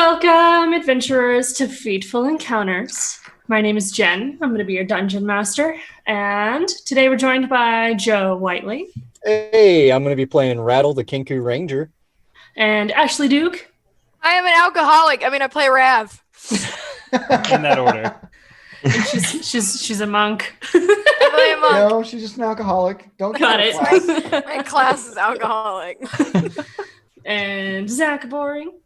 Welcome, adventurers, to Fateful Encounters. My name is Jen. I'm going to be your dungeon master. And today we're joined by Joe Whiteley. Hey, I'm going to be playing Rattle the Kinku Ranger. And Ashley Duke. I am an alcoholic. I play Rav. In that order. And she's a monk. I play a monk. No, she's just an alcoholic. Don't Got get it. My class is alcoholic. And Zach Boring.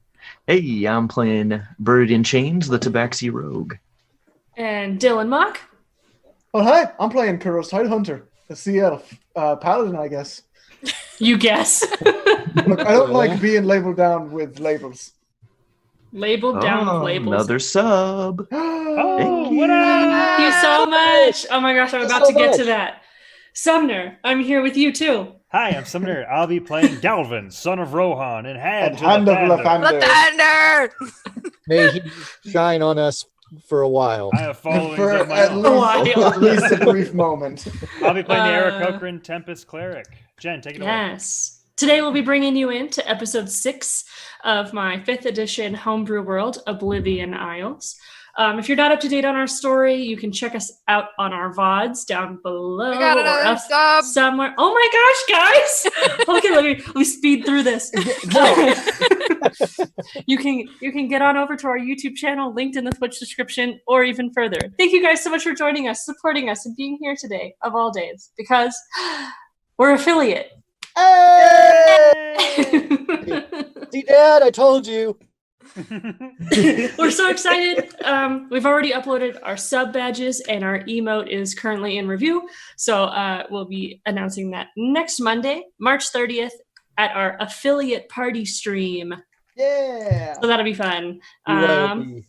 Hey, I'm playing Bird in Chains, the Tabaxi Rogue. And Dylan Mock. Oh, hi. I'm playing Kuro's Tidehunter, the sea elf paladin, I guess. You guess. Look, I don't like being labeled down with labels. Labeled down with labels. Another sub. Oh, what Thank you up? so much. Oh my gosh, I'm about to get to that. Sumner, I'm here with you too. Hi, I'm Sumner. I'll be playing Galvin, son of Rohan, and And Hand to Hand of the Thunder. Lathander. The thunder! May he shine on us for a while. I have followings For of my at own. least a brief moment. I'll be playing the Eric Cochran Tempest Cleric. Jen, take it away. Yes. Today we'll be bringing you into episode 6 of my 5th edition homebrew world, Oblivion Isles. If you're not up to date on our story, you can check us out on our VODs down below. I got or another up sub. somewhere. Oh my gosh, guys! Okay, let me speed through this. You can get on over to our YouTube channel, linked in the Twitch description, or even further. Thank you guys so much for joining us, supporting us, and being here today, of all days, because we're affiliate. Hey! See, Dad, I told you. We're so excited. We've already uploaded our sub badges and our emote is currently in review. So we'll be announcing that next Monday, March 30th at our affiliate party stream. Yeah. So that'll be fun. BYOB.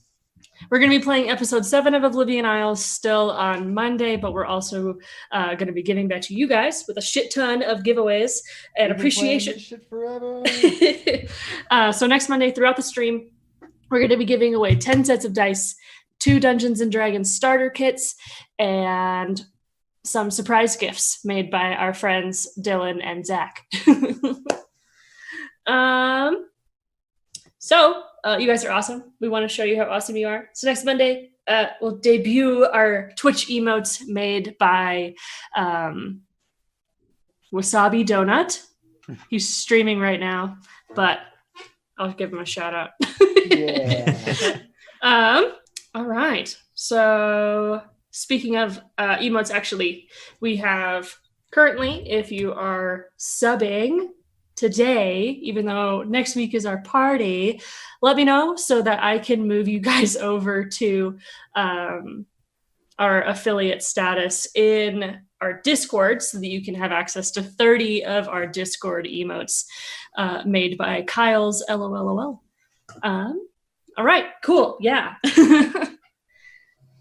We're going to be playing episode 7 of Oblivion Isles still on Monday, but we're also going to be giving back to you guys with a shit ton of giveaways and We've been playing appreciation. this shit forever. So next Monday throughout the stream, we're going to be giving away 10 sets of dice, 2 Dungeons and Dragons starter kits, and some surprise gifts made by our friends Dylan and Zach. So you guys are awesome. We want to show you how awesome you are. So next Monday, we'll debut our Twitch emotes made by Wasabi Donut. He's streaming right now, but I'll give him a shout out. Yeah. All right. So speaking of emotes, actually, we have currently, if you are subbing today, even though next week is our party, let me know so that I can move you guys over to our affiliate status in our Discord so that you can have access to 30 of our Discord emotes made by Kyle's LOLOL. All right, cool. Yeah.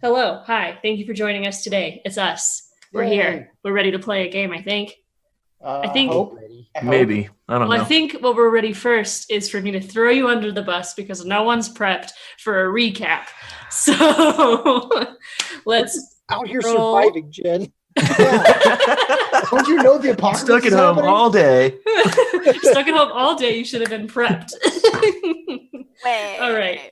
Hello. Hi. Thank you for joining us today. It's us. We're Yay. here. We're ready to play a game, I think. I think- hope. Maybe. I don't Well, know. I think what we're ready first is for me to throw you under the bus because no one's prepped for a recap. So let's Out here Roll. surviving, Jen. Don't you know the apocalypse Stuck at is home happening? all day. stuck at home all day. You should have been prepped. Wait. All right.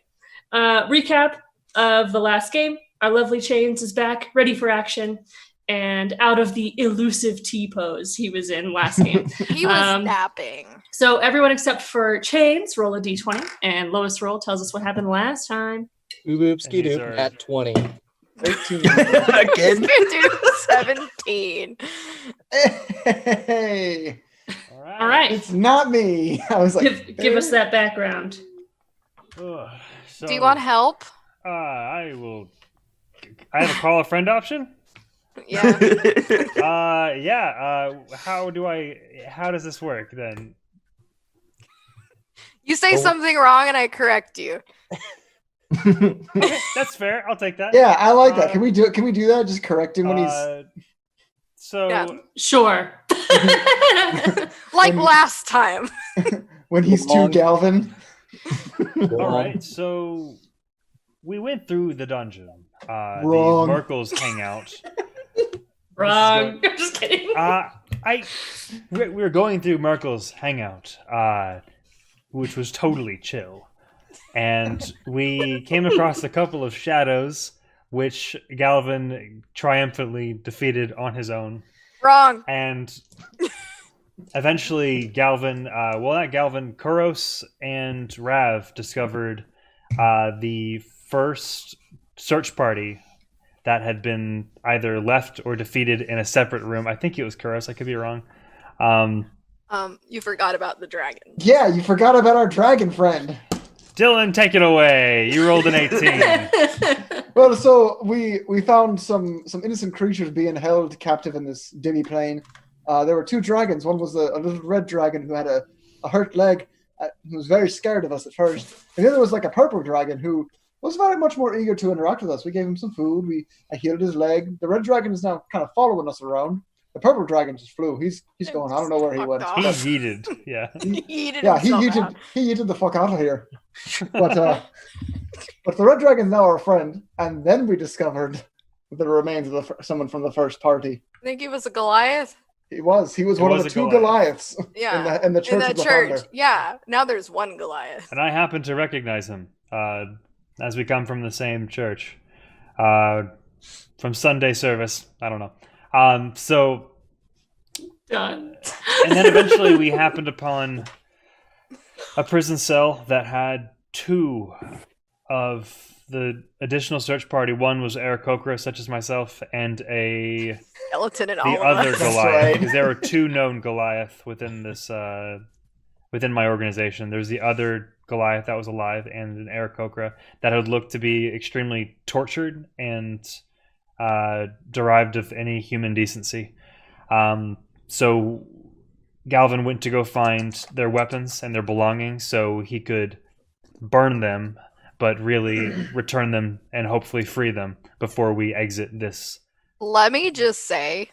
Recap of the last game. Our lovely Chains is back, ready for action, and out of the elusive T-pose he was in last game. He was napping. So everyone except for Chains, roll a d20, and lowest roll tells us what happened last time. Oop, oop, And ski these doop are- at 20. 18. Again. Dude, 17. Hey, All right. it's not me. I was like, Give us that background. Ugh, so, Do you want help? I will. I have a call a friend option. Yeah. How does this work then? You say something wrong and I correct you. Okay, that's fair. I'll take that. Yeah, I like that. Can we do it? Can we do that? Just correct him when he's. So Yeah. Sure. Like When- last time. When he's too Wrong. Galvin. all right. So we went through the dungeon. Wrong. The Merkles hangout. Wrong. I'm just kidding. We were going through Merkel's hangout, which was totally chill. and we came across a couple of shadows, which Galvin triumphantly defeated on his own. Wrong. And eventually, Kuros and Rav discovered the first search party that had been either left or defeated in a separate room. I think it was Kuros. I could be wrong. You forgot about the dragon. Yeah, you forgot about our dragon friend. Dylan, take it away. You rolled an 18. Well, so we found some innocent creatures being held captive in this demi plane. There were two dragons. One was a little red dragon who had a hurt leg, who was very scared of us at first. And the other was like a purple dragon who was very much more eager to interact with us. We gave him some food. I healed his leg. The red dragon is now kind of following us around. The purple dragon just flew. He's going. I don't know where he went. Fucked He off. yeeted. Yeah. He yeeted the fuck out of here. But the red dragon's now our friend, and then we discovered the remains of someone from the first party. I think he was a Goliath. He was one of the two Goliaths. Yeah. In the church of the founder. Yeah. Now there's one Goliath. And I happen to recognize him as we come from the same church. From Sunday service. I don't know. So Done. And then eventually we happened upon a prison cell that had two of the additional search party. One was Aarakocra, such as myself, and a Skeleton and the all of other us. Goliath. right. Because there were two known Goliath within this within my organization. There's the other Goliath that was alive, and an Aarakocra that had looked to be extremely tortured and derived of any human decency. So Galvin went to go find their weapons and their belongings so he could burn them, but really return them and hopefully free them before we exit this. Let me just say,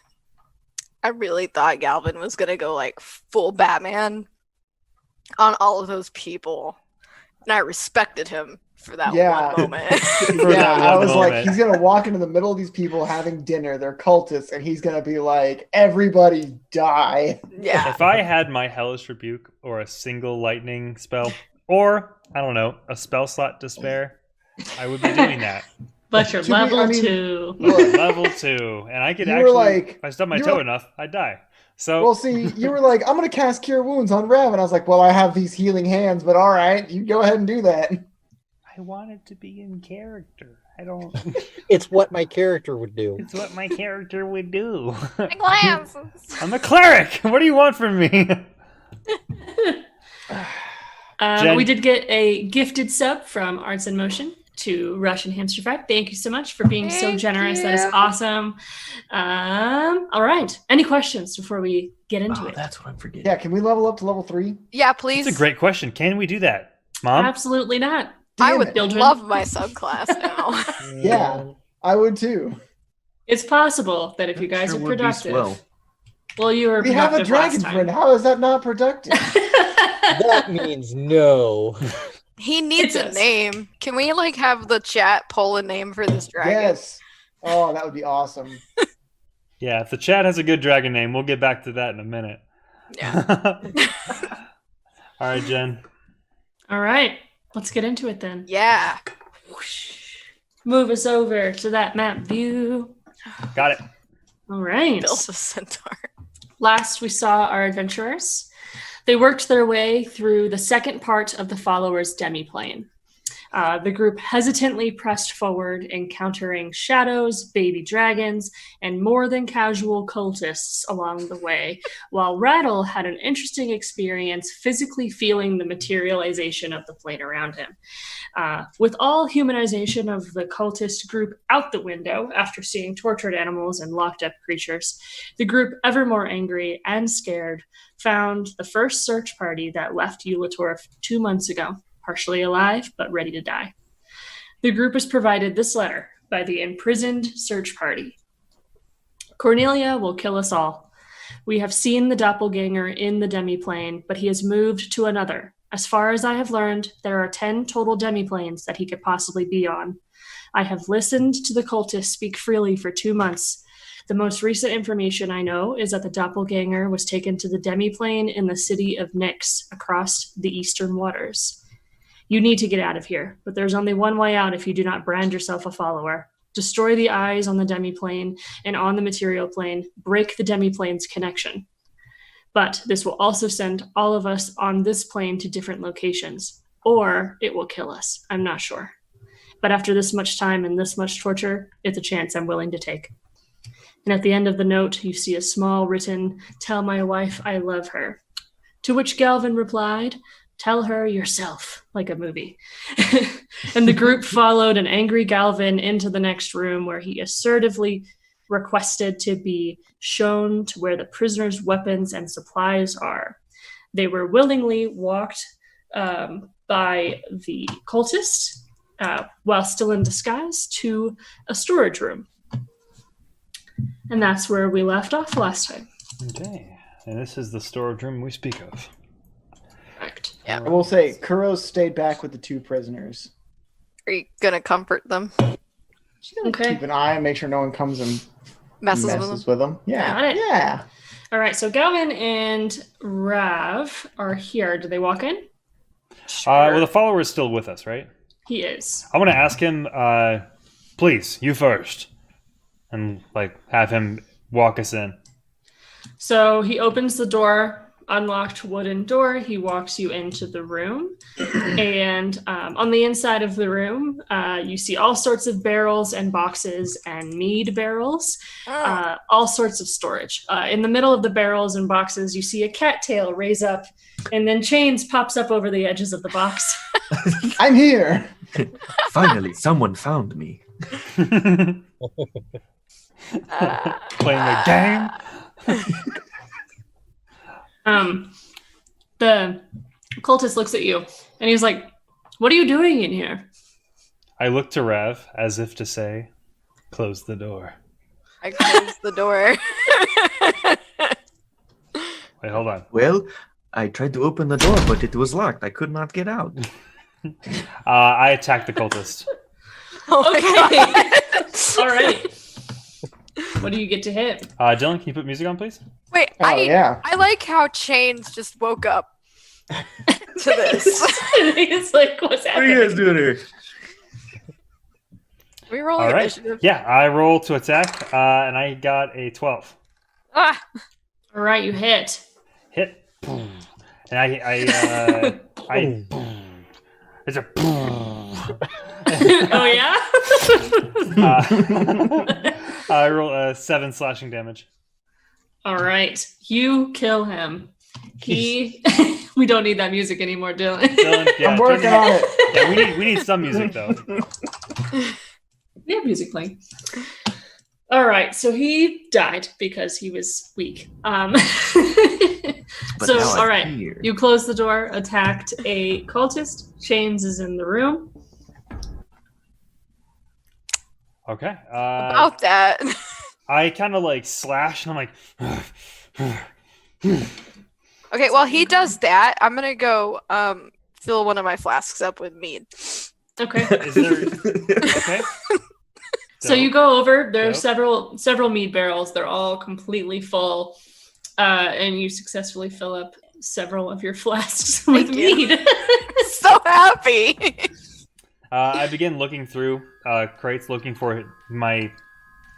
I really thought Galvin was gonna go like full Batman on all of those people, and I respected him for that Yeah. one moment. I was like, moment. he's gonna walk into the middle of these people having dinner. They're cultists, and he's gonna be like, "Everybody die!" Yeah. If I had my Hellish Rebuke or a single lightning spell, or, I don't know, a spell slot to spare, I would be doing that. But you're To me, level I mean- 2. Look, Level 2. And I could You were actually, like- if I stubbed my you toe were- enough, I'd die. So, well, see, you were like, "I'm gonna cast Cure Wounds on Rav," and I was like, "Well, I have these healing hands, but all right, you go ahead and do that." I wanted to be in character. I don't... It's what my character would do. It's what my character would do. Glasses. I'm a cleric. What do you want from me? Jen? We did get a gifted sub from Arts in Motion to Russian Hamster Fight. Thank you so much for being so Thank generous. That is you. awesome. All right. Any questions before we get into Oh, it? that's what I'm forgetting. Yeah, can we level up to level 3? Yeah, please. That's a great question. Can we do that, Mom? Absolutely not. I Damn would it. Children. love my subclass now. Yeah. I would too. It's possible that if you guys Sure are would be productive, swell. well, you were We have a productive dragon last time. friend. How is that not productive? That means no. He needs It a does. name. Can we like have the chat pull a name for this dragon? Yes. Oh, that would be awesome. Yeah, if the chat has a good dragon name, we'll get back to that in a minute. Yeah. All right, Jen. All right. Let's get into it then. Yeah. Move us over to that map view. Got it. All right. Build a centaur. Last we saw our adventurers. They worked their way through the second part of the followers' demiplane. The group hesitantly pressed forward, encountering shadows, baby dragons, and more than casual cultists along the way, while Rattle had an interesting experience physically feeling the materialization of the plane around him. With all humanization of the cultist group out the window after seeing tortured animals and locked up creatures, the group, ever more angry and scared, found the first search party that left Eulatorf 2 months ago, partially alive but ready to die. The group was provided this letter by the imprisoned search party. Cornelia will kill us all. We have seen the doppelganger in the demiplane, but he has moved to another. As far as I have learned, there are 10 total demiplanes that he could possibly be on. I have listened to the cultists speak freely for 2 months. The most recent information I know is that the doppelganger was taken to the demiplane in the city of Nyx across the eastern waters. You need to get out of here, but there's only one way out if you do not brand yourself a follower. Destroy the eyes on the demiplane and on the material plane. Break the demiplane's connection. But this will also send all of us on this plane to different locations. Or it will kill us. I'm not sure. But after this much time and this much torture, it's a chance I'm willing to take. And at the end of the note, you see a small written, "Tell my wife I love her." To which Galvin replied, "Tell her yourself," like a movie. And the group followed an angry Galvin into the next room where he assertively requested to be shown to where the prisoners' weapons and supplies are. They were willingly walked by the cultist while still in disguise to a storage room. And that's where we left off last time. Okay. And this is the storage room we speak of. Correct. Yeah. I will say, Kuros stayed back with the 2 prisoners. Are you gonna comfort them? She's gonna Okay. keep an eye and make sure no one comes and Messes with them? Yeah. Got it. Yeah. All right, so Galvin and Rav are here. Do they walk in? Well, the follower is still with us, right? He is. I want to ask him, please, you first. And, have him walk us in. So he opens the door, unlocked wooden door. He walks you into the room. And on the inside of the room, you see all sorts of barrels and boxes and mead barrels, all sorts of storage. In the middle of the barrels and boxes, you see a cattail raise up, and then Chains pops up over the edges of the box. I'm here. Finally, someone found me. Playing the game? The cultist looks at you, and he's like, "What are you doing in here?" I look to Rav as if to say, close the door. I closed the door. Wait, hold on. Well, I tried to open the door, but it was locked. I could not get out. I attack the cultist. Oh my Okay. God. All right. What do you get to hit? Dylan, can you put music on, please? Wait, Oh, yeah. I like how Chains just woke up to this. He's like, "What's What are happening?" you guys doing here? We roll All right. initiative. Yeah, I roll to attack, and I got a 12. Ah, All right, you hit. Hit. Boom. And I it's a Oh yeah. I roll 7 slashing damage. All right, you kill him. He. We don't need that music anymore, Dylan. Dylan, yeah, I'm working turn- on it. Yeah, we need some music though. We have music playing. All right, so he died because he was weak. But So, now I'm all right, here. you closed the door, attacked a cultist. Chains is in the room. Okay. about that. I kind of slash, and I'm like, Okay, while he does that, I'm gonna go fill one of my flasks up with mead. Okay. is there? Okay. So you go over. There are Dope. several mead barrels. They're all completely full, and you successfully fill up several of your flasks with Thank you. mead. So happy. I begin looking through crates, looking for my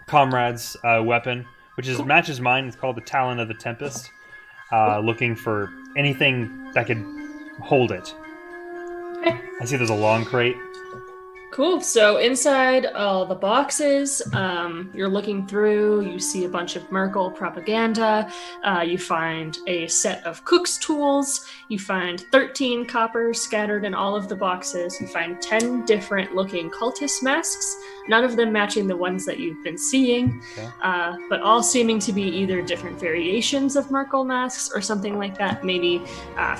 comrade's weapon, which matches mine. It's called the Talon of the Tempest. Looking for anything that could hold it. Okay. I see there's a long crate. Cool. So inside all the boxes, you're looking through, you see a bunch of Merkel propaganda, you find a set of cook's tools, you find 13 copper scattered in all of the boxes, you find 10 different looking cultist masks, none of them matching the ones that you've been seeing, Okay. but all seeming to be either different variations of Merkel masks or something like that, maybe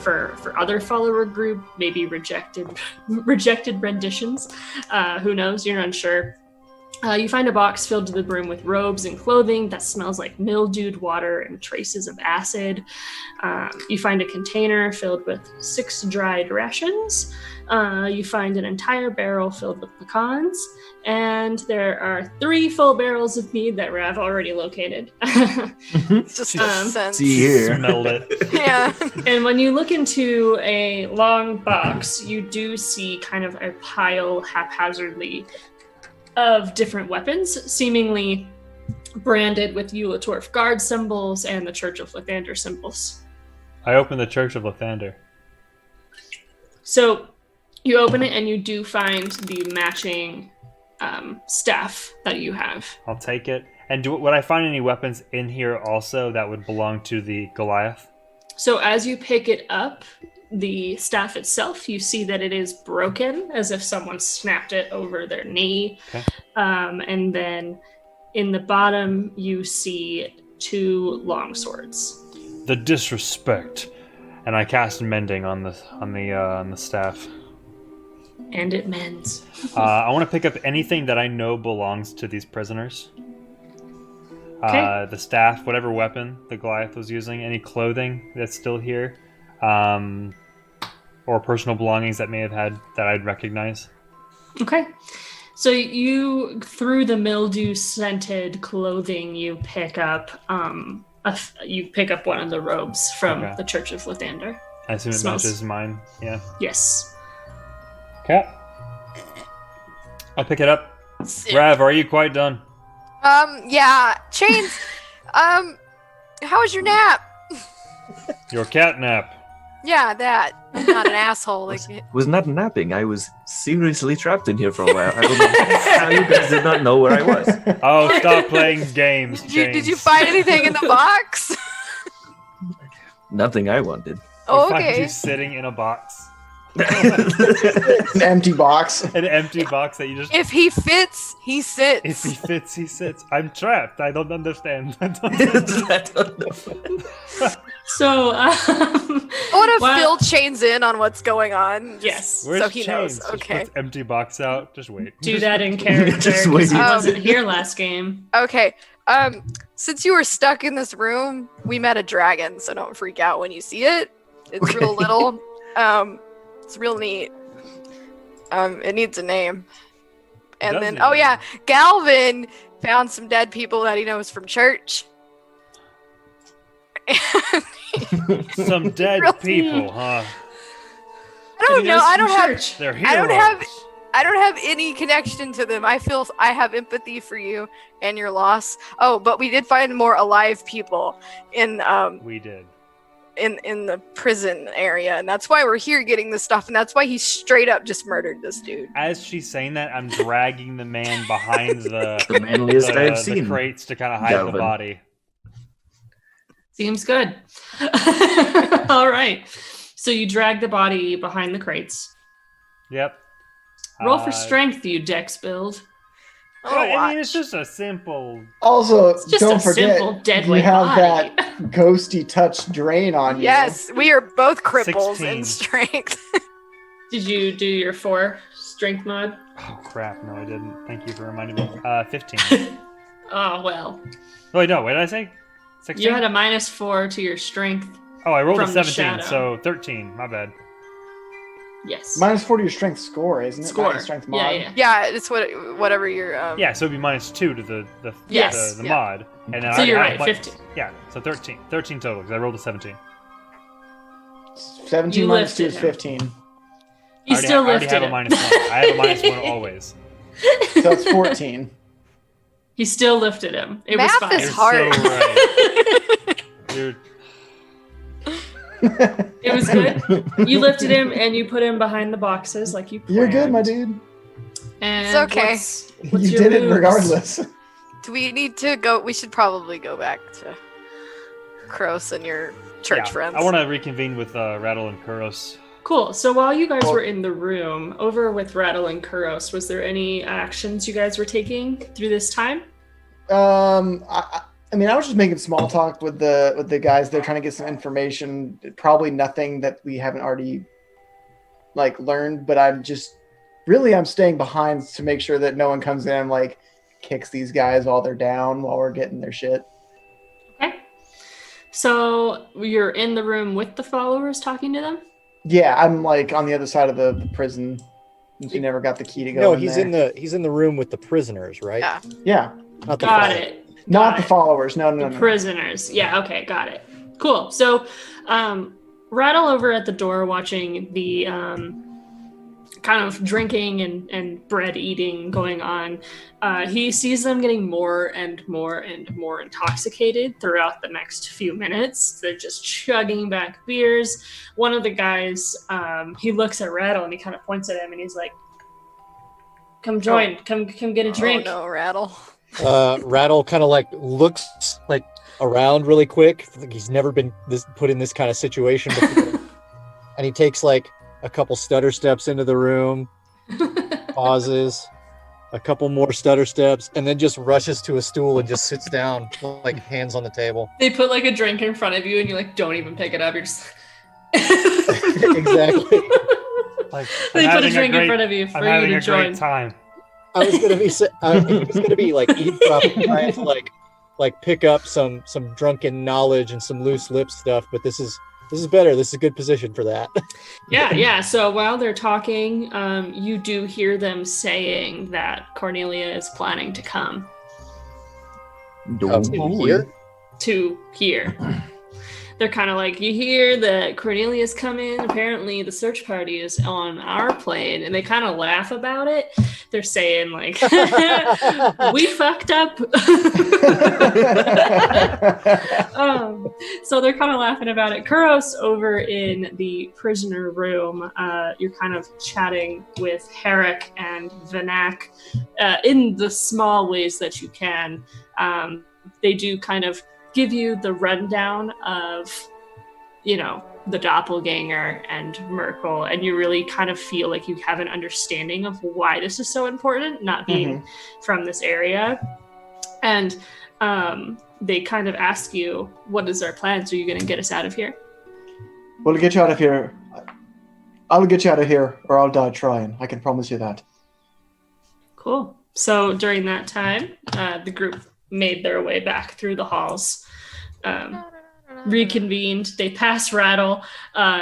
for other follower group, maybe rejected renditions. Who knows? You're unsure. You find a box filled to the brim with robes and clothing that smells like mildewed water and traces of acid. You find a container filled with 6 dried rations. You find an entire barrel filled with pecans. And there are 3 full barrels of mead that Rav already located. It's just a sense. See here. Smelled it. Yeah. And when you look into a long box, you do see kind of a pile haphazardly of different weapons, seemingly branded with Eulatorf guard symbols and the Church of Lathander symbols. I opened the Church of Lathander. So you open it and you do find the matching staff that you have. I'll take it. And would I find any weapons in here also that would belong to the Goliath? So as you pick it up, the staff itself, you see that it is broken, as if someone snapped it over their knee. Okay. And then in the bottom, you see 2 long swords. The disrespect. And I cast mending on the staff. And it mends. I want to pick up anything that I know belongs to these prisoners. Okay. The staff, whatever weapon the Goliath was using, any clothing that's still here. Or personal belongings that may have had that I'd recognize. Okay. So you, through the mildew-scented clothing, you pick up one of the robes from the Church of Lathander. I assume it matches mine. Yeah. Yes. Okay. I'll pick it up. Rav, are you quite done? Yeah. Chains. How was your nap? Your cat nap. Yeah, that. I'm not an asshole. Was not napping. I was seriously trapped in here for a while. I don't know how you guys did not know where I was. Oh, stop playing games, James. Did you find anything in the box? Nothing I wanted. Oh, Find okay. you sitting in a box. An empty box. An empty box that you just... If he fits, he sits. If he fits, he sits. I'm trapped. I don't understand. I don't know. So, I want to fill Chains in on what's going on. Yes. Where's So he knows. Chains? Okay. Just puts empty box out. Just wait. Do that in character, Just because he wait. wasn't here last game. Okay. Since you were stuck in this room, we met a dragon, so don't freak out when you see it. It's real little. It's real neat. It needs a name. And then, oh yeah, Galvin found some dead people that he knows from church. Some dead people, huh? I don't know. I don't have. They're heroes. I don't have any connection to them. I feel I have empathy for you and your loss. Oh, but we did find more alive people in We did. in the prison area, and that's why we're here getting this stuff, and that's why he straight up just murdered this dude. As she's saying that, I'm dragging the man behind the manliest I've the seen. crates to kind of hide Galvin. the body. Seems good. All right. So you drag the body behind the crates. Yep. Roll for strength, you dex build. I mean, it's just a simple. Also, It's just don't a forget, simple dead you weight have body. that ghosty touch drain on you. Yes, we are both cripples 16. in strength. Did you do your 4 strength mod? Oh crap! No, I didn't. Thank you for reminding me. 15. Oh, well. Oh wait, no. What did I say? 16. You had a -4 to your strength. Oh, I rolled a from the 17, shadow. so 13. My bad. Yes. -4 to your strength score, isn't it? Score. Not your strength mod. Yeah. Yeah, it's whatever your Yeah, so it'd be -2 to the Yes, the yeah. mod, and then So I you're already right, had 15. Yeah, so 13 total because I rolled a 17. 17 You minus 2 lifted is him. 15. You still I already lifted have a him. -1. I have a -1 always. So that's 14. He still lifted him. It was Math fine. is You're hard. so right. You're It was good. You lifted him and you put him behind the boxes like you planned. You're good, my dude. And It's okay. What's You your did it moves? regardless. Do we need to go? We should probably go back to Kroos and your church friends. I want to reconvene with Rattle and Kuros. Cool. So while you guys were in the room, over with Rattle and Kuros, was there any actions you guys were taking through this time? I mean, I was just making small talk with the guys. They're trying to get some information. Probably nothing that we haven't already learned. But I'm staying behind to make sure that no one comes in. I'm like, kicks these guys while they're down, while we're getting their shit. Okay. So you're in the room with the followers talking to them? Yeah, I'm like on the other side of the prison. Since we never got the key to go. No, in he's there. in the room with the prisoners, right? Yeah. Yeah, Not the Got followers. it. not Got the it. followers. No, The prisoners. Yeah, okay, got it. Cool. So, Rattle over at the door watching the kind of drinking and bread eating going on. He sees them getting more and more and more intoxicated throughout the next few minutes. They're just chugging back beers. One of the guys, he looks at Rattle and he kind of points at him and he's like, "Come join. Come get a drink." Oh no, Rattle. Rattle kind of like looks like around really quick. Like he's never been put in this kind of situation before. And he takes like a couple stutter steps into the room, pauses, a couple more stutter steps, and then just rushes to a stool and just sits down, like hands on the table. They put like a drink in front of you and you like don't even pick it up. You're just Exactly. Like, they put a drink in front of you for I'm you having to a join. great time. I was gonna be like eavesdropping, trying to like pick up some drunken knowledge and some loose lip stuff, but this is better. This is a good position for that. Yeah. So while they're talking, you do hear them saying that Cornelia is planning to come Here? to here. They're kind of like, you hear that Cornelia's coming. Apparently, the search party is on our plane, and they kind of laugh about it. They're saying like, "We fucked up." So they're kind of laughing about it. Kuros over in the prisoner room. You're kind of chatting with Herrick and Vanak in the small ways that you can. They do kind of give you the rundown of, the doppelganger and Merkel, and you really kind of feel like you have an understanding of why this is so important, not being from this area. And they kind of ask you, what is our plans? Are you going to get us out of here? We'll get you out of here. I'll get you out of here, or I'll die trying. I can promise you that. Cool. So during that time, the group made their way back through the halls, reconvened. They pass Rattle,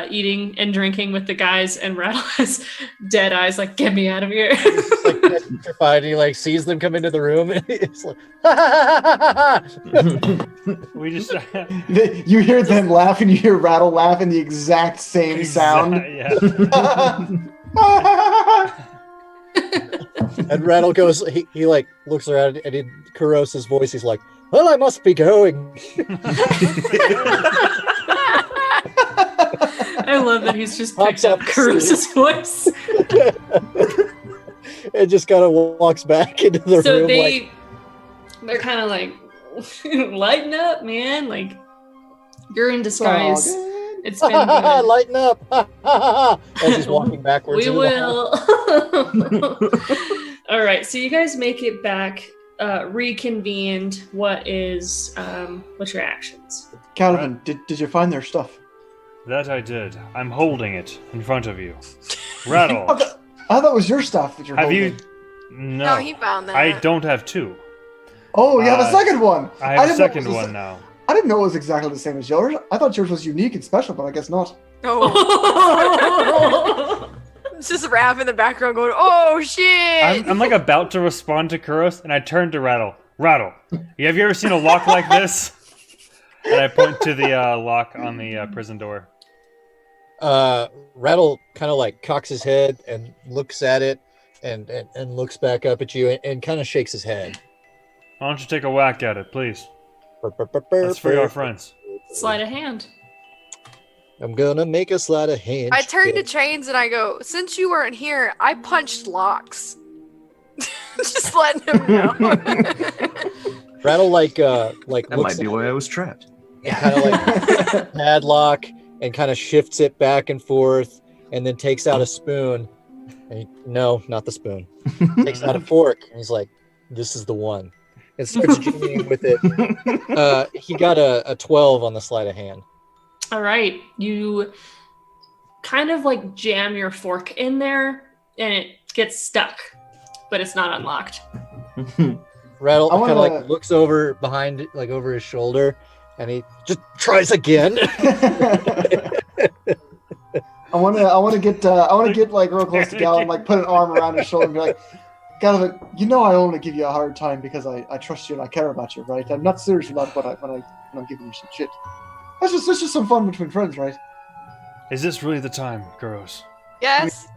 eating and drinking with the guys, and Rattle has dead eyes, like, "Get me out of here." He's like petrified. He like sees them come into the room, and it's like, We just You hear them laugh, and you hear Rattle laugh in the exact same sound. Yeah. and Rattle goes. He like looks around, and in Kuros's voice, he's like, "Well, I must be going." I love that he's just Pops picked up up. Kuros's voice. And just kind of walks back into the So room. they're kind of like, lighten up, man. Like, you're in disguise. Oh, It's been good. Lighten up. As he's walking backwards. We into the hall. will. All right. So you guys make it back, reconvened. What's your actions? Calvin, did you find their stuff? That I did. I'm holding it in front of you. Rattle. I thought it was your stuff that you're Have holding. you? No. No, he found that. I don't have two. Oh, you have a second one. I have a didn't know it second was one now. I didn't know it was exactly the same as yours. I thought yours was unique and special, but I guess not. Oh. It's just Raph in the background going, "Oh shit!" I'm like about to respond to Kuros, and I turn to Rattle. Rattle, have you ever seen a lock like this? And I point to the lock on the prison door. Rattle kind of like cocks his head and looks at it and looks back up at you and kind of shakes his head. Why don't you take a whack at it, please? That's for your friends. Sleight of hand. I'm gonna make a sleight of hand. I turn to check. Chains and I go, "Since you weren't here, I punched locks." Just letting him know. Rattle like That looks might be why I was trapped. kind of like padlock and kind of shifts it back and forth and then takes out a spoon. And no, not the spoon. Takes out a fork and he's like, "This is the one." And starts jimmying with it. He got a 12 on the sleight of hand. All right. You kind of like jam your fork in there and it gets stuck, but it's not unlocked. Rattle I kind of wanna- like looks over behind, like over his shoulder, and he just tries again. I want to get like real close to Gal and like put an arm around his shoulder and be like, Gal, you know I only give you a hard time because I trust you and I care about you, right? I'm not serious about when I'm giving you some shit. That's just some fun between friends, right? Is this really the time, Kuros? Yes.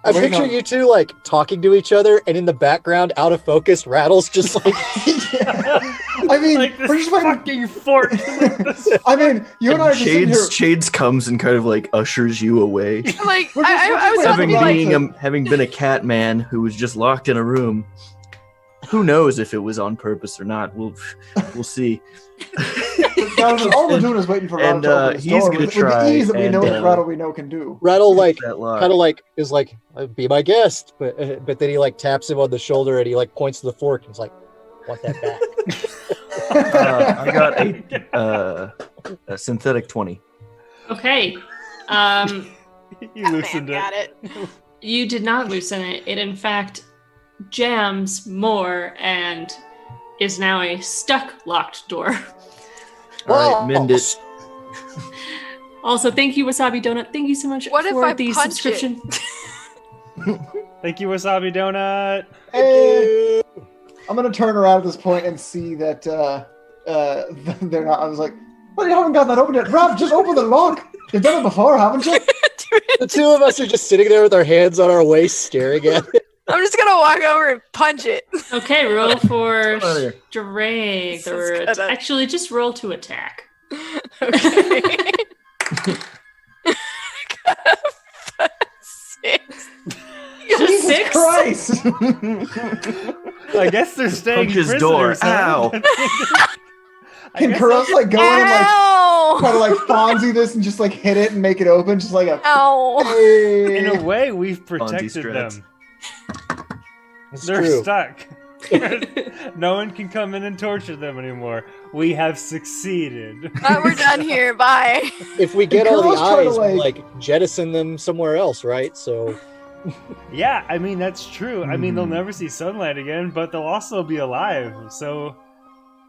I'm Wait, picturing no. you two like talking to each other, and in the background, out of focus, Rattle's just like. Yeah. I mean, Like we're this just fucking. fucking fort. I mean, you and I are just sitting here. Shades comes and kind of like ushers you away. Like We're just- I was we're about to having be like, having been a cat man who was just locked in a room. Who knows if it was on purpose or not? We'll see. All we're doing is waiting for Rattle And, to open his he's door gonna with the try ease that we know and, that Rattle we know can do. Rattle like That lock. kind of like is like be my guest, but then he like taps him on the shoulder and he like points to the fork and he's like, want that back. I got a synthetic 20. Okay. You that man loosened got it. it. You did not loosen it. It, in fact, jams more and is now a stuck locked door. All right, mend it. Also, thank you, Wasabi Donut. Thank you so much What if for I the punch subscription. Thank you, Wasabi Donut. Hey, I'm gonna turn around at this point and see that they're not. I was like, well, you haven't got that open yet. Rob, just open the lock. You've done it before, haven't you? The two of us are just sitting there with our hands on our waist, staring at it. I'm just gonna walk over and punch it. Okay, roll for Come on here. strength. This Or is gonna- actually, just roll to attack. Okay. 6. Jesus Six? Christ! I guess they're staying Punch his prisoners. door. huh? Ow. I Can guess Kuros like go in and like Ow! try to like Fonzie this and just like hit it and make it open, just like a. Ow! Hey. in a way, we've Fonzie protected strats. them. It's They're true. stuck. No one can come in and torture them anymore. We have succeeded. We're done here. Bye. If we get all the Girls try to, eyes, we like jettison them somewhere else, right? So Yeah, I mean that's true. I mean they'll Hmm. never see sunlight again, but they'll also be alive. So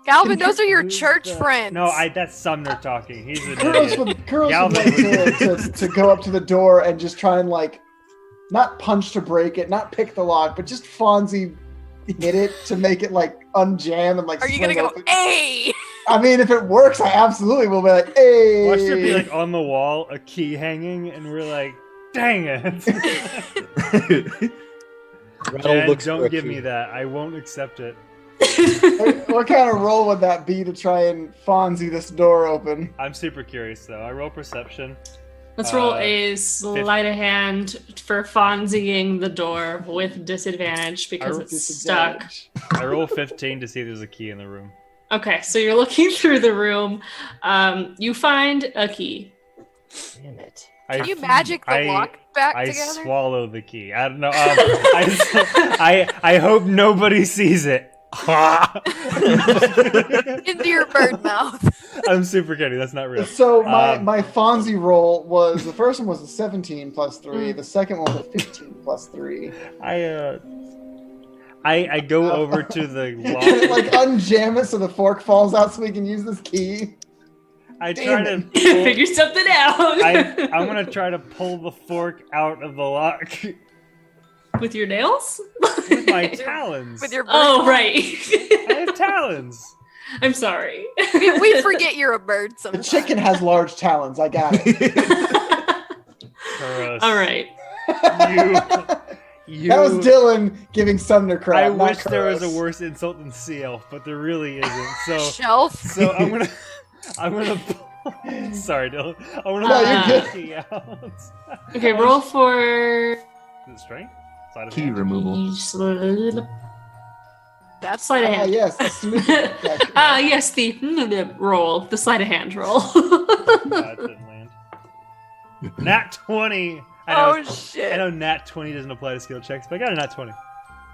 Calvin, those are your Who's church the- friends. No, that's Sumner talking. He's an Kuros idiot. would Galvin like to go up to the door and just try and like, not punch to break it, not pick the lock, but just Fonzie hit it to make it like unjam and like. Are you gonna swing go, open. hey? I mean, if it works, I absolutely will be like, hey. Watch there be like on the wall a key hanging, and we're like, dang it! Rattle Jen, looks for don't a give key. me that. I won't accept it. What kind of roll would that be to try and Fonzie this door open? I'm super curious though. I roll perception. Let's roll Uh, a sleight of hand for Fonzieing the door with disadvantage because I- it's stuck. Disadvantage. I roll 15 to see if there's a key in the room. Okay, so you're looking through the room. You find a key. Damn it. Can you magic the lock back I together? swallow the key. I don't know. I hope nobody sees it. Into your bird mouth. I'm super kidding. That's not real. So my, Um, my Fonzie roll was, the first one was a 17 plus 3, Mm. the second one was a 15 plus 3. I go over to the Can lock. it like unjam it so the fork falls out so we can use this key? I damn try to it. pull, Figure something out. I'm gonna try to pull the fork out of the lock With your nails? with my talons. With your bird Oh, mouth. right. I have talons. I'm sorry. We forget you're a bird The sometimes. chicken has large talons, I got it. Kuros, All right. You. That was Dylan giving Sumner crap. I not wish there was a Kuros. worse insult than sea elf, but there really isn't. Shelf. So I'm gonna. Sorry, Dylan. I'm gonna No, you're pull good. the key out. Okay, roll for Is it strength? Sleight of Key hand? removal. That's sleight of Ah, hand. yes, the smooth. Yes, the roll, the sleight of hand roll. That didn't land. Nat 20. I know, Oh shit. I know Nat 20 doesn't apply to skill checks, but I got a Nat 20.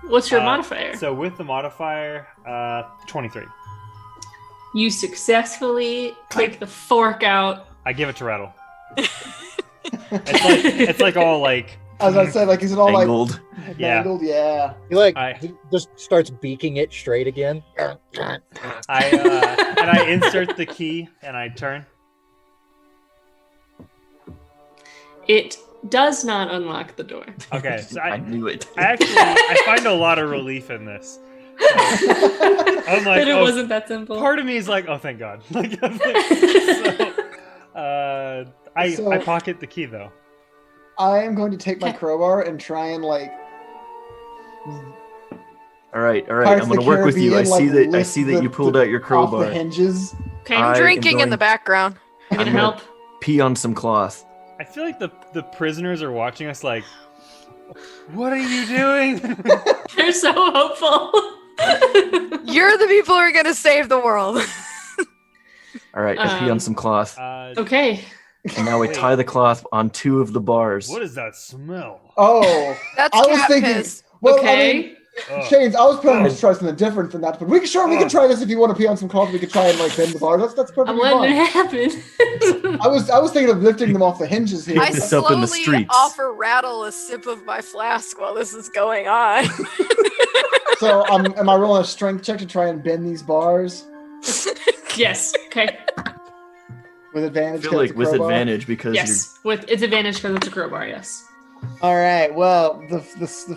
What's your Uh, modifier? So with the modifier, 23. You successfully take the fork out. I give it to Rattle. It's like all like As I said, like, is it all Angled. like Yeah. angled? Yeah. He just starts beaking it straight again. And I insert the key and I turn. It does not unlock the door. Okay, so I knew it. I find a lot of relief in this. So, I'm like, But it oh, wasn't that simple. part of me is like, oh, thank God. Like, I pocket the key though. I am going to take my crowbar and try and like. All right. Pirates I'm of going the to work with you. I Caribbean, see like, that you pulled out your off crowbar. the hinges. Okay, I I'm am drinking in going- the background. you gonna I'm gonna- help? Pee on some cloth. I feel like the prisoners are watching us like, what are you doing? They're so hopeful. You're the people who are gonna save the world. All right, I pee on some cloth. Okay. And now we tie the cloth on 2 of the bars. What is that smell? Oh, That's I was cat thinking. piss. Well, Okay. I mean, Ugh. Shane's. I was planning to try something different than that, but we can try this if you want to pee on some cloth. We could try and like bend the bar. That's I'm perfectly letting fine. it happen. I was thinking of lifting them off the hinges here. I This up in the slowly streets. offer Rattle a sip of my flask while this is going on. So am I rolling a strength check to try and bend these bars Yes. Okay. with I advantage? feel 'cause like it's a with crowbar? advantage because Yes. With its advantage because it's a crowbar. Yes. All right. Well, the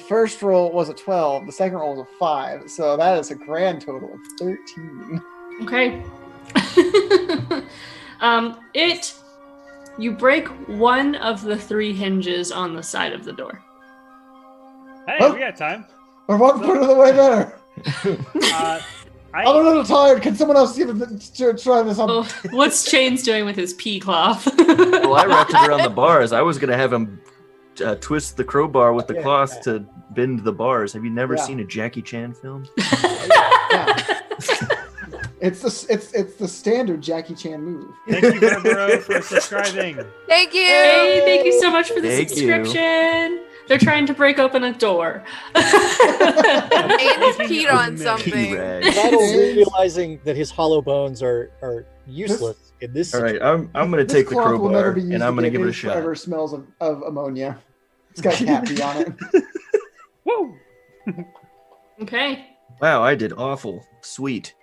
first roll was a 12. The second roll was a 5. So that is a grand total of 13. Okay. You break one of the 3 hinges on the side of the door. Hey, Oh. we got time. We're 1 quarter of the way there. I'm a little tired. Can someone else give it try this on? Oh, what's Chains doing with his pea cloth? well, I wrapped it around the bars. I was gonna have him twist the crowbar with the Yeah. cloth to bend the bars. Have you never Yeah. seen a Jackie Chan film? Yeah. It's the standard Jackie Chan move. Thank you, Barbaro, for subscribing. Thank you. Hey, thank you so much for the Thank you. subscription. They're trying to break open a door. James peed on something. T-rag. Rattle's realizing that his hollow bones are useless in this. All right, I'm gonna This take the cloth will never crowbar be used and I'm gonna again. give it a It shot. forever smells of ammonia. It's got cat pee on it. Woo! Okay. Wow, I did awful. Sweet.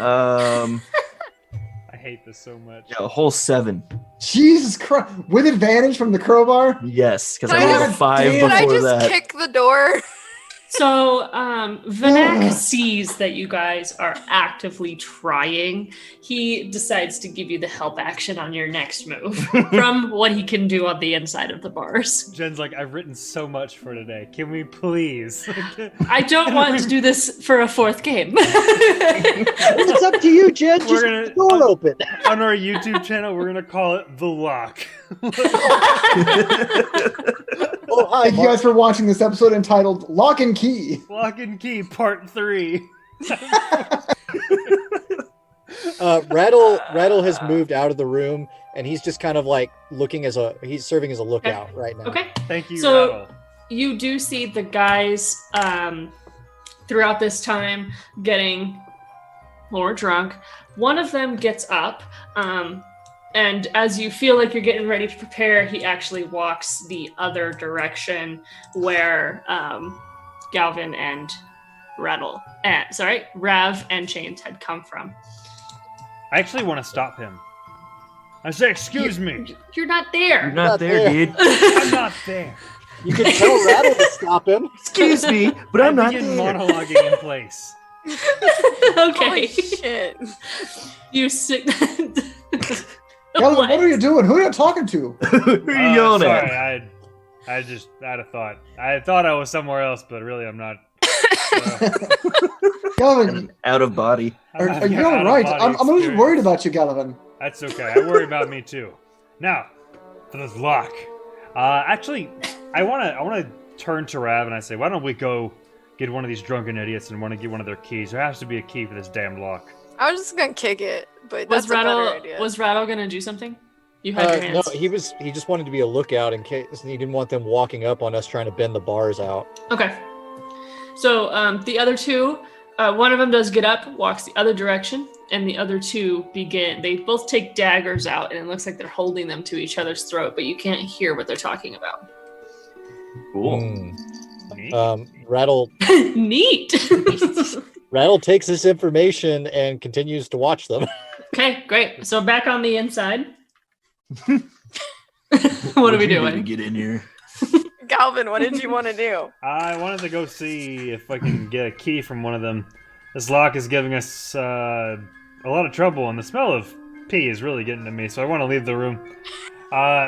I hate this so much. Yeah, a whole 7. Jesus Christ! With advantage from the crowbar. Yes, because Can I I rolled a just- 5 Can Can I before just that. kick the door? So, Vanak sees that you guys are actively trying. He decides to give you the help action on your next move from what he can do on the inside of the bars. Jen's like, I've written so much for today. Can we please? I don't want to do this for a 4th game. It's up to you, Jen. Just We're keep gonna- the door open. On our YouTube channel, we're gonna call it The Lock. Oh, hi, Thank you Mark. guys for watching this episode entitled "Lock and Key." Lock and Key Part 3. Rattle has moved out of the room, and he's just kind of like he's serving as a lookout right now. Okay. Thank you, So- Rattle. You do see the guys throughout this time getting more drunk. One of them gets up, and as you feel like you're getting ready to prepare, he actually walks the other direction where Galvin and Rav and Chains had come from. I actually want to stop him. I say, excuse me. You're not there. You're not there, there. dude. I'm not there. You can tell Rattle to stop him. Excuse me, but I'm not begin there. monologuing in place. Holy Okay. shit. You sit. Galvin, what are you doing? Who are you talking to? Who are you yelling sorry, at? I had a thought. I thought I was somewhere else, but really I'm not. Galvin, Out of body. are you all right? I'm a little worried about you, Galvin. That's okay. I worry about me too. Now, for this lock. Actually, I wanna turn to Rav and I say, why don't we go get one of these drunken idiots and want to get one of their keys? There has to be a key for this damn lock. I was just gonna kick it, but Was that's a better Rattle idea. was Rattle gonna do something? You had your No, hands. he just wanted to be a lookout in case he didn't want them walking up on us trying to bend the bars out. Okay. So the other two, one of them does get up, walks the other direction, and the other two begin. They both take daggers out, and it looks like they're holding them to each other's throat, but you can't hear what they're talking about. Cool. Neat. Rattle Neat. Rattle takes this information and continues to watch them. Okay, great. So back on the inside. What are we What'd you do to doing? get in here? Galvin, what did you want to do? I wanted to go see if I can get a key from one of them. This lock is giving us a lot of trouble, and the smell of pee is really getting to me, so I want to leave the room.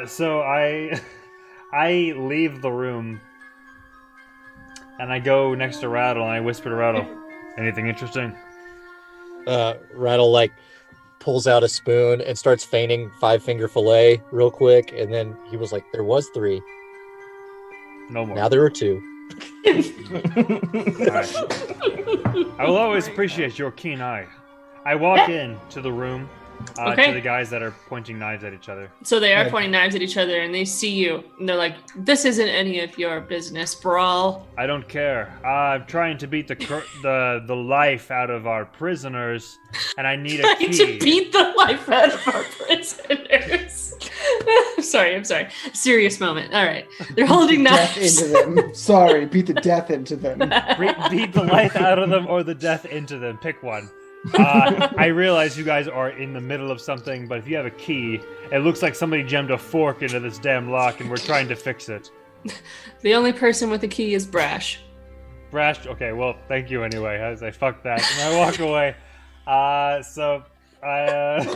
So I leave the room, and I go next to Rattle, and I whisper to Rattle, anything interesting? Rattle like pulls out a spoon and starts feigning 5-finger fillet real quick, and then he was like, "There was 3. No more. Now there are 2." Alright. I will always appreciate your keen eye. I walk into the room Okay. to the guys that are pointing knives at each other. So they are Yeah. pointing knives at each other, and they see you, and they're like, "This isn't any of your business, brawl." I don't care. I'm trying to beat the life out of our prisoners, and I need a Trying key. to beat the life out of our prisoners. I'm sorry. Serious moment. All right, they're holding Death knives. into them. Sorry, beat the death into them. Beat the life out of them or the death into them. Pick one. I realize you guys are in the middle of something, but if you have a key, it looks like somebody jammed a fork into this damn lock, and we're trying to fix it. The only person with the key is Brash. Brash. Okay, well, thank you anyway. As I fuck that, and I walk away. So I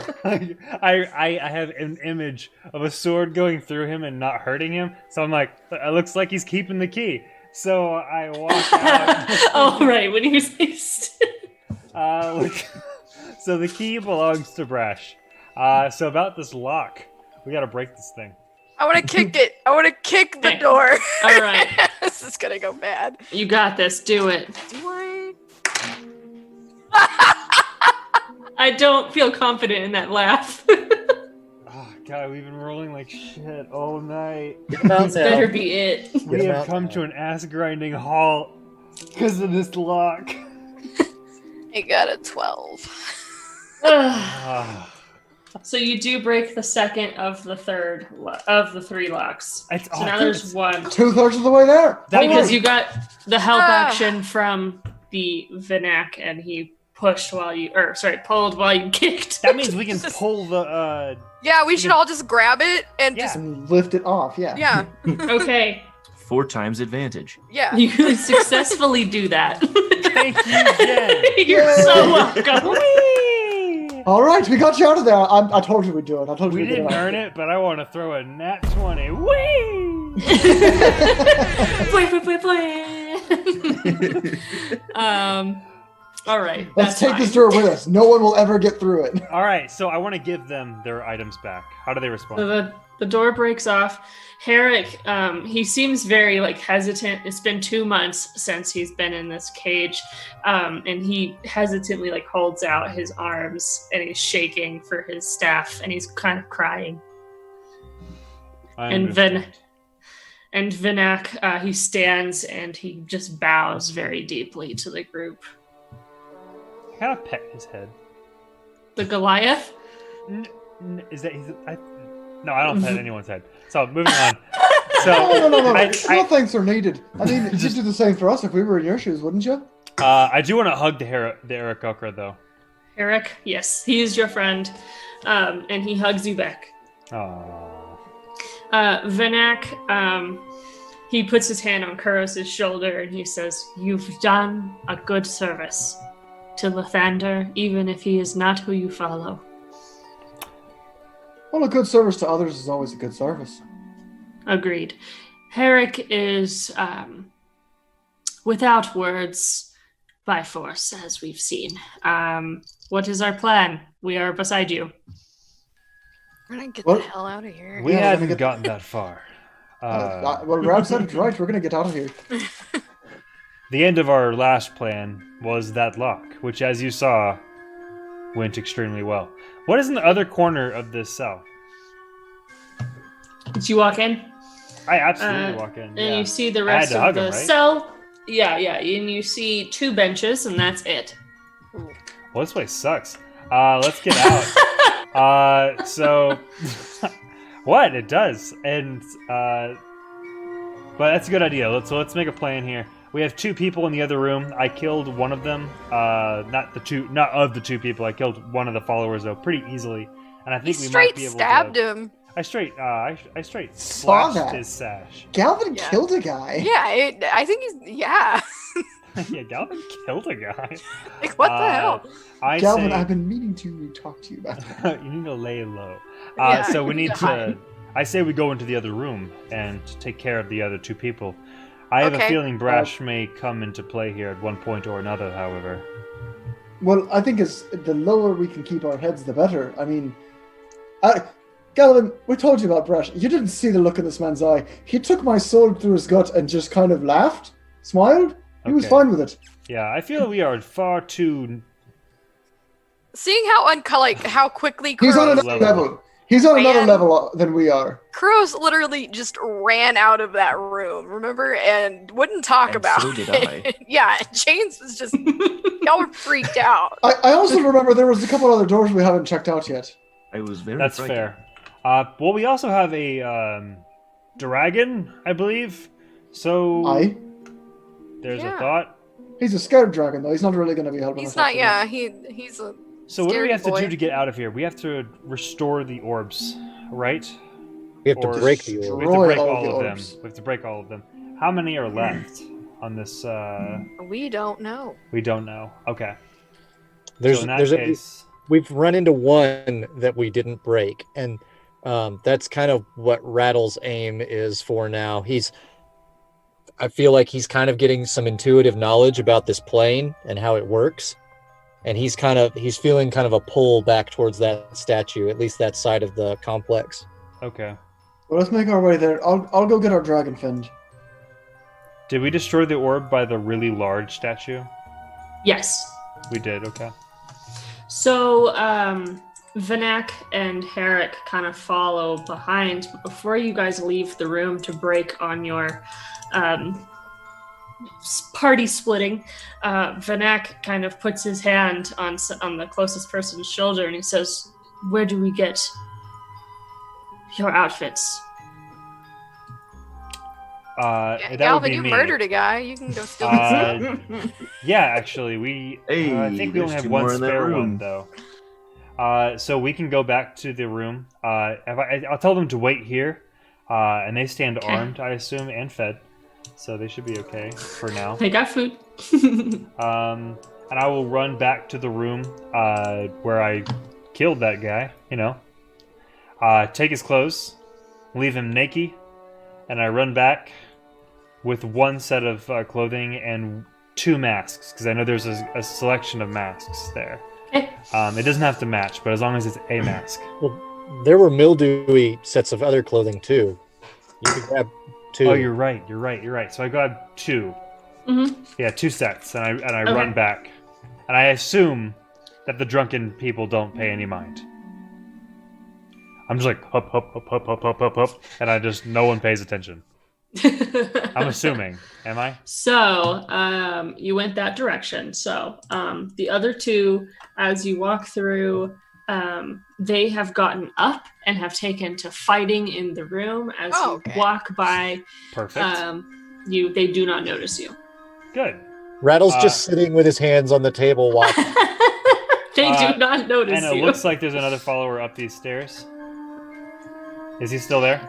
have an image of a sword going through him and not hurting him. So I'm like, it looks like he's keeping the key. So I walk out. Oh right, when you say. So the key belongs to Brash. So about this lock, we gotta break this thing. I want to kick it. I want to kick the Okay. door. All right, This is gonna go bad. you got this. Do it. Do I? I don't feel confident in that laugh. Oh god, we've been rolling like shit all night. This better be it. We him have out come now. to an ass-grinding halt because of this lock. I got a 12. Ah, So you do break the second of the third of the 3 locks. it's So now there's awkward. 1 2/3 of the way there. That because was- you got the help Ah. action from the Vinak, and he pulled while you kicked. That means we can pull the. Yeah, we should all just grab it and Yeah. just And lift it off, yeah. yeah, Okay, 4 times advantage. yeah. you successfully do that. Thank you, Jen. You're so Yay. welcome. Whee! All right, we got you out of there. I told you we'd do it. I told you We we'd do didn't it. earn it, but I want to throw a nat 20. Whee! Play. All right. Let's that's take fine. this door with us. No one will ever get through it. All right, so I want to give them their items back. How do they respond? So the door breaks off. Herrick, he seems very hesitant. It's been 2 months since he's been in this cage, and he hesitantly holds out his arms, and he's shaking for his staff, and he's kind of crying. I And understand. Vinak, he stands and he just bows very deeply to the group. I kind of pet his head. The Goliath. Is that no, I don't pet anyone's head. So moving on. So No. I- No thanks are needed. I mean, you'd Just- do the same for us if we were in your shoes, wouldn't you? I do want to hug the Eric Okra though. Herrick, yes, he is your friend, and he hugs you back. Aww. Vinak, he puts his hand on Kuros' shoulder and he says, "You've done a good service to Lathander, even if he is not who you follow." Well, a good service to others is always a good service. Agreed. Herrick is without words, by force, as we've seen. What is our plan? We are beside you. We're gonna get What? the hell out of here. We Yeah, we're gonna haven't get- gotten that far. Well, Rab said it right. We're going to get out of here. The end of our last plan was that lock, which, as you saw, went extremely well. What is in the other corner of this cell? Did you walk in? I absolutely Uh, walk in. And Yeah. you see the I had rest to of hug the him, right? cell. Yeah, and you see 2 benches, and that's it. Well, this place sucks. Let's get out. So, what? It does. And But that's a good idea. Let's make a plan here. We have 2 people in the other room. I killed one of them. Not of the 2 people. I killed one of the followers though, pretty easily. And I think we might be able stabbed to. him. I straight Saw slashed that. his sash. Galvin Yeah. killed a guy. Yeah, I think he's. Yeah. Yeah, Galvin killed a guy. Like, what the hell? I Galvin, say I've been meaning to talk to you about that. you need to lay low. Yeah, So we you need need to to. hide. I say we go into the other room and take care of the other 2 people. I have a Okay. feeling Brash may come into play here at one point or another. However, Well, I think the lower we can keep our heads, the better. I mean, Galvin, we told you about Brash. You didn't see the look in this man's eye. He took my soul through his gut and just kind of laughed, smiled. He was Okay. fine with it. yeah, I feel we are far too. Seeing how quickly He's on Kuros, another level. He's on another Man. level than we are. Kuros literally just ran out of that room, remember? And wouldn't talk And about so did it. Yeah, and James was just, y'all were freaked out. I also remember there was a couple other doors we haven't checked out yet. I was very That's frightened. fair. Well, we also have a dragon, I believe. So Aye. there's a Yeah. thought. He's a scared dragon, though. He's not really going to be helping He's us. not, after yeah, he's a. So what do we Scary have to boy. do to get out of here? We have to restore the orbs, right? We have to Or break the orb. We have to Destroy break all all the of them. orbs. We have to break all of them. How many are left on this? We don't know. We don't know. Okay. There's so in that there's case, we've run into one that we didn't break, and that's kind of what Rattle's aim is for now. I feel like he's kind of getting some intuitive knowledge about this plane and how it works, and he's feeling kind of a pull back towards that statue, at least that side of the complex. okay. Well, let's make our way there. I'll go get our dragon friend. Did we destroy the orb by the really large statue? Yes. We did. Okay. So, Vanak and Herrick kind of follow behind, but before you guys leave the room to break on your party splitting, Vanak kind of puts his hand on the closest person's shoulder and he says, "Where do we get your outfits?" Yeah, That would Galvin, be you me. murdered a guy. You can go steal his Yeah, actually, I think we Hey, only there's have 2 one more in that spare one room. though. So we can go back to the room. I'll tell them to wait here, and they stand Okay. armed, I assume, and fed, so they should be okay for now. They got food. And I will run back to the room where I killed that guy. Take his clothes, leave him naked, and I run back with 1 set of clothing and 2 masks, because I know there's a selection of masks there. Okay. It doesn't have to match, but as long as it's a mask. There were mildewy sets of other clothing too. You could grab 2. Oh, you're right. So I grabbed 2. Mhm. Yeah, 2 sets, and I Okay. run back, and I assume that the drunken people don't pay any mind. I'm just like hup hup hup hup hup hup hup hup, and no one pays attention. I'm assuming. Am I? So, you went that direction. So, the other 2, as you walk through, they have gotten up and have taken to fighting in the room. As Oh, you okay. walk by, Perfect. they do not notice you. Good. Rattle's just sitting with his hands on the table watching. They do not notice And it you. looks like there's another follower up these stairs. Is he still there?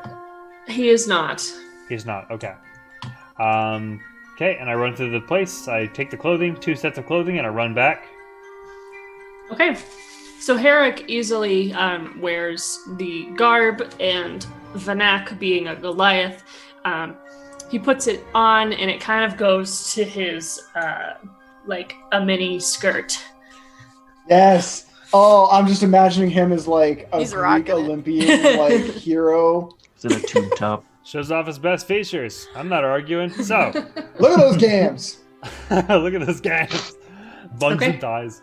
He is not. He's not. Okay. Okay, and I run through the place. I take the clothing, 2 sets of clothing, and I run back. Okay. So Herrick easily wears the garb, and Vanak, being a Goliath, he puts it on, and it kind of goes to his like a mini skirt. Yes. Oh, I'm just imagining him as like a He's Greek rocking it. Olympian like hero. It's in a tube top. Shows off his best features. I'm not arguing. So, Look at those gams. look at those guys. Buns Okay. and thighs.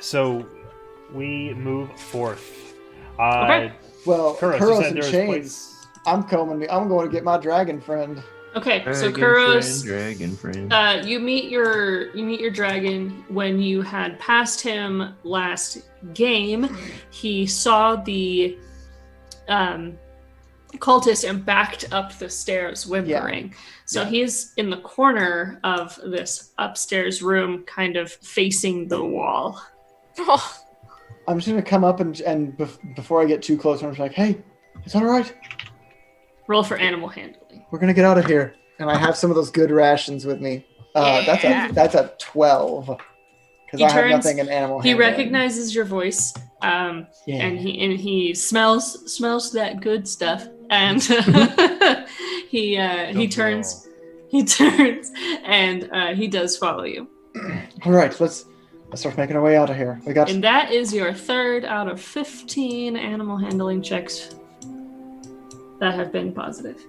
So, we move forth. Okay. Well, Kuros, you Kuros said in there was chains. place. I'm coming. I'm going to get my dragon friend. Okay, so Dragon Kuros, friend, dragon friend. you meet your dragon. When you had passed him last game, he saw the cultist and backed up the stairs, whimpering. So he's in the corner of this upstairs room, kind of facing the wall. Oh, I'm just gonna come up and before I get too close, I'm just like, hey, it's all right. Roll for animal handling. We're gonna get out of here. And I have some of those good rations with me. That's a 12. Because I have nothing in animal handling. He recognizes your voice, and he smells that good stuff, and he turns and he does follow you. All right, let's start making our way out of here. And that is your 3rd out of 15 animal handling checks that have been positive.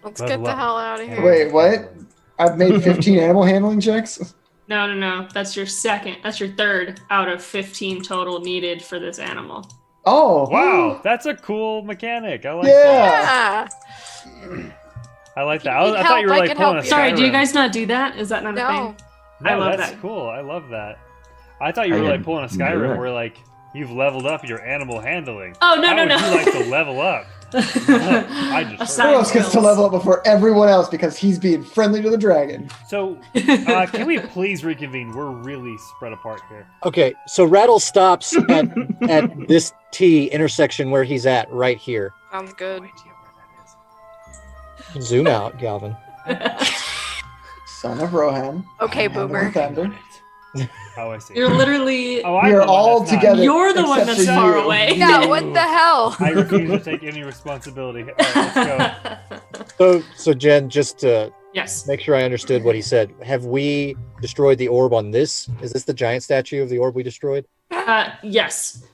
let's get the hell out of here. Wait, what? I've made 15 animal handling checks? No. That's your 2nd. That's your 3rd out of 15 total needed for this animal. Oh. Wow, that's a cool mechanic. I like that. Yeah. I like that. I thought you were like pulling a Skyrim. Sorry, do you guys not do that? Is that not a thing? No, I love that's that. cool. I love that. I thought you were like pulling a Skyrim where like you've leveled up your animal handling. Oh, no. How would you like to level up? I just Who else gets to level up before everyone else because he's being friendly to the dragon? So, can we please reconvene? We're really spread apart here. Okay, so Rattle stops at this T intersection where he's at right here. Sounds good. Zoom out, Galvin. Son of Rohan. Okay, Boomer. Thunder. Oh, I see. You're literally... We're all together. You're the one that's far away. Yeah, what the hell? I refuse to take any responsibility. All right, let's go. So Jen, just to Yes. make sure I understood what he said, have we destroyed the orb on this? Is this the giant statue of the orb we destroyed? Yes.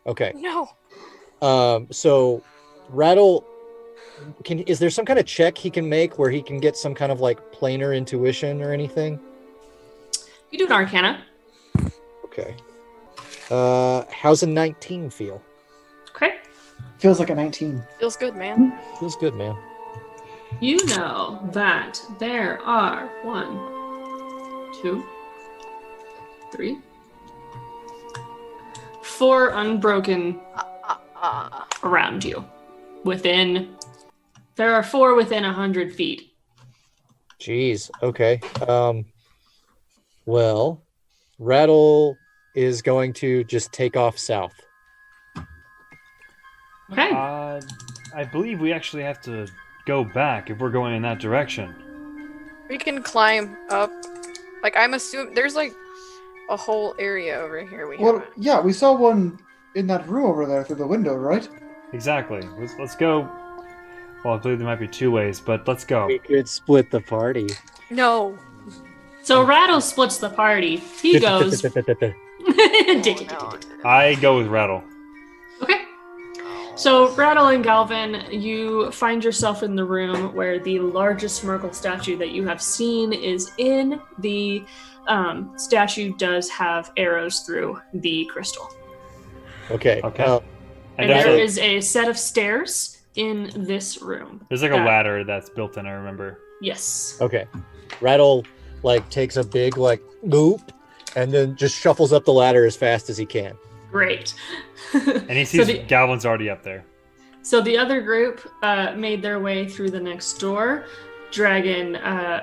Okay. No. So Rattle, is there some kind of check he can make where he can get some kind of like planar intuition or anything? You do an Arcana. Okay. How's a 19 feel? Okay. Feels like a 19. Feels good, man. Feels good, man. You know that there are 1, 2, 3, 4 unbroken around you. There are 4 within 100 feet. Jeez. Okay. Well, Rattle is going to just take off south. Okay. I believe we actually have to go back if we're going in that direction. We can climb up. Like, I'm assuming there's like a whole area over here. Yeah, we saw one in that room over there through the window, right? Exactly. Let's go. Well, I believe there might be 2 ways, but let's go. We could split the party. No. So Rattle splits the party. He goes. I go with Rattle. Okay. So Rattle and Galvin, you find yourself in the room where the largest Merkle statue that you have seen is in. The statue does have arrows through the crystal. Okay. And there is a set of stairs in this room. There's like a ladder that's built in, I remember. Yes. Okay. Rattle takes a big boop and then just shuffles up the ladder as fast as he can. Great. And he sees Galvin's already up there. So the other group made their way through the next door. Dragon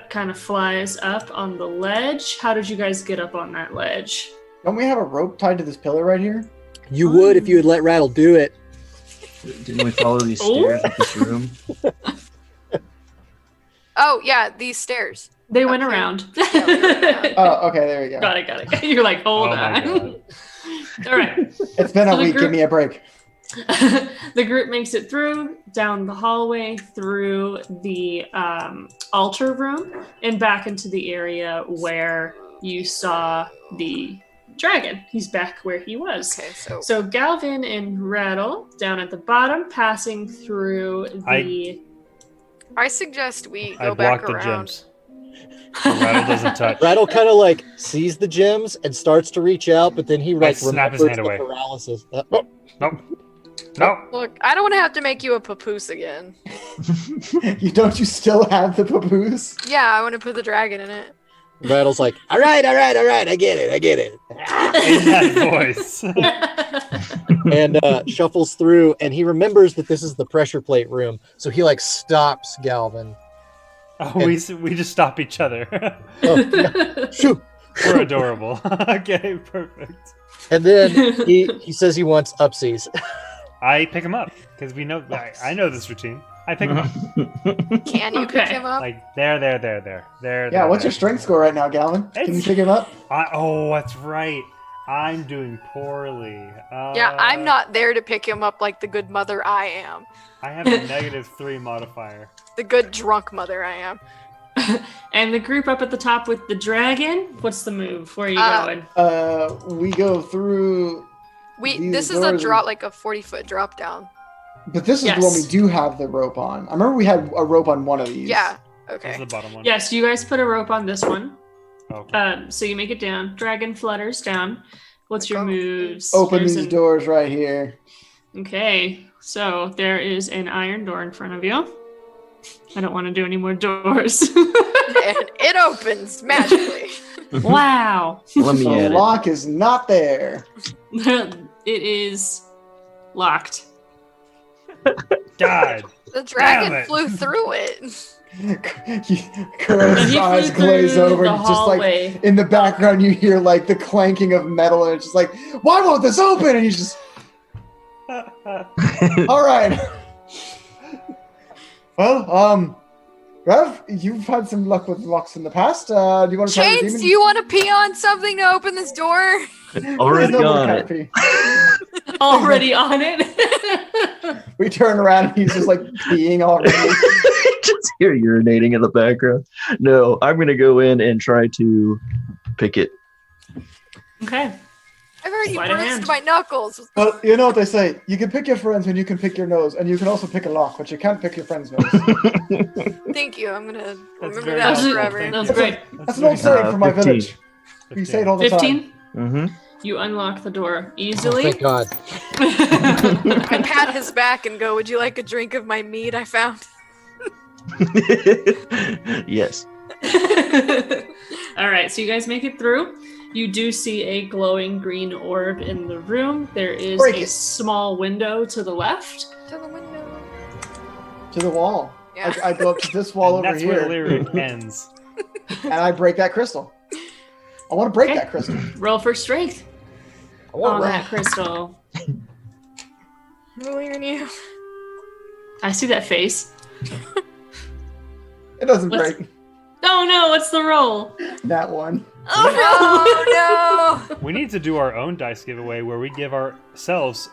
kind of flies up on the ledge. How did you guys get up on that ledge? Don't we have a rope tied to this pillar right here? You would if you had let Rattle do it. Didn't we follow these stairs at this room? Oh, yeah, these stairs. They went around. Oh, okay, there we go. Got it. You're like, hold on. All right. It's been a week. Give me a break. The group makes it through, down the hallway, through the altar room, and back into the area where you saw the dragon. He's back where he was. Okay, so Galvin and Rattle down at the bottom, passing through the... I suggest we I go back block the around. gems. So Rattle doesn't touch. Rattle kind of sees the gems and starts to reach out, but then he snap his hand away. Paralysis. Nope. Look, I don't want to have to make you a papoose again. You still have the papoose? Yeah, I want to put the dragon in it. Rattle's like, all right, I get it. In that voice. and shuffles through, and he remembers that this is the pressure plate room, so he like stops Galvin. Oh, we just stop each other. Oh, yeah. Shoot. We're adorable. Okay, perfect. And then he says he wants upsies. I pick him up because we know. I know this routine. I pick him up. Can you pick him up? Like there. Yeah, what's your strength score right now, Galvin? Can you pick him up? Oh, that's right. I'm doing poorly. Yeah, I'm not there to pick him up like the good mother I am. I have a -3 modifier. The good drunk mother I am. And the group up at the top with the dragon. What's the move? Where are you going? We go through. This is a drop, like a 40-foot drop down. But this is the one we do have the rope on. I remember we had a rope on one of these. Yeah. This Okay. is the bottom one. Yes, you guys put a rope on this one. Okay. So you make it down. Dragon flutters down. What's your moves? Open There's these doors right here. Okay, so there is an iron door in front of you. I don't want to do any more doors. And it opens magically. Wow. Let me The at it. lock is not there. It is locked. God. The dragon Damn it. flew through it. Kurt's He eyes flew glaze through over, the and just like hallway. in the background you hear like the clanking of metal, and it's just like, why won't this open? And he's just, all right. Well, Rev, you've had some luck with locks in the past. Do you want to try the Chains, demon? do you want to pee on something to open this door? Already There's no more got cat it. pee. Already on it. We turn around and he's just like peeing already. Just hear urinating in the background. No, I'm gonna go in and try to pick it. Okay. I've already Sleight of bruised hand. my knuckles. Well, you know what they say. You can pick your friends when you can pick your nose, and you can also pick a lock, but you can't pick your friend's nose. Thank you. I'm gonna remember very that helpful. forever. Thank That was you. great. That's an old saying from my 15. village. We say it all the time. 15. Mm-hmm. You unlock the door Oh, easily. thank God. I pat his back and go, "Would you like a drink of my mead I found?" Yes. All right, so you guys make it through. You do see a glowing green orb in the room. There is Break a it. small window to the left. To the window. To the wall. Yeah. I go up to this wall And over that's where the here, lyric ends. and I break that crystal. I want to break Okay. that crystal. Roll for strength I want on to that crystal. Really on you. I see that face. It doesn't What's- break. Oh no, what's the roll? That one. Oh no! We need to do our own dice giveaway where we give ourselves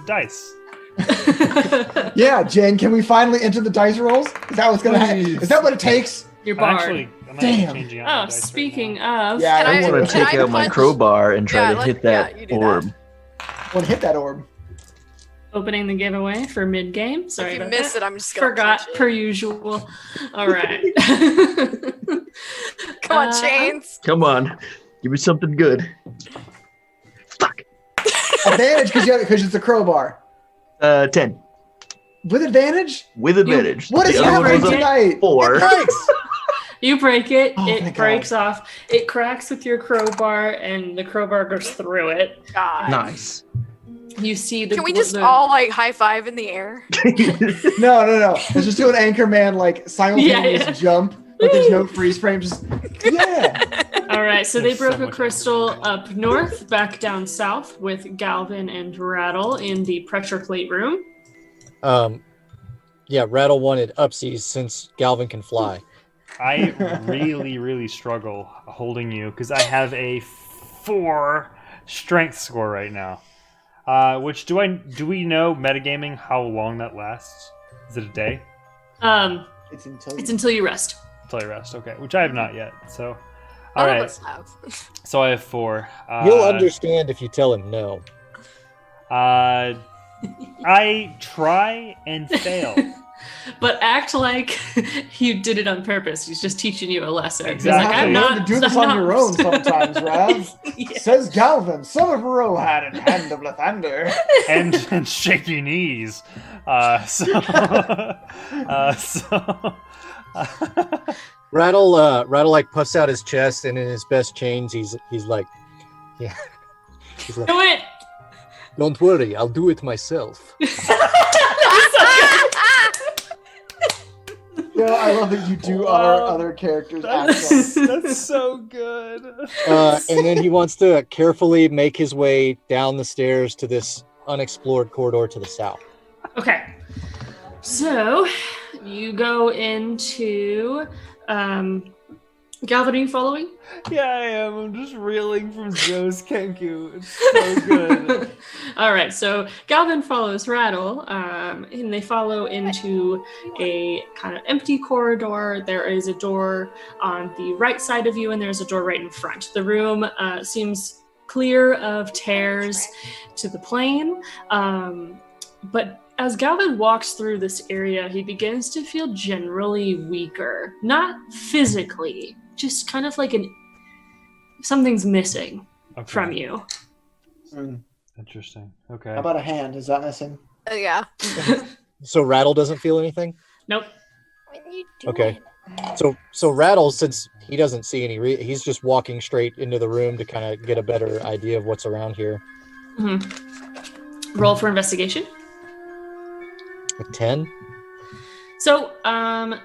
dice. No! Yeah, Jen, can we finally enter the dice rolls? Is that what's gonna happen? Please. Is that what it takes? You're I'm barred. actually I'm Damn. actually changing out my Oh, dice right speaking now. of, Yeah, Can I want to can take I out my punch- crowbar and try Yeah, to let- hit that you do that. orb. I want to hit that orb. opening the giveaway for mid-game. Sorry If you about miss that. it, I'm just gonna Forgot punch it. per usual. All right. Come on, Chains. Come on, give me something good. Fuck. Advantage because it's a crowbar. 10 With advantage? with advantage. What is The other one happening was a tonight? 4. It breaks. You break it, Oh, it thank breaks off, it cracks with your crowbar, and the crowbar goes through it. God. Nice. You see the. Can we just the- all like high five in the air? No. Let's just do an Anchorman like simultaneous Yeah. jump, but there's no freeze frame. Just yeah. All right, so they There's so broke a much crystal up north, back down south with Galvin and Rattle in the pressure plate room. Yeah, Rattle wanted upsies since Galvin can fly. I really struggle holding you because I have a 4 strength score right now. Which do we know metagaming how long that lasts? Is it a day? It's until It's until you rest. Until I rest, okay. Which I have not yet. So, None all of right. us have. So I have 4. He'll understand if you tell him no. I try and fail. But act like you did it on purpose. He's just teaching you a lesson. He's You Exactly. like, have I'm to learn not to do this I'm on not- your own sometimes, Rav. Yeah. Says Galvin, son of Rohan and hand of Lathander. and shaky knees. So Rattle like puffs out his chest, and in his best chains, he's like, yeah. He's like, Do it. Don't worry, I'll do it myself. Yo, I love that you do our other characters' accents. That's so good. And then he wants to carefully make his way down the stairs to this unexplored corridor to the south. Okay. So you go into Galvin, are you following? Yeah, I am. I'm just reeling from Joe's Kenku. It's so good. All right, so Galvin follows Rattle, and they follow into a kind of empty corridor. There is a door on the right side of you, and there's a door right in front. The room seems clear of tears to the plane, but as Galvin walks through this area, he begins to feel generally weaker. Not physically, just kind of like something's missing from you. Interesting. Okay. How about a hand? Is that missing? Yeah. So Rattle doesn't feel anything? Nope. What are you doing? Okay. So Rattle, since he doesn't see any, he's just walking straight into the room to kind of get a better idea of what's around here. Mm-hmm. Roll for investigation. A 10? So,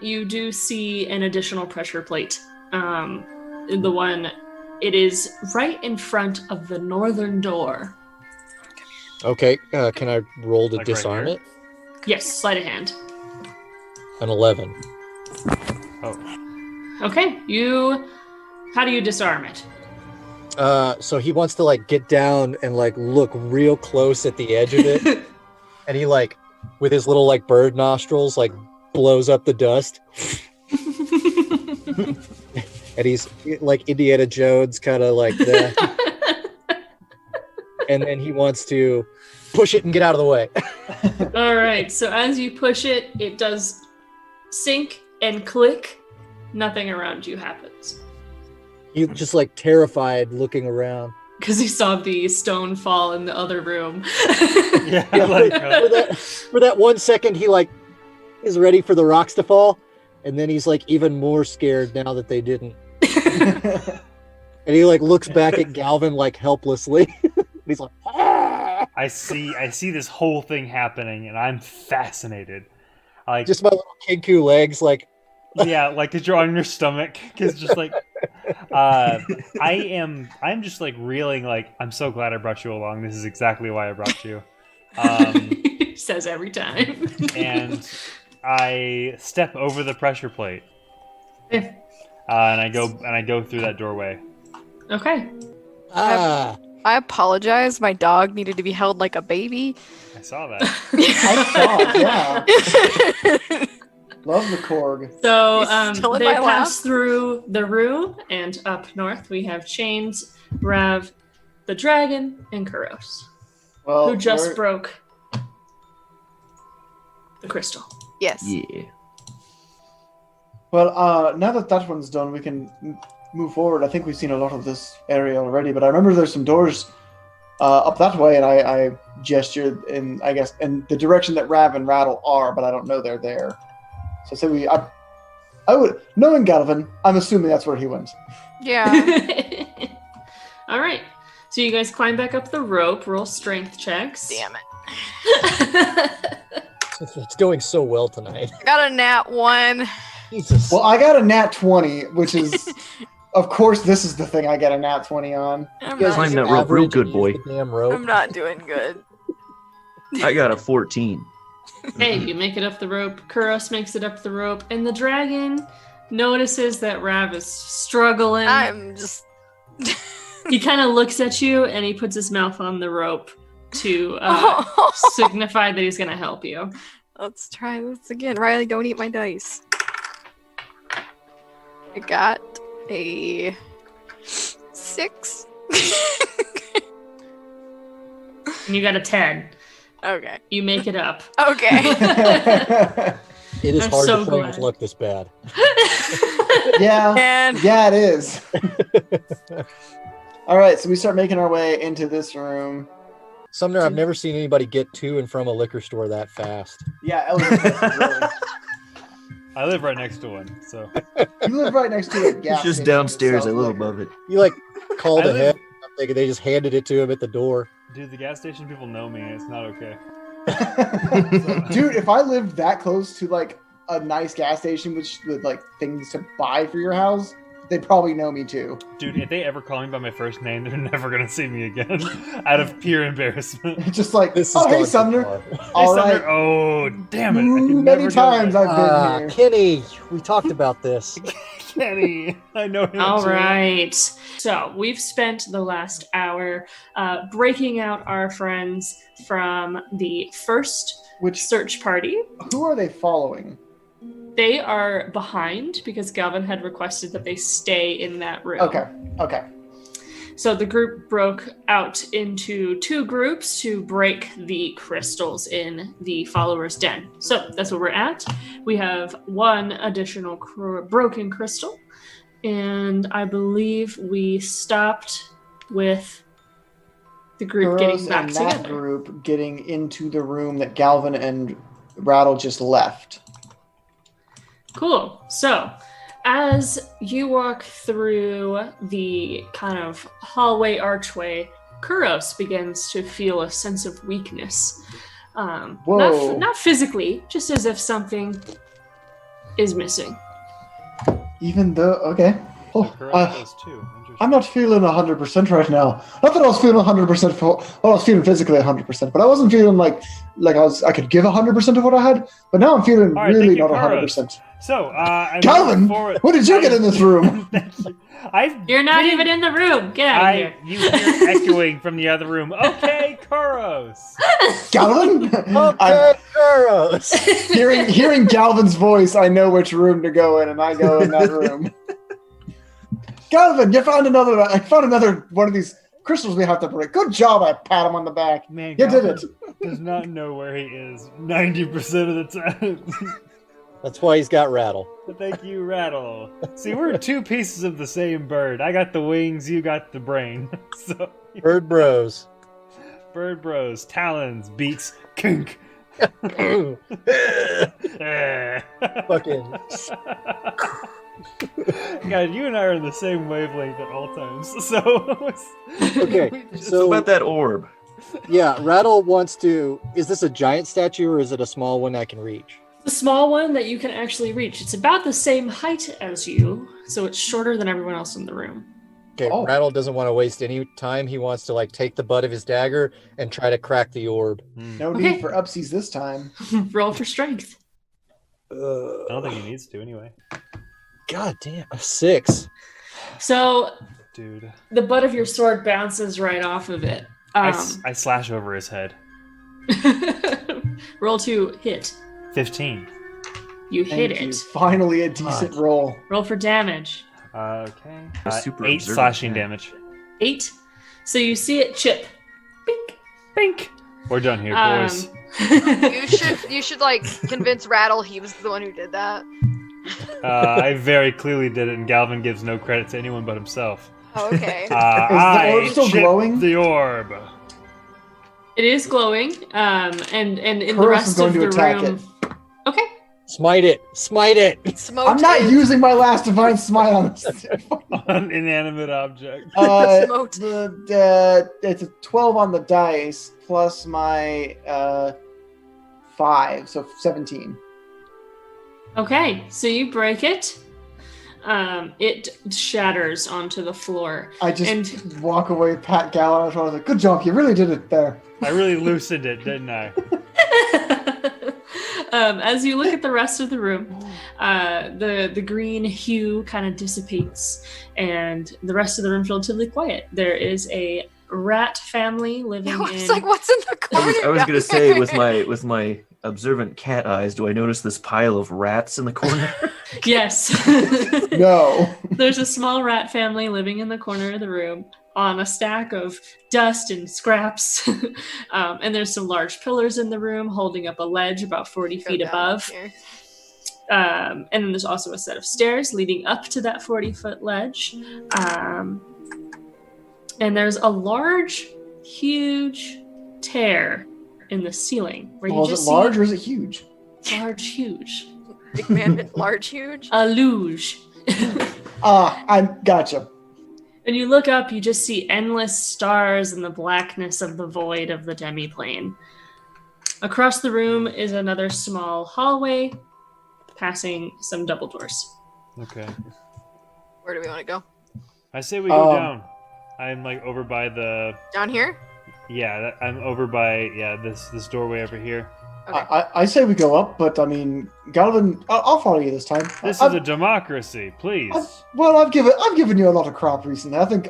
you do see an additional pressure plate. It is right in front of the northern door. Okay, can I roll to Like disarm right it? Yes, sleight of hand. An 11. Oh. Okay, how do you disarm it? So he wants to like get down and like look real close at the edge of it. And he like, with his little like bird nostrils, like blows up the dust. And he's like Indiana Jones, kind of like that. And then he wants to push it and get out of the way. All right, so as you push it, it does sink and click. Nothing around you happens. He's just like terrified looking around. Because he saw the stone fall in the other room. Yeah. Yeah, Like, for that 1 second, he like is ready for the rocks to fall. And then he's like even more scared now that they didn't. And he like looks back at Galvin like helplessly. He's like, ah! I see this whole thing happening, and I'm fascinated. Like, Just my little Kenku legs, like, yeah, like because you're on your stomach, because just like, I'm just like reeling. Like, I'm so glad I brought you along. This is exactly why I brought you. Says every time. And I step over the pressure plate, Yeah. and I go through that doorway. Okay. ah. I apologize. My dog needed to be held like a baby. I saw that. I thought, yeah. Love the Korg. So He's still in they my lap. pass through the room, and up north we have Chains, Rav, the dragon, and Kuros, Well, who just we're- broke the crystal. Yes. Yeah. Well, now that one's done, we can move forward. I think we've seen a lot of this area already, but I remember there's some doors up that way, and I gestured in, I guess, in the direction that Rav and Rattle are, but I don't know they're there. So say I would, knowing Galvin, I'm assuming that's where he went. Yeah. All right. So you guys climb back up the rope, roll strength checks. Damn it. It's going so well tonight. I got a nat 1. Jesus. Well, I got a nat 20, which is, of course, this is the thing I get a nat 20 on. I'm You guys not, Climb that are rope real average good, and boy. use the damn rope. I'm not doing good. I got a 14. Hey, you make it up the rope. Kuros makes it up the rope, and the dragon notices that Rav is struggling. I'm just. He kind of looks at you, and he puts his mouth on the rope to signify that he's going to help you. Let's try this again. Riley, don't eat my dice. I got a 6. And you got a 10. Okay. You make it up. Okay. It is I'm hard so to play glad. with luck this bad. Yeah, And yeah, it is. All right, so we start making our way into this room. Sumner, I've never seen anybody get to and from a liquor store that fast. Yeah, Elliot, really. I live right next to one, so You live right next to a gas It's just station downstairs, that a little sells liquor. above it. You like called I ahead. live- I'm thinking they just handed it to him at the door. Dude, the gas station people know me. It's not okay. Dude, if I lived that close to like a nice gas station with like things to buy for your house, they'd probably know me too. Dude, if they ever call me by my first name, they're never gonna see me again, out of pure embarrassment. It's just like, This is oh hey gone too Sumner, far. all Hey, right. Sumner. Oh, damn it! I Too can many never times I've been here. Kenny, we talked about this. Kenny, I know him. All too. right. So we've spent the last hour breaking out our friends from the first Which search party. who are they following? They are behind because Galvin had requested that they stay in that room. Okay. So the group broke out into 2 groups to break the crystals in the follower's den. So that's where we're at. We have 1 additional broken crystal, and I believe we stopped with the group getting Girls back in that together. group getting into the room that Galvin and Rattle just left. Cool. So, as you walk through the kind of hallway archway, Kuros begins to feel a sense of weakness. Whoa. Not physically, just as if something is missing. Even though, okay. So Oh, Kuros does too. Interesting. I'm not feeling 100% right now. Not that I was feeling 100% well, I was feeling physically 100%, but I wasn't feeling like I could give 100% of what I had, but now I'm feeling All right, really thank you, not Kuros. 100%. So, I'm Calvin, looking forward- when did you get in this room? Thank you. I've You're not been- even in the room. Get out of here. You hear echoing from the other room. Okay, Kuros. Galvin? Okay, Kuros. Hearing Galvin's voice, I know which room to go in, and I go in that room. Galvin, I found another one of these crystals we have to break. Good job, I pat him on the back. Man, You did Calvin it. does not know where he is 90% of the time. That's why he's got Rattle. Thank you, Rattle. See, we're 2 pieces of the same bird. I got the wings, you got the brain. So, Bird Bros. bird bros, talons, beaks, kink. Fucking. God, you and I are in the same wavelength at all times. So, Okay, It's so about that orb. yeah, Rattle wants to. Is this a giant statue or is it a small one I can reach? The small one that you can actually reach. It's about the same height as you, so it's shorter than everyone else in the room. Okay, Oh. Rattle doesn't want to waste any time. He wants to like take the butt of his dagger and try to crack the orb. No Okay. need for upsies this time. Roll for strength. I don't think he needs to anyway. God damn, a 6. So Dude. the butt of your sword bounces right off of it. I slash over his head. Roll to hit. 15. You hit Thank you. it. Finally, a decent roll. Roll for damage. Okay. A super 8 observant slashing cat. damage. 8. So you see it chip. Bink. Bink. We're done here, Um, boys. You should like convince Rattle he was the one who did that. I very clearly did it, and Galvin gives no credit to anyone but himself. Oh, okay. I orb still chipped glowing? the orb. It is glowing. And in the Kuros rest is going of to the attack room. it. Okay. Smite it! Smite it! Smote I'm not it. using my last divine smite on this. An inanimate object. Smote. It's a 12 on the dice plus my 5, so 17. Okay. So you break it. It shatters onto the floor. I just walk away, pat Gallon. I was like, "Good job, you really did it there." I really loosened it, didn't I? As you look at the rest of the room, the green hue kind of dissipates, and the rest of the room is relatively quiet. There is a rat family living I was in. like, what's in the corner? I was down gonna say there? with my observant cat eyes, do I notice this pile of rats in the corner? Yes. No. There's a small rat family living in the corner of the room on a stack of dust and scraps. And there's some large pillars in the room holding up a ledge about 40 Go feet down above. here. And then there's also a set of stairs leading up to that 40-foot ledge. And there's a large, huge tear in the ceiling where Well, you is just it large see or is it huge? large, huge. Big man, large, huge. A luge. I gotcha. When you look up, you just see endless stars in the blackness of the void of the demiplane. Across the room is another small hallway, passing some double doors. Okay. Where do we want to go? I say we go down. I'm like over by the. Down here? Yeah, I'm over by this doorway over here. Okay. I say we go up, but I mean, Galvin, I'll follow you this time. This is a democracy, please. I've given you a lot of crap recently. I think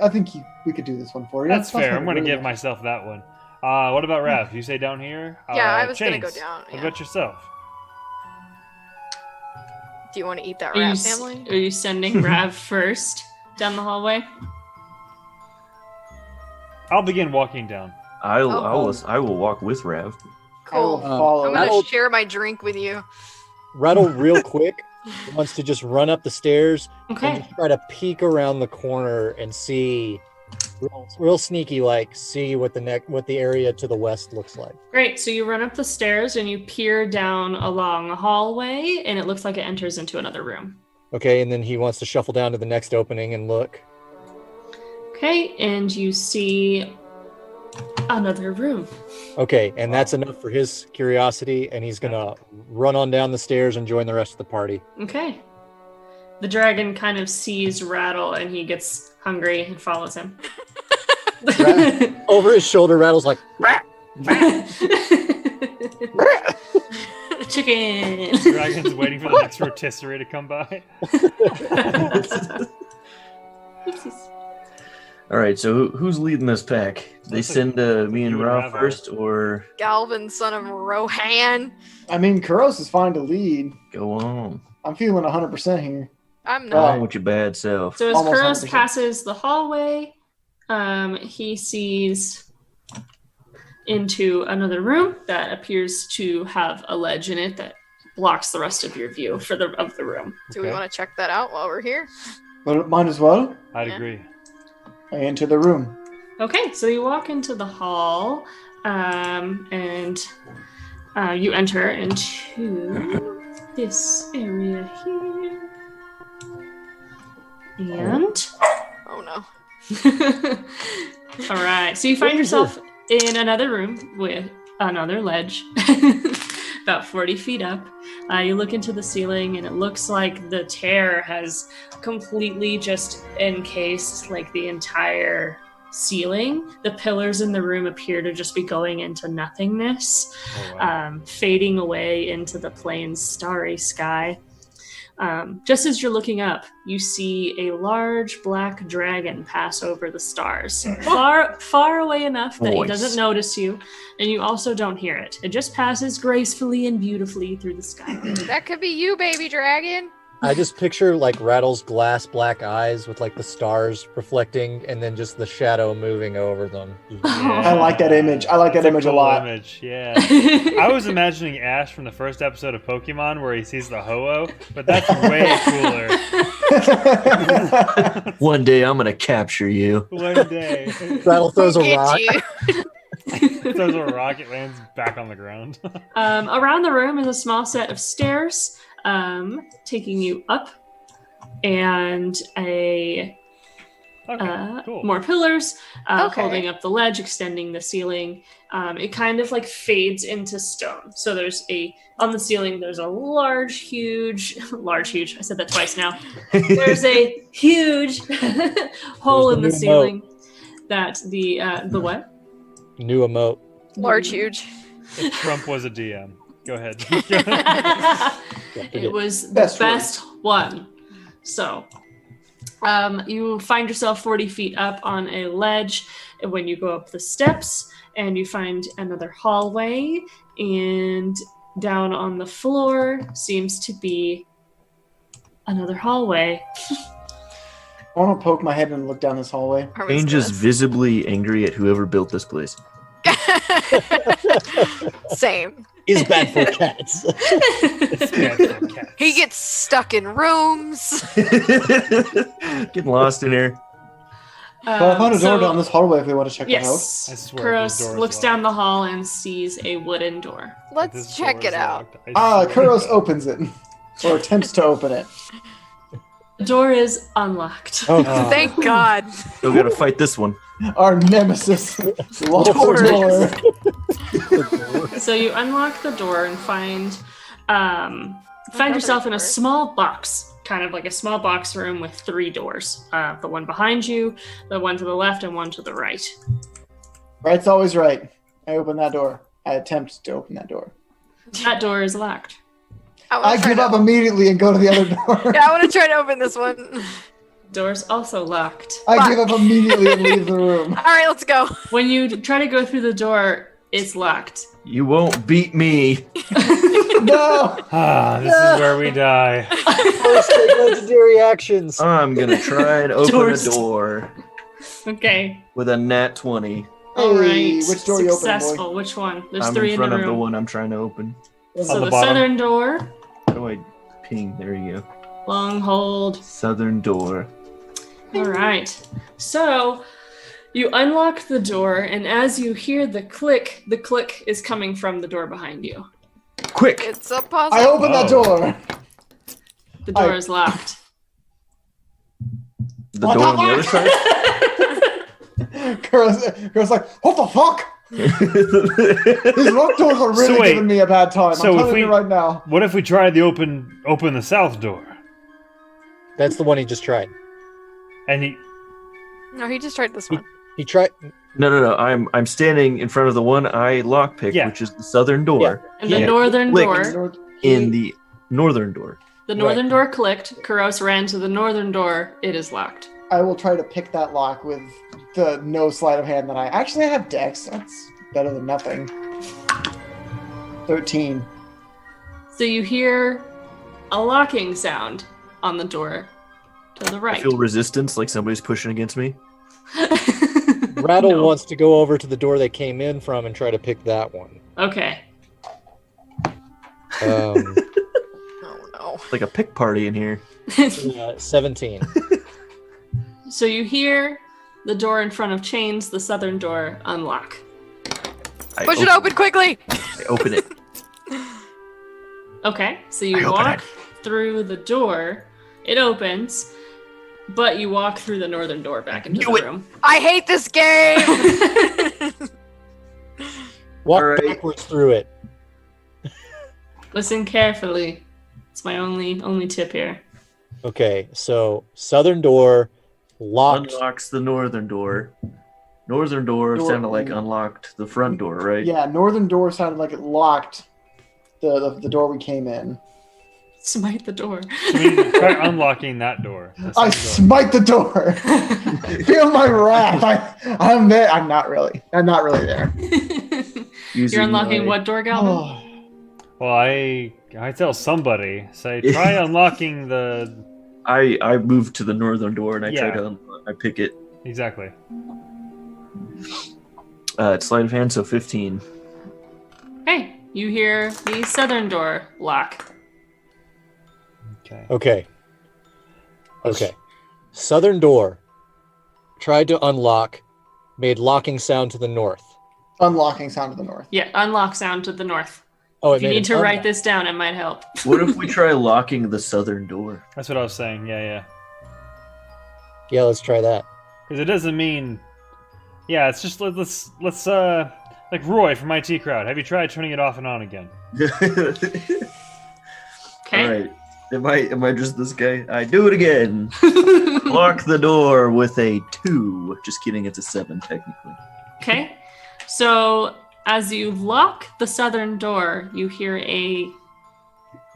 we could do this one for you. That's fair. not I'm gonna really give myself that one. What about Raph? You say down here? Yeah, I was Chains. gonna go down. What Yeah. about yourself? Do you want to eat that Are you, rat s- family? are you sending Rav first down the hallway? I'll begin walking down. I will walk with Rav. I will Cool. follow. I'm gonna Rattle- share my drink with you. Rattle real quick wants to just run up the stairs and Okay. just try to peek around the corner and see real sneaky, like see what the area to the west looks like. Great. So you run up the stairs and you peer down along a hallway, and it looks like it enters into another room. Okay, and then he wants to shuffle down to the next opening and look. Okay, and you see another room. Okay, and that's enough for his curiosity, and he's gonna run on down the stairs and join the rest of the party. Okay. The dragon kind of sees Rattle and he gets hungry and follows him. Over his shoulder, Rattle's like, Chicken. Dragon's waiting for the next rotisserie to come by. Oopsies. All right, so who's leading this pack? They Looks like send me and you and Rav Rav are. first, or Galvin, son of Rohan. I mean, Kuros is fine to lead. go on. I'm feeling 100% here. I'm Go not. on with your bad self. So as Almost Kuros 100%. passes the hallway, he sees into another room that appears to have a ledge in it that blocks the rest of your view of the room. Do we Okay. want to check that out while we're here? But might as well. I'd Yeah. agree. I enter the room. Okay, so you walk into the hall, and you enter into this area here. And Oh no. all right, so you find yourself in another room with another ledge, about 40 feet up. You look into the ceiling, and it looks like the tear has completely just encased like the entire ceiling. The pillars in the room appear to just be going into nothingness, Oh, wow. fading away into the plain starry sky. Just as you're looking up, you see a large black dragon pass over the stars, far away enough that he Nice. doesn't notice you, and you also don't hear it. It just passes gracefully and beautifully through the sky. That could be you, baby dragon. I just picture like Rattle's glass black eyes with like the stars reflecting and then just the shadow moving over them. I like that image. I like that It's image a cool lot. Image, yeah. I was imagining Ash from the first episode of Pokemon where he sees the Ho-Oh, but that's way cooler. One day I'm gonna capture you. One day. Rattle throws a Get rock. you. Throws a rock, it lands back on the ground. Around the room is a small set of stairs, taking you up, and Okay, cool. more pillars Okay. holding up the ledge, extending the ceiling. It kind of like fades into stone. So there's on the ceiling, there's a large, I said that twice now. There's a huge hole in the There's the new ceiling that the what? New emote. Large, huge. If Trump was a DM. Go ahead. It was the Best best one. So you find yourself 40 feet up on a ledge when you go up the steps, and you find another hallway, and down on the floor seems to be another hallway. I want to poke my head and look down this hallway. Ainge is visibly angry at whoever built this place. Same. Is bad for cats. It's bad for cats. He gets stuck in rooms. Getting lost in here. Well, I found a door so- down this hallway if we want to check that out. Yes. I swear this door Kuros is looks locked. down the hall and sees a wooden door. This Let's door check is it out. locked. I swear. Kuros opens it, or attempts to open it. The door is unlocked. Oh, Thank God. Still gotta fight this one. Our nemesis. Lock the door. So you unlock the door and find Another yourself in a door. small box, kind of like a small box room with 3 doors. The one behind you, the one to the left, and one to the right. Right's always right. I open that door. I attempt to open that door. That door is locked. I give up immediately and go to the other door. Yeah, I want to try to open this one. Door's also locked. I give up immediately and leave the room. All right, let's go. When you try to go through the door, it's locked. You won't beat me. No! This is where we die. First take legendary actions. I'm gonna try and open Doors. a door Okay. with a nat 20. All right. Hey, which door you open, boy? Successful. Which one? There's I'm 3 in in front the of the room. one I'm trying to open. So On the the bottom. southern door, How do I ping? There you go. long hold. Southern door. All right. So you unlock the door, and as you hear the click is coming from the door behind you. Quick! It's a I puzzle. open that door. The door I- is locked. The door on the other side? Girl's like, what the fuck? These lock doors are really So wait, giving me a bad time. so I'm if telling we- you right now. What if we tried to open the south door? That's the one he just tried. And he No, he just tried this one. He tried. No. I'm standing in front of the one I lockpicked, Yeah. which is the southern door. And the Yeah. northern Clicked. door, In the northern door. the northern door clicked. Kuros ran to the northern door. It is locked. I will try to pick that lock with the no sleight of hand that I actually have Dex. That's better than nothing. 13. So you hear a locking sound on the door to the I right. feel resistance, like somebody's pushing against me. Rattle No. wants to go over to the door they came in from and try to pick that one. Okay. Um, Oh no. It's like a pick party in here. 17. So you hear the door in front of Chains, the southern door, unlock. I Push it open quickly. I open it. Okay, so I you open walk it. through the door. It opens, but you walk through the northern door back into Knew the it. room. I hate this game. Walk All right. backwards through it. Listen carefully. It's my only tip here. Okay, so southern door locked. Unlocks the northern door. Northern door sounded like unlocked the front door, right? Yeah, northern door sounded like it locked the door we came in. Smite the door. I mean, try unlocking that door. the I southern door. smite the door. Feel my wrath. I'm there. I'm not really there. Using You're unlocking my- what door, Galvin? Oh, Well, I tell somebody, say try unlocking the I moved to the northern door and I Yeah. try to I pick it. exactly. It's sleight of hand, so 15. Hey, you hear the southern door lock. Okay. Okay. Southern door tried to unlock, made locking sound to the north. unlocking sound to the north. Yeah, unlock sound to the north. Oh, If you need to write this down, it might help. What if we try locking the southern door? That's what I was saying. Yeah. Yeah, let's try that. Because it doesn't mean. Yeah, it's just let's like Roy from IT Crowd. Have you tried turning it off and on again? Okay. All right. Am I just this guy? I do it again. Lock the door with a 2. Just kidding, it's a 7 technically. Okay. So as you lock the southern door, you hear a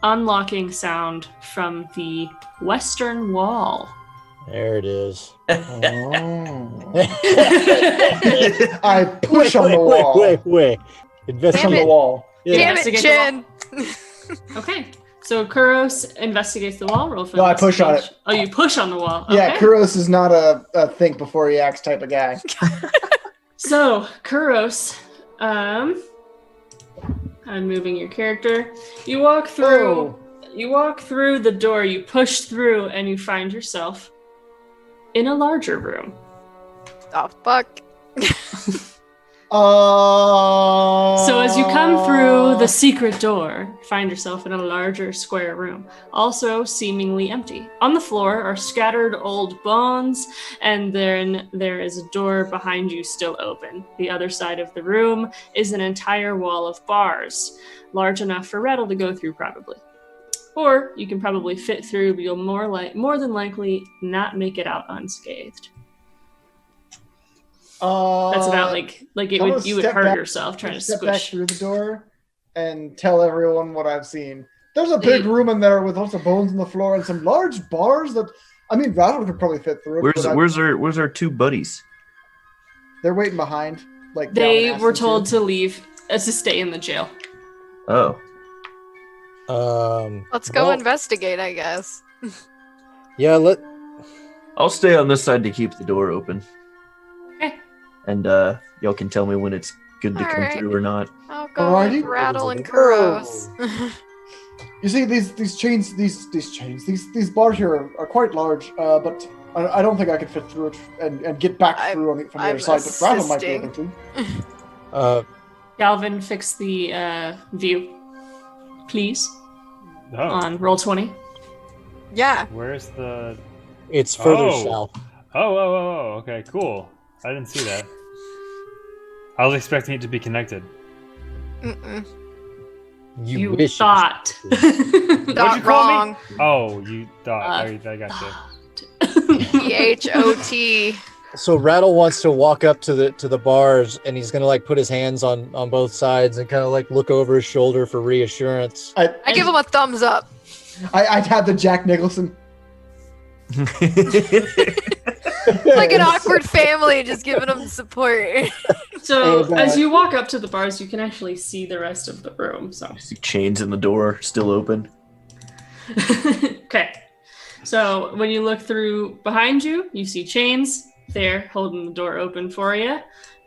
unlocking sound from the western wall. There it is. Oh. I push on the wall. Wait. Push Investigate. on the wall. Yeah. Damn it, Investigate Chin. Okay. So Kuros investigates the wall. Roll for No, I push on investigation. Oh, you push on the wall. Okay. Yeah, Kuros is not a think before he acts type of guy. So Kuros, I'm moving your character. You walk through. Oh. You walk through the door. You push through, and you find yourself in a larger room. Oh fuck. So as you come through the secret door, you find yourself in a larger square room, also seemingly empty. On the floor are scattered old bones, and then there is a door behind you still open. The other side of the room is an entire wall of bars, large enough for Rattle to go through probably. Or you can probably fit through, but you'll more than likely not make it out unscathed. That's about like you would hurt yourself trying to step back squish through the door and tell everyone what I've seen. There's a big room in there with lots of bones on the floor and some large bars that, I mean, Rattle could probably fit through it. Where's our two buddies? They're waiting behind. Like they were told to leave, to stay in the jail. Oh. Let's go investigate, I guess. Yeah, I'll stay on this side to keep the door open. Okay. And y'all can tell me when it's good to come through or not. I'll go with Rattle and Kuros. You see, these chains, these bars here are quite large, but I don't think I could fit through it and get back through on it from the other side. But Rattle might be able to. Galvin, fix the view, please. On roll 20. Yeah. Where's the? It's further south. Oh, okay, cool. I didn't see that. I was expecting it to be connected. Mm-mm. You wish thought. Not wrong. Oh, you thought. I got you. EHOT. So Rattle wants to walk up to the bars, and he's gonna like put his hands on both sides and kind of like look over his shoulder for reassurance. I give him a thumbs up. I'd have the Jack Nicholson. Like an awkward family, just giving them support. So as you walk up to the bars, you can actually see the rest of the room. So I see chains in the door still open. Okay. So when you look through behind you, you see chains there holding the door open for you,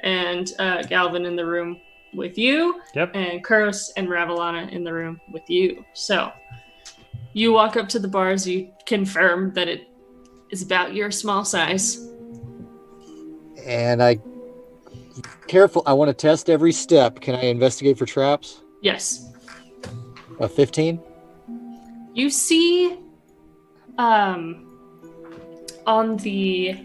and Galvin in the room with you. Yep. And Kuros and Ravellana in the room with you. So you walk up to the bars. You confirm that it is about your small size. And I want to test every step. Can I investigate for traps? Yes. 15? You see on the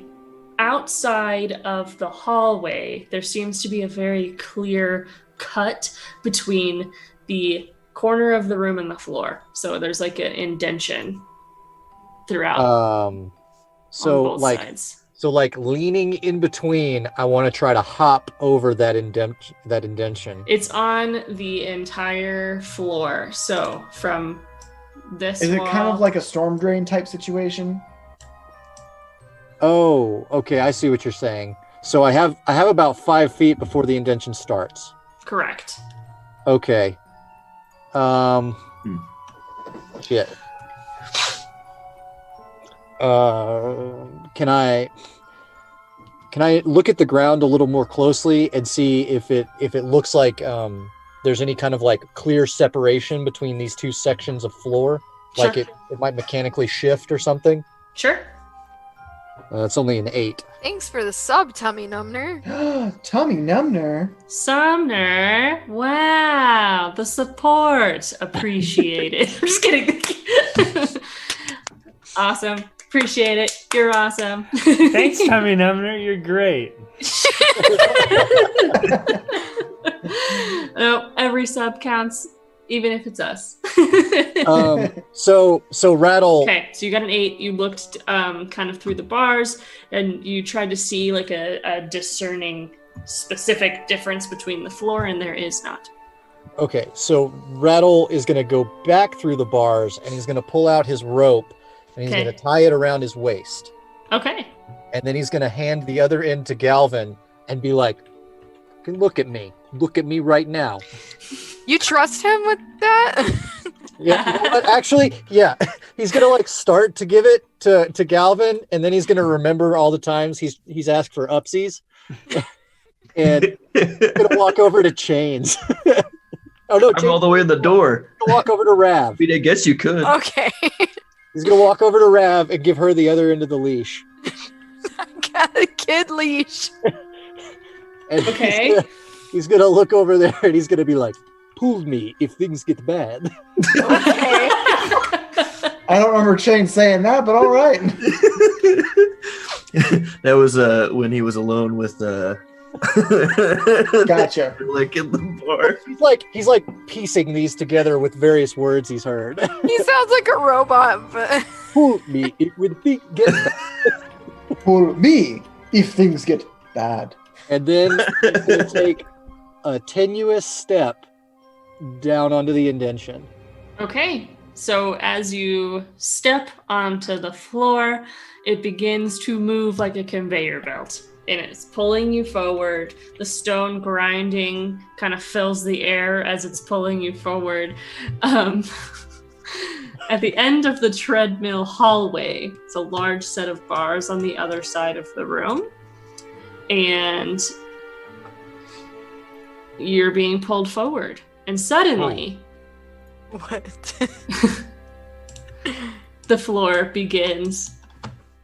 outside of the hallway, there seems to be a very clear cut between the corner of the room and the floor. So there's like an indention throughout. So on both sides. So like leaning in between, I want to try to hop over that indention. It's on the entire floor. So from this Is it wall, kind of like a storm drain type situation? Oh, okay, I see what you're saying. So I have about 5 feet before the indention starts. correct. Okay. Shit. Can I look at the ground a little more closely and see if it looks like there's any kind of like clear separation between these two sections of floor? Sure. Like it might mechanically shift or something? Sure. It's only an 8. Thanks for the sub, Tummy Numner. Tummy Numner. Sumner. Wow. The support. Appreciate it. I'm just kidding. Awesome. Appreciate it. You're awesome. Thanks, Tummy Numner. You're great. No, every sub counts, even if it's us. So Rattle. Okay, so you got an 8. You looked kind of through the bars, and you tried to see like a discerning specific difference between the floor, and there is not. Okay, so Rattle is going to go back through the bars, and he's going to pull out his rope, and he's going to tie it around his waist. Okay. And then he's going to hand the other end to Galvin and be like, look at me right now. You trust him with that? Yeah, you know what? Actually, yeah. He's going to like start to give it to Galvin, and then he's going to remember all the times he's asked for upsies. And he's going to walk over to Chains. Oh no, I'm all the way in the door. Walk over to Rav. I mean, I guess you could. Okay. He's going to walk over to Rav and give her the other end of the leash. I got a kid leash. And Okay. He's gonna look over there and he's gonna be like, "Pull me if things get bad." Okay. I don't remember Shane saying that, but all right. That was when he was alone with Gotcha. like in the bar. He's like piecing these together with various words he's heard. He sounds like a robot, but Pull me if things get bad. Pull me if things get bad. And then he's gonna take a tenuous step down onto the indention. Okay, so as you step onto the floor, it begins to move like a conveyor belt. And it's pulling you forward. The stone grinding kind of fills the air as it's pulling you forward. At the end of the treadmill hallway, it's a large set of bars on the other side of the room. And you're being pulled forward. And suddenly, what? the floor begins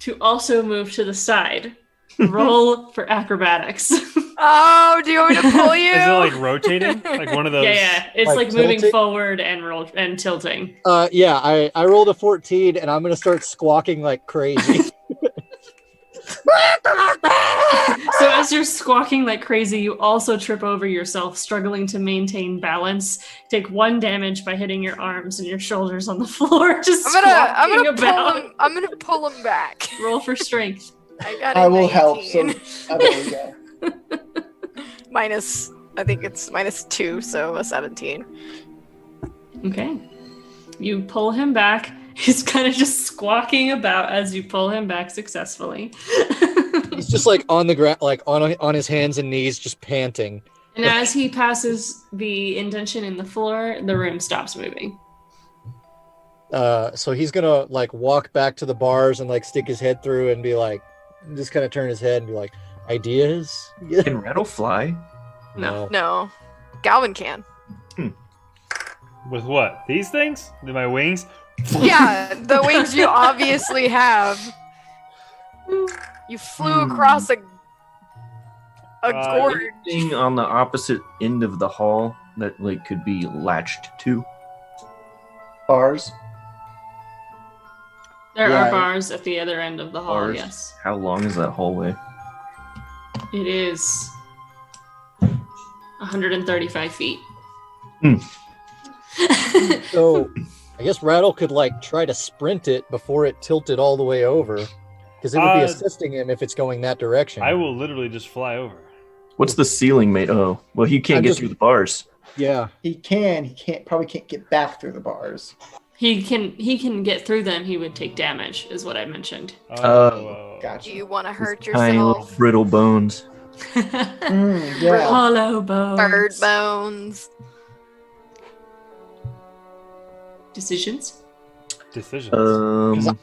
to also move to the side. Roll for acrobatics. Oh, do you want me to pull you? Is it like rotating? Like one of those? Yeah. It's Like like moving tilting? forward and tilting. Yeah, I rolled a 14 and I'm gonna start squawking like crazy. So as you're squawking like crazy, you also trip over yourself, struggling to maintain balance. Take 1 damage by hitting your arms and your shoulders on the floor, just I'm gonna about. pull him. I'm gonna pull him back. Roll for strength. I got a I will help. So 19. there we go. Minus, I think it's -2, so a 17. Okay. You pull him back. He's kind of just squawking about as you pull him back successfully. He's just like on the ground, like on his hands and knees, just panting. And as he passes the indentation in the floor, the room stops moving. So he's gonna like walk back to the bars and like stick his head through and be like, just kind of turn his head and be like, "Ideas?" Yeah. Can Rattle fly? No, Galvin can. With what? These things? With my wings? Yeah, the wings you obviously have. You flew across a gorge. Anything on the opposite end of the hall that like could be latched to? Bars. There Yeah. are bars at the other end of the hall, Bars? yes. How long is that hallway? It is 135 feet. So I guess Rattle could like try to sprint it before it tilted all the way over, because it would be assisting him if it's going that direction. I will literally just fly over. What's the ceiling made? Oh, well, he can't I'm get just- through the bars. Yeah. He probably can't get back through the bars. He can get through them. He would take damage, is what I mentioned. Do Gotcha. you want to hurt Tiny little yourself? brittle bones. Yeah. Hollow bones. Bird bones. Decisions. Decisions. Um,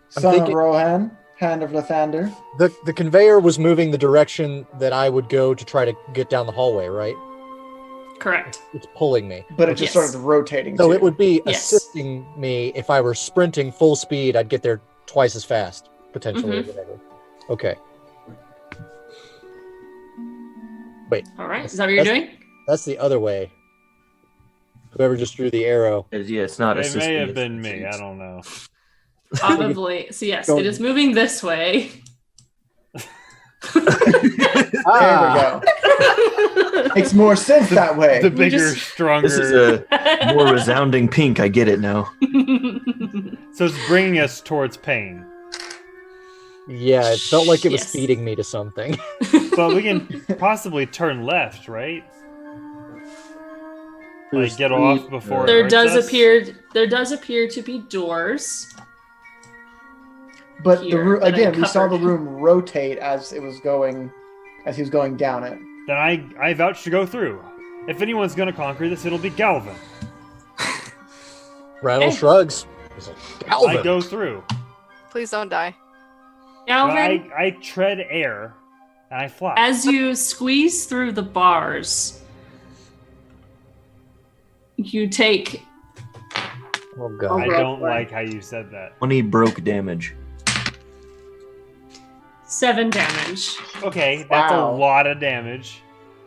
Son of thinking- Rohan, Hand of Lathander. The conveyor was moving the direction that I would go to try to get down the hallway, right? Correct. It's pulling me. But it just Yes. started rotating. So too. it would be Yes. assisting me if I were sprinting full speed. I'd get there twice as fast, potentially, or whatever. Okay. Wait, All right. Is that what you're doing? that's the other way. Whoever just drew the arrow. yeah, it's not it assisting. may have it's been me. assisting. I don't know. Probably. So yes, Go- it is moving this way. There we go. Makes more sense that way. The bigger, just- stronger. This is a more resounding pink. I get it now. So it's bringing us towards pain. Yeah, it felt like it was Yes. feeding me to something. But we can possibly turn left, right? Like get off before. There it does hurts us? appear to be doors. But the here room that I again, we saw the covered. room rotate as he was going down it. Then I vouch to go through. If anyone's gonna conquer this, it'll be Galvin. Rattle Hey. shrugs. He's like, Galvin. I go through. Please don't die. But Galvin, I tread air and I fly. as you squeeze through the bars, you take Oh god. I don't like how you said that. 20 broke damage. 7 damage. Okay, that's Wow. a lot of damage.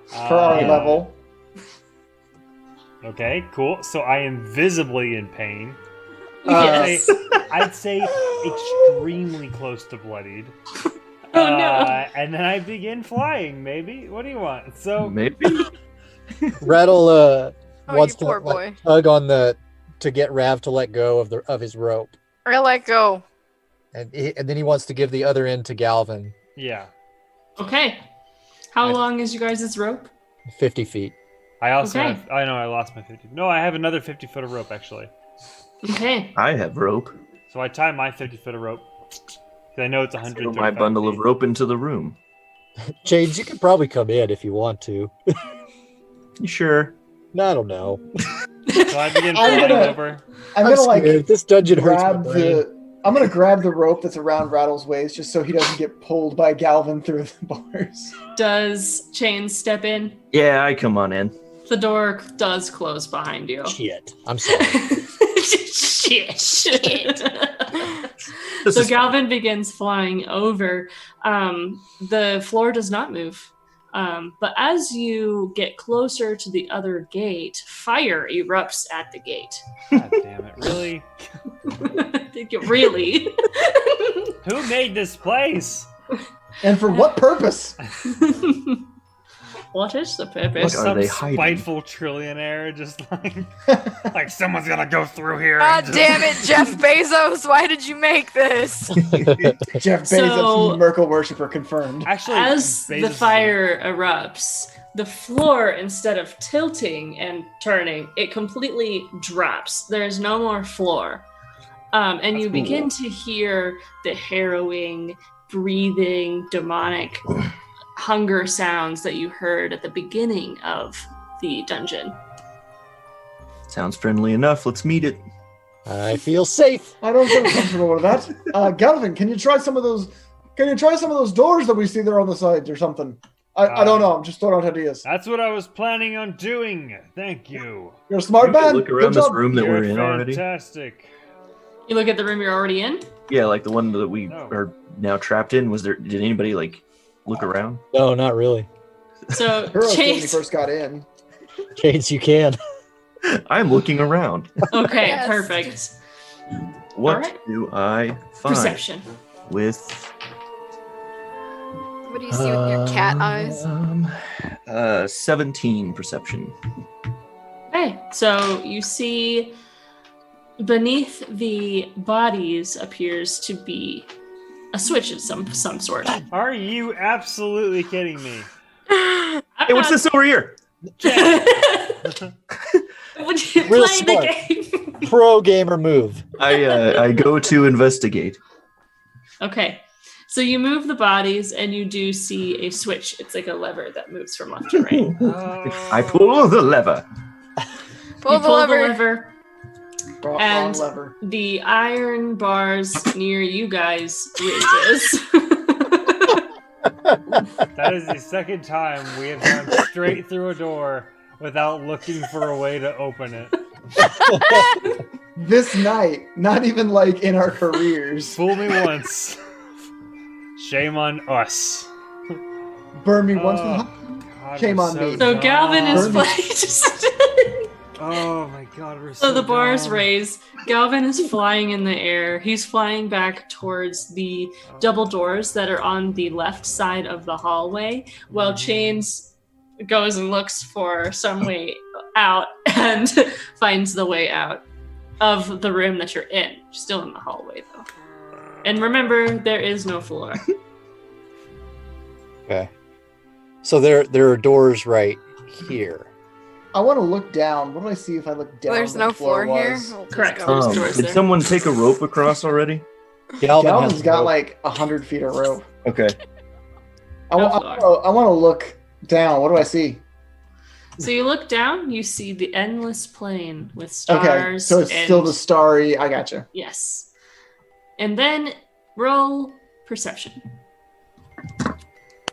for our level. Okay, cool. So I am visibly in pain. Yes. I'd say extremely close to bloodied. Oh no. And then I begin flying, maybe? What do you want? So Maybe. Rattle Oh, wants you to poor like, boy. tug on to get Rav to let go of his rope, I let go. and then he wants to give the other end to Galvin, yeah. Okay. How long is you guys' rope? 50 feet. I also Okay. have, I know I lost my 50. No, I have another 50 foot of rope actually. Okay. I have rope. So I tie my 50 foot of rope. 'Cause I know it's Throw 135 my bundle of feet. rope into the room. James, you can probably come in if you want to. You sure? No, I don't know. So I begin I'm flying gonna- over. I'm gonna like scared. This dungeon hurts my grab brain. I'm gonna grab the rope that's around Rattle's waist just so he doesn't get pulled by Galvin through the bars. Does Chains step in? Yeah, I come on in. The door does close behind you. Shit. I'm sorry. Shit. This So is Galvin begins flying over. The floor does not move. But as you get closer to the other gate, fire erupts at the gate. God damn it! Really? Really? Who made this place? And for what purpose? What is the purpose? What are Some they hiding? spiteful trillionaire just like someone's gonna go through here. God and just- damn it, Jeff Bezos! Why did you make this? Jeff Bezos, So- Merkel worshiper confirmed. Actually, As the Bezos- fire erupts, the floor, instead of tilting and turning, it completely drops. There's no more floor. And you That's cool. begin to hear the harrowing, breathing, demonic hunger sounds that you heard at the beginning of the dungeon. Sounds friendly enough. Let's meet it. I feel safe. I don't feel comfortable with that. Galvin, can you try some of those? Can you try some of those doors that we see there on the sides or something? I don't know. I'm just throwing out ideas. That's what I was planning on doing. Thank you. You're a smart We could man. look Good around this job. room that You're we're in already. fantastic. You look at the room you're already in. Yeah, like the one that we No. are now trapped in. Was there? Did anybody like look around? No, not really. So Heroes did when he Chase. first got in. James, you can. I'm looking around. Okay, Yes. perfect. What Alright. do I find Perception. with What do you see with your cat eyes? 17 perception? Okay, so you see beneath the bodies appears to be a switch of some sort. Are you absolutely kidding me? Hey, what's this over here? Would you Real play smart. the game? Pro gamer move. I go to investigate. Okay, so you move the bodies and you do see a switch. It's like a lever that moves from left to right. I pull the lever. Pull You the lever. lever. Wrong And- lever. The iron bars near you guys whizzes. That is the second time we have gone straight through a door without looking for a way to open it. This night, not even like in our careers. Fool me once. Shame on us. Burn me once. Oh, God, Shame we're on me. So Galvin is Burn. playing. Oh my God, we're So the bars dumb. raise. Galvin is flying in the air. He's flying back towards the double doors that are on the left side of the hallway, while Chains goes and looks for some way out and finds the way out of the room that you're in. Still in the hallway though. And remember, there is no floor. Okay. So there are doors right here. I want to look down. What do I see if I look down? There's where no the floor floor here. was? We'll just Correct. go. There's doors Did there. someone take a rope across already? Galvin Galvin's has got rope. like 100 feet of rope. Okay. I want to look down. What do I see? So you look down, you see the endless plain with Okay, stars. so it's and- still the starry. I gotcha. Yes. And then roll perception.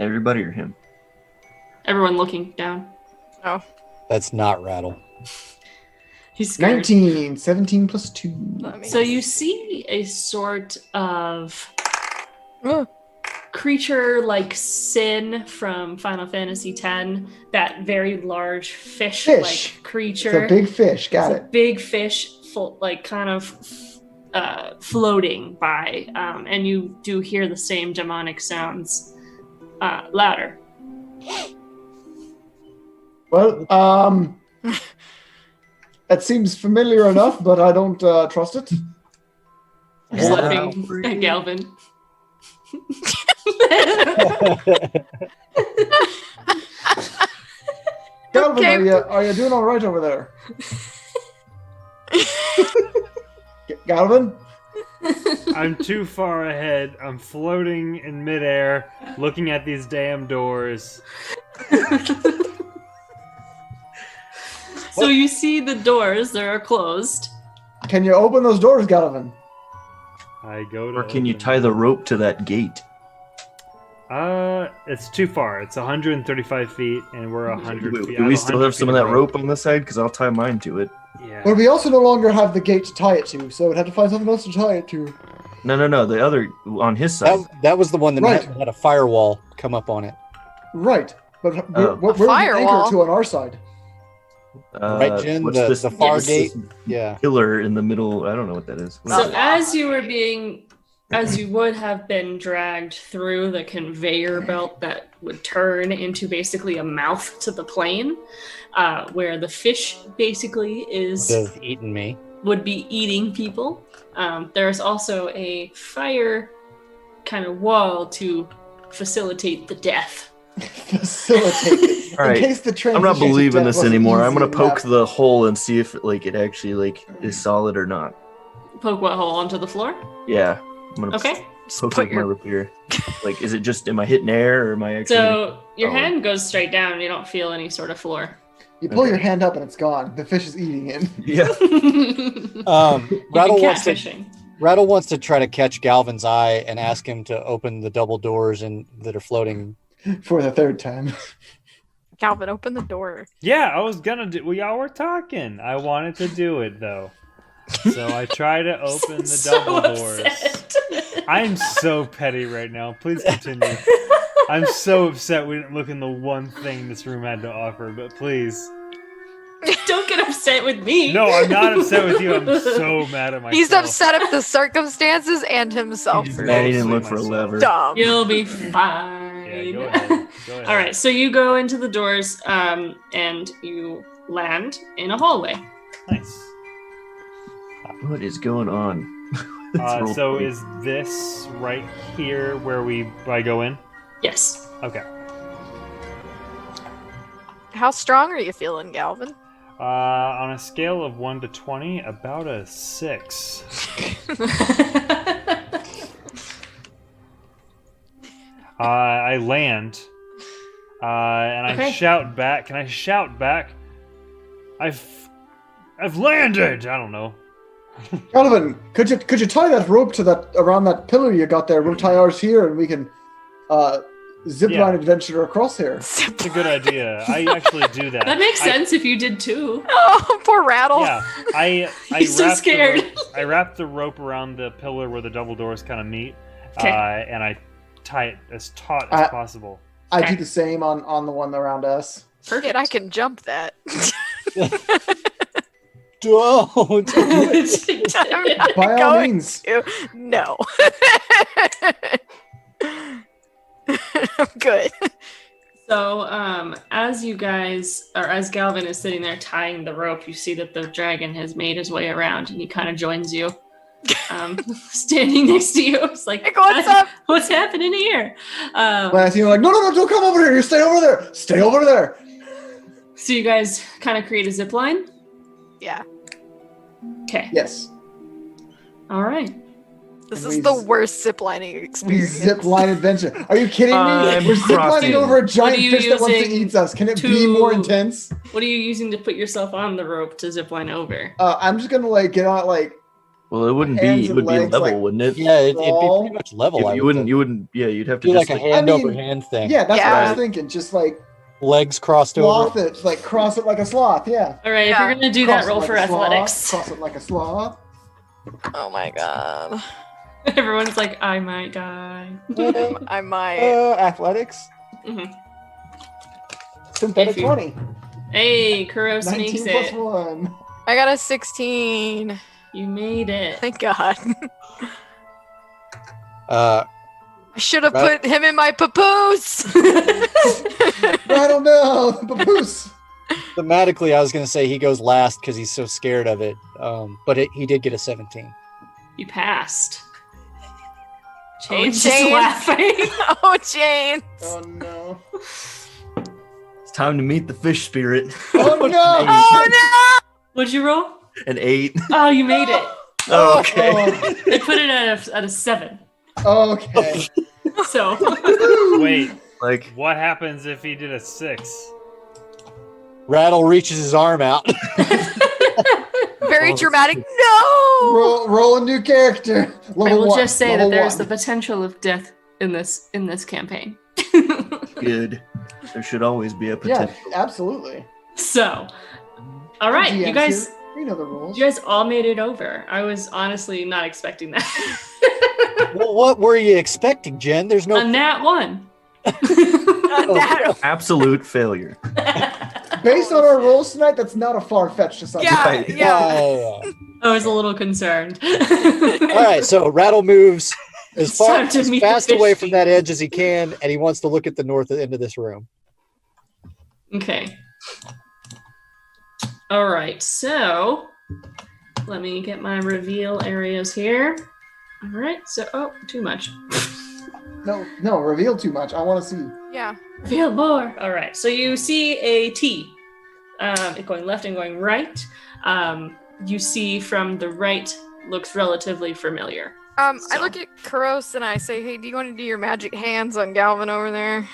Everybody or him? Everyone looking down. That's not Rattle. He's scared. 19, 17 plus 2. Let me- So you see a sort of Oh, creature like Sin from Final Fantasy X, that very large Fish. fish-like creature. It's a big fish. Got It's a it. big fish, like kind of floating by, and you do hear the same demonic sounds louder. Well, it seems familiar enough, but I don't trust it. Just laughing at Galvin. Galvin, Okay. are you doing all right over there? Galvin? I'm too far ahead. I'm floating in midair, looking at these damn doors. So you see the doors that are closed. Can you open those doors, Galvin? I go to. Or can you open tie the rope to that gate? It's too far. It's 135 feet, and we're 100 feet. Do we still have some of that rope on the side? Because I'll tie mine to it. Yeah. But we also no longer have the gate to tie it to, so we'd have to find something else to tie it to. No. The other on his side. That was the one that Right. had a firewall come up on it. Right. But Oh. where's the firewall? anchor to on our side? Right, Jen? What's The- this, the far what's this gate? Yeah. pillar in the middle. I don't know what that is. So as you were as you would have been dragged through the conveyor belt that would turn into basically a mouth to the plane, where the fish basically Has eaten me. would be eating people. There's also a fire kind of wall to facilitate the death. Facilitate. All right. In case the transition I'm not to believing death this wasn't anymore. easy I'm gonna poke enough. the hole and see if it actually is solid or not. Poke what hole onto the floor? Yeah. I'm gonna Okay. poke put with my your- rapier. Is it just am I hitting air or am I actually? So your Oh. hand goes straight down and you don't feel any sort of floor. You pull Okay. your hand up and it's gone. The fish is eating it. Yeah. You've Rattle been wants to catfishing. Rattle wants to try to catch Galvin's eye and ask him to open the double doors that are floating. For the third time. Calvin, open the door. Yeah, I was gonna do. Well, y'all were talking. I wanted to do it though, so I try to open the So double doors. upset. I'm so petty right now. Please continue. I'm so upset we didn't look in the one thing this room had to offer. But please, Don't get upset with me. no, I'm not upset with you. I'm so mad at myself. He's upset at the circumstances and himself. He's for Man, he this. didn't look for a Myself. lever. Dumb. You'll be fine. Yeah, go ahead. Go ahead. All right, so you go into the doors, and you land in a hallway. Nice. What is going on? Let's roll So play. is this right here where I go in? Yes. Okay. How strong are you feeling, Galvin? On a scale of 1 to 20, about a 6. I land, and I Okay. shout back. Can I shout back? I've landed. I don't know. Galvin, could you tie that rope to that around that pillar you got there? We'll tie ours here and we can zipline Yeah. adventure across here. It's a good idea. I actually do that. That makes I- sense if you did too. Oh, poor Rattle. Yeah, I He's so wrapped the scared. rope- I wrapped the rope around the pillar where the double doors kind of meet, Okay. and I tie it as taut as I- possible. I Okay. do the same on the one around us. Forget I can jump that. Don't. I'm not By all going means. to. No. I'm good. So, as you guys, or as Galvin is sitting there tying the rope, you see that the dragon has made his way around, and he kind of joins you, standing next to you. It's like, Hey, what's up? What's happening here? When I see you, like, no, don't come over here. You stay over there. Stay over there. So you guys kind of create a zip line. Yeah. Okay. Yes. All right. This We is the z- worst ziplining We experience. zip line adventure. Are you kidding me? I'm We're ziplining crossing. over a What are giant you fish that wants to using eat us. Can it be to- more intense? What are you using to put yourself on the rope to zip line over? I'm just gonna like get out like Well, it wouldn't Hands be. It and would be legs, level, like- wouldn't it? Yeah, it'd be Crawl. pretty much level. I You would wouldn't. think. You wouldn't. Yeah, you'd have to Do just like a like, hand I mean, over hand thing. yeah, that's what I Yeah. was thinking. Just like Legs crossed sloth over. it, like cross it like a sloth. Yeah. All right. Yeah. If you're gonna do Cross that, it roll like for a sloth, athletics. Cross it like a sloth. Oh my god. Everyone's like, I might die. I might. Athletics. Mhm. Synthetic If you- 20. Hey, Kuros 19 makes plus it. 1. I got a 16. You made it. Thank God. Uh, I should have Right. put him in my papoose. I don't know. Papoose. thematically, I was going to say he goes last because he's so scared of it. But he did get a 17. You passed. Oh, Jane's just Jane. laughing. Oh, Jane. Oh no. It's time to meet the fish spirit. Oh no. Oh What'd you roll? An 8. Oh, you made it. Oh, okay. They put it at a 7. Okay. So Wait, Like, what happens if he did a 6? Rattle reaches his arm out. no. Very Oh, dramatic. No. Roll a new character. I Level will 1. just say that Level there's 1. the potential of death in this campaign. good. There should always be a Yeah, potential. absolutely. So, all right, you GMs guys. here. We know the rules. You guys all made it over. I was honestly not expecting that. Well, what were you expecting, Jen? There's no. A nat 1. That- Absolute failure. Based on our rolls tonight, that's not a far-fetched assumption. yeah, Right. yeah. I was a little concerned. All right, so Rattle moves as It's far time to as meet the fast fish away from people. that edge as he can, and he wants to look at the north end of this room. Okay. All right, so let me get my reveal areas here. All right, so, oh, too much. No, reveal too much. I want to see. Yeah. Reveal more. All right, so you see a T, it going left and going right. You see from the right looks relatively familiar. I So. look at Kuros and I say, "Hey, do you want to do your magic hands on Galvin over there?"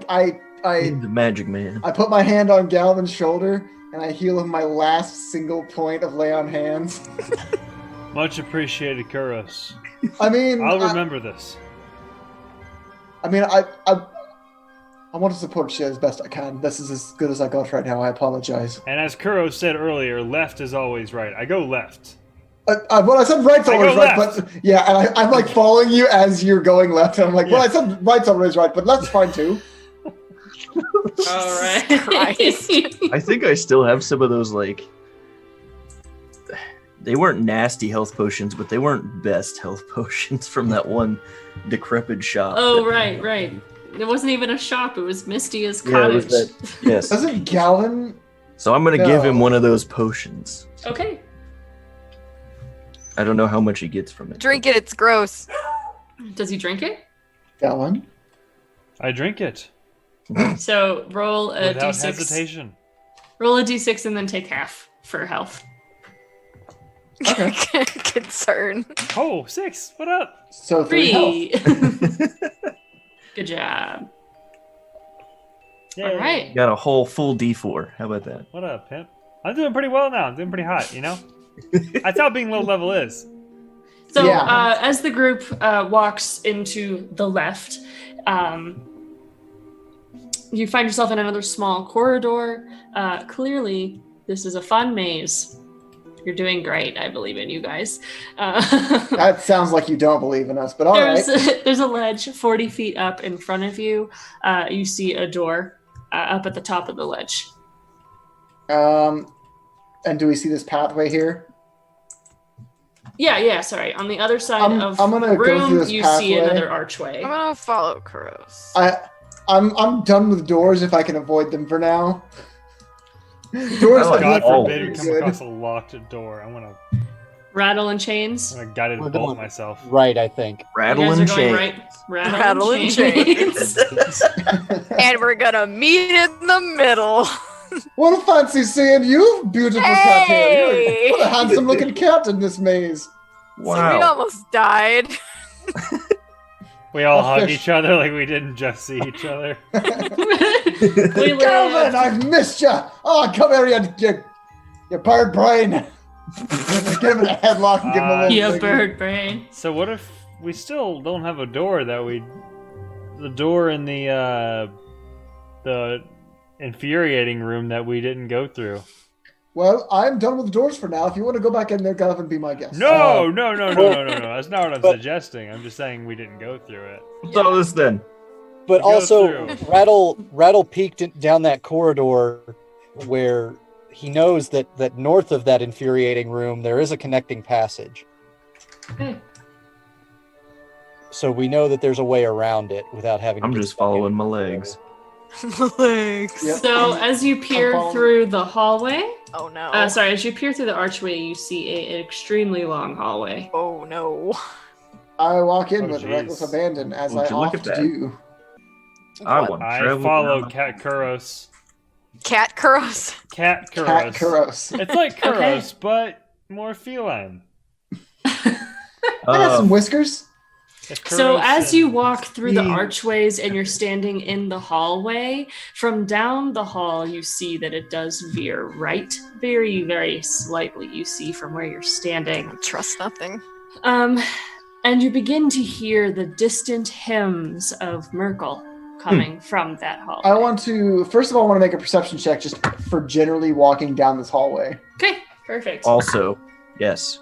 I The magic man. put my hand on Galvin's shoulder and I heal him my last single point of lay on hands. Much appreciated, Kuros. I mean, I'll remember this. I want to support you as best I can. This is as good as I got right now. I apologize. And as Kuros said earlier, left is always right. I go left. Well, I said right's I always go right, left. but yeah, and I'm like following you as you're going left, and I'm like, well, Yeah. I said right's always right, but left's fine too. All right. Christ. I think I still have some of those, like, they weren't nasty health potions, but they weren't best health potions from that one decrepit shop. Oh, right, right. It wasn't even a shop. It was Misty's Yeah, it was cottage. that- Yes. Doesn't Galvin? So I'm going to give him No. one of those potions. Okay. I don't know how much he gets from it. Drink it. It's gross. Does he drink it? Galvin? I drink it So roll a without d6. hesitation. Roll a d6 and then take half for health. Okay. Concern. Oh, 6. What up? So 3 health. 3. Good job. Yay. All right. Got a whole full D4. How about that? What up, pimp? I'm doing pretty well now. I'm doing pretty hot, you know? That's how being low level is. So Yeah. as the group walks into the left, you find yourself in another small corridor. Clearly, this is a fun maze. You're doing great. I believe in you guys. That sounds like you don't believe in us, but all right. There's a ledge 40 feet up in front of you. You see a door up at the top of the ledge. And do we see this pathway here? Yeah, sorry. On the other side I'm of gonna the go through room, this you see pathway. another archway. I'm gonna follow Kuros. I'm done with doors if I can avoid them for now. Doors I like are God all forbid we come good. across a locked door. I'm gonna Rattle and chains. guided We're bolt going myself. right, I think. Rattle You guys and are going chain. right. Rattle and chains. And we're gonna meet in the middle. What a fancy seeing you, beautiful cat here. Hey! What a handsome looking cat in this maze. So we Wow. almost died. We all A hug fish. each other like we didn't just see each other. We Calvin, lived. I've missed you. Oh, come here, you bird brain. Give him a headlock and give him a little Yeah, ziggy. bird brain. So what if we still don't have a door the door in the infuriating room that we didn't go through? Well, I'm done with the doors for now. If you want to go back in there, Galvin, be my guest. No. That's not what I'm suggesting. I'm just saying we didn't go through it. What's all this then? But Go also, through. Rattle peeked down that corridor where he knows that north of that infuriating room there is a connecting passage. Okay. So we know that there's a way around it without having. I'm to get just stuck in following it. my legs. Legs. Yep. So as you peer following. through the hallway, Oh no. as you peer through the archway, you see an extremely long hallway. Oh no. I walk in Oh, with jeez. reckless abandon, as Would I you look often at that? do. I What? want I travel follow down- Cat Kuros. Cat Kuros. Cat Kuros. Cat Kuros. It's like Kuros, Okay. but more feline. I got some whiskers. So Kuros as you and- walk through the Ew. archways and you're standing in the hallway, from down the hall you see that it does veer right, very, very slightly. You see from where you're standing. Trust nothing. And you begin to hear the distant hymns of Merkel coming from that hallway. I want to, first of all, I want to make a perception check just for generally walking down this hallway. Okay, perfect. Also, yes.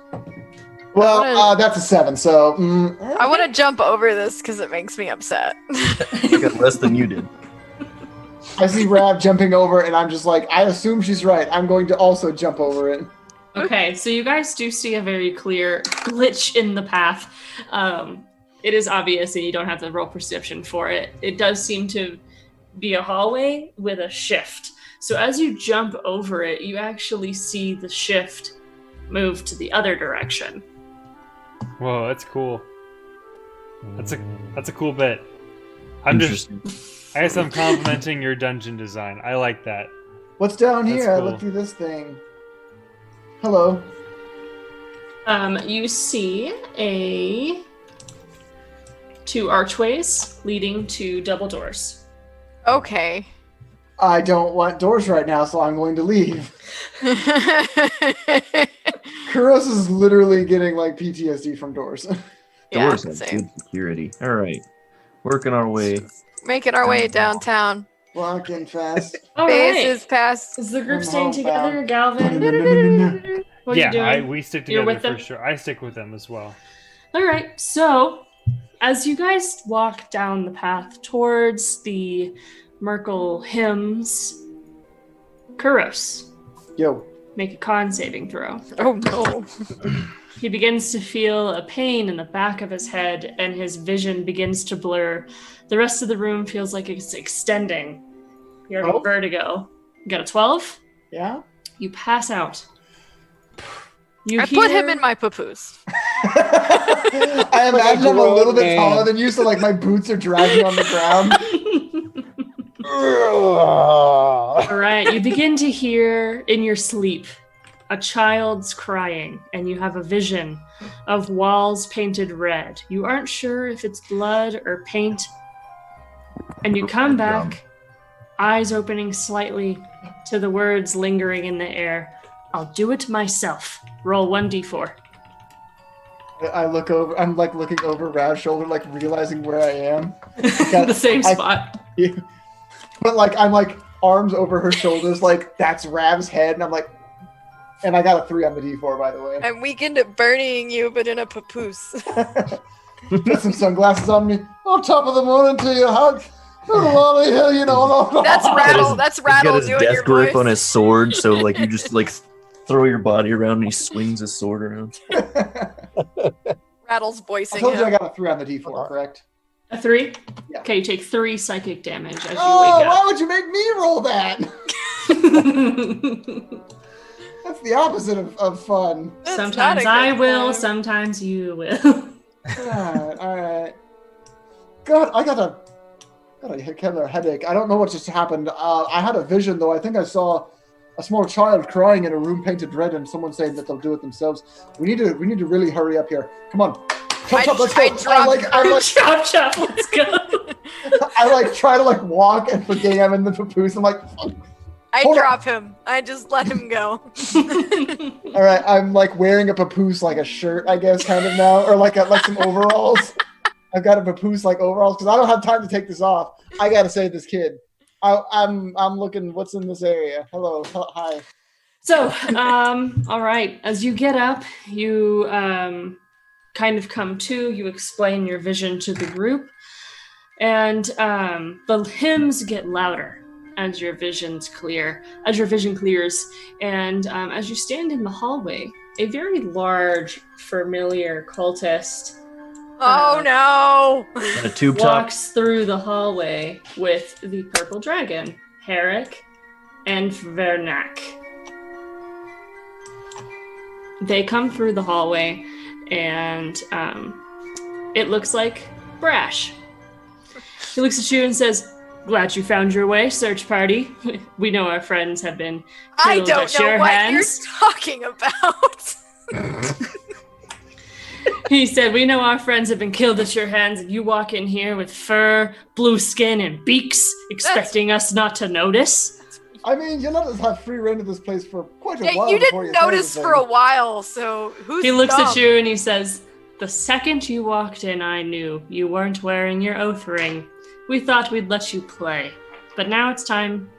Well, wanna- that's a 7, so. I want to jump over this because it makes me upset. I got less than you did. I see Rav jumping over, and I'm just like, I assume she's right. I'm going to also jump over it. Okay, so you guys do see a very clear glitch in the path. It is obvious, and you don't have to roll perception for it. It does seem to be a hallway with a shift. So as you jump over it, you actually see the shift move to the other direction. Whoa, that's cool. That's a cool bit. I guess I'm complimenting your dungeon design. I like that. What's down That's here? I cool. look through this thing. Hello. You see two archways leading to double doors. Okay. I don't want doors right now, so I'm going to leave. Kuros is literally getting like PTSD from doors. Yeah, Doors have same. good security. All right, working our way. Making our way downtown. Walking fast. All right. Faces past. Is the group I'm staying together, homebound. Galvin? What are you doing? we stick You're together with for them? sure. I stick with them as well. All right. So, as you guys walk down the path towards the Merkel hymns, Kuros, Yo. make a con saving throw. Oh no. He begins to feel a pain in the back of his head, and his vision begins to blur. The rest of the room feels like it's extending. You're having Oh. vertigo. You got a 12? Yeah? You pass out. You I put him hear- in my papoose. I imagine I'm a little bit taller than you, so like my boots are dragging on the ground. All right, you begin to hear in your sleep a child's crying, and you have a vision of walls painted red. You aren't sure if it's blood or paint, and you come back, eyes opening slightly to the words lingering in the air. I'll do it myself. Roll 1d4. I look over, I'm like looking over Rav's shoulder, like realizing where I am. The same spot. But like, I'm like arms over her shoulders, like that's Rav's head, and I'm like, and I got a 3 on the D4, by the way. I'm weakened at burying you, but in a papoose. Put some sunglasses on me. On top of the morning to your hug. You know. That's Rattle. That's He's got Rattle his doing death your grip voice. on his sword, so like you just like throw your body around and he swings his sword around. Rattle's I voicing told you I him. got a 3 on the D4, correct? A 3? Yeah. Okay, you take 3 psychic damage as you Oh, wake why up. would you make me roll that? That's the opposite of fun. That's Sometimes not a I good will, time. sometimes you will. Alright. God, I got a killer headache. I don't know what just happened. I had a vision, though. I think I saw a small child crying in a room painted red, and someone saying that they'll do it themselves. We need to really hurry up here. Come on. Chop, let's go. Chop, chop, let's go. I like try to like walk and forget I'm in the papoose. I'm like, fuck. I Hold on. drop him. I just let him go. All right, I'm like wearing a papoose like a shirt, I guess, kind of now, or like some overalls. I've got a papoose like overalls because I don't have time to take this off. I gotta save this kid. I'm looking. What's in this area? Hello, hi. So, all right. As you get up, you kind of come to. You explain your vision to the group, and the hymns get louder as your vision clears, and as you stand in the hallway, a very large, familiar cultist. Oh no! A tube top. Walks through the hallway with the purple dragon, Herrick and Vernac. They come through the hallway, and it looks like Brash. He looks at you and says, "Glad you found your way, search party. We know our friends have been I killed don't at know your what hands." you're talking about. He said, "We know our friends have been killed at your hands, and you walk in here with fur, blue skin, and beaks, expecting us not to notice." I mean, you let us have free reign of this place for quite a while. You before didn't say notice anything. for a while, so who's He looks dumb? at you and he says, "The second you walked in, I knew you weren't wearing your oath ring. We thought we'd let you play. But now it's time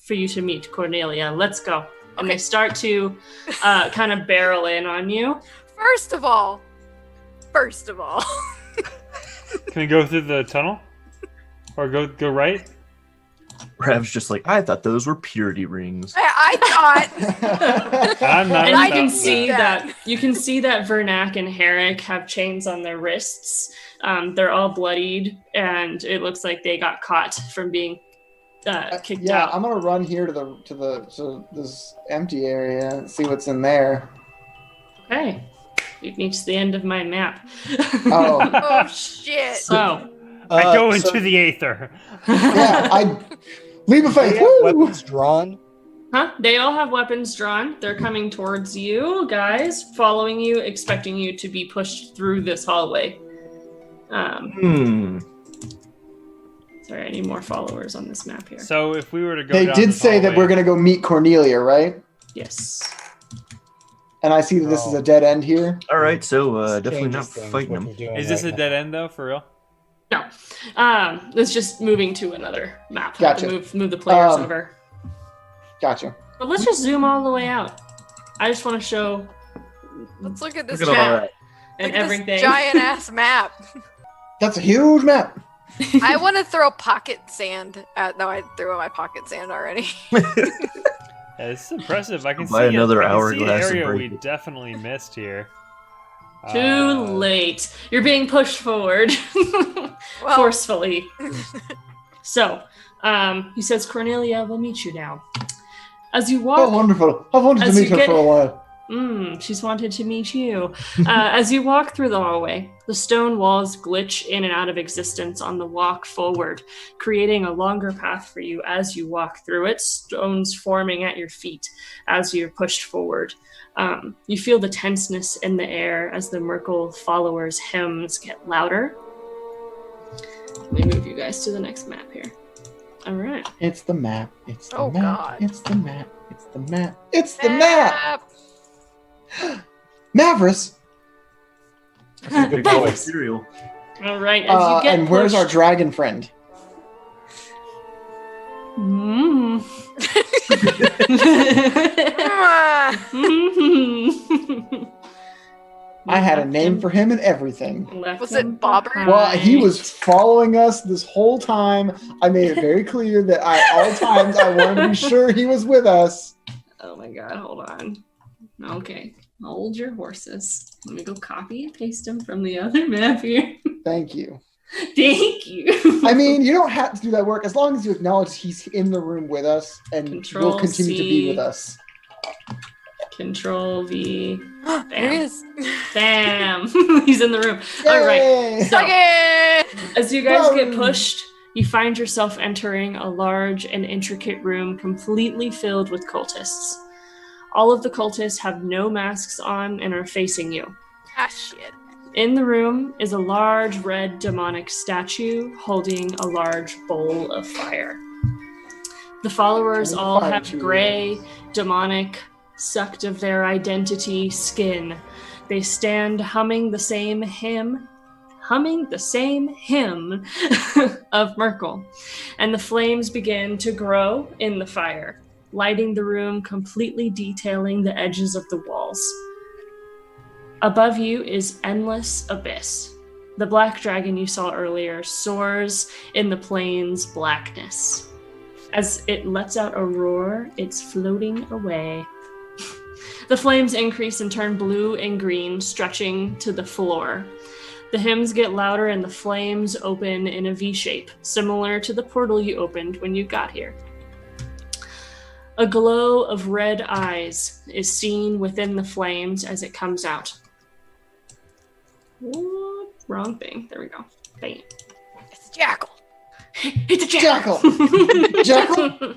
for you to meet Cornelia. Let's go." And they start to kind of barrel in on you. First of all, Can we go through the tunnel? Or go right? Rav's just like, I thought those were purity rings. I thought. I'm not. And I you can didn't see see that. that Vernac and Herrick have chains on their wrists. They're all bloodied, and it looks like they got caught from being kicked Yeah, out. I'm gonna run here to this empty area and see what's in there. Okay. We've reached the end of my map. Oh. Oh shit! So, I go so into the aether. Yeah, I leap of they faith. have Woo! weapons drawn. huh? They all have weapons drawn. They're coming towards you, guys, following you, expecting you to be pushed through this hallway. Sorry, I need more followers on this map here. So if we were to go They down did this say that hallway- we're gonna go meet Cornelia, right? Yes. And I see that this is a dead end here. All right, so This definitely not changes things, fighting what him. you're doing Is this right a now. dead end though, for real? No. It's just moving to another map. Gotcha. Move the players Um, over. Gotcha. But let's just zoom all the way out. I just want to show Let's look at this Look at all map. that. and Look at everything. this giant ass map. That's a huge map. I want to throw pocket sand at. No, I threw my pocket sand already. Yeah, this is impressive. I can Buy see another I can see an hourglass and area break we it. definitely missed here. Too late. You're being pushed forward Well, forcefully. So, he says, "Cornelia, we'll meet you now." As you walk, Oh, wonderful. I've wanted to As meet you her get- for a while. She's wanted to meet you. As you walk through the hallway, the stone walls glitch in and out of existence on the walk forward, creating a longer path for you as you walk through it, stones forming at your feet as you're pushed forward. You feel the tenseness in the air as the Merkle followers' hymns get louder. Let me move you guys to the next map here. All right. It's the map. It's the Oh, map. God. It's the map. It's the map. It's the map. Mavericks. That's a good Big boy voice. cereal. All right. As you get And where's our pushed- dragon friend? Mm. I had a name for him and everything. Was it Bobber? Well, he was following us this whole time. I made it very clear that at all times I wanted to be sure he was with us. Oh my god, hold on. Okay, hold your horses. Let me go copy and paste them from the other map here. Thank you. Thank you. I mean, you don't have to do that work as long as you acknowledge he's in the room with us and Control will continue to be C. with us. Control V. There he is. Bam. He's in the room. All right. Yay! So, Okay. as you guys get Whoa. pushed, you find yourself entering a large and intricate room completely filled with cultists. All of the cultists have no masks on and are facing you. Ah, shit. In the room is a large red demonic statue holding a large bowl of fire. The followers Holy all fire have tree. gray, demonic, sucked of their identity skin. They stand humming the same hymn of Merkle, and the flames begin to grow in the fire. lighting the room, completely detailing the edges of the walls. Above you is endless abyss. The black dragon you saw earlier soars in the plain's blackness. As it lets out a roar, it's floating away. The flames increase and turn blue and green, stretching to the floor. The hymns get louder and the flames open in a V shape, similar to the portal you opened when you got here. A glow of red eyes is seen within the flames as it comes out. Whoop, wrong thing. There we go. Bam. It's Jackal. It's a jackal. Jackal?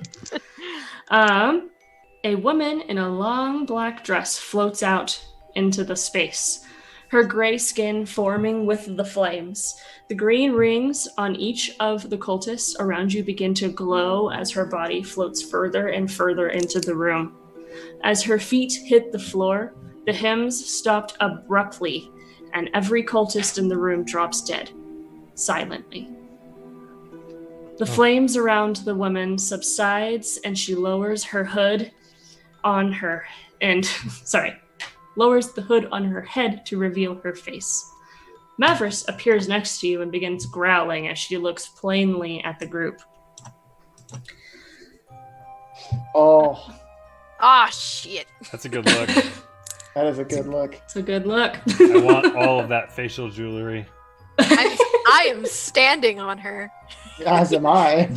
A woman in a long black dress floats out into the space, her gray skin forming with the flames. The green rings on each of the cultists around you begin to glow as her body floats further and further into the room. As her feet hit the floor, the hymns stopped abruptly, and every cultist in the room drops dead, silently. The flames around the woman subsides, and she lowers her hood on her lowers the hood on her head to reveal her face. Mavris appears next to you and begins growling as she looks plainly at the group. Oh, Ah, shit. That's a good look. that is a good look. It's a good look. I want all of that facial jewelry. I am standing on her. As am I.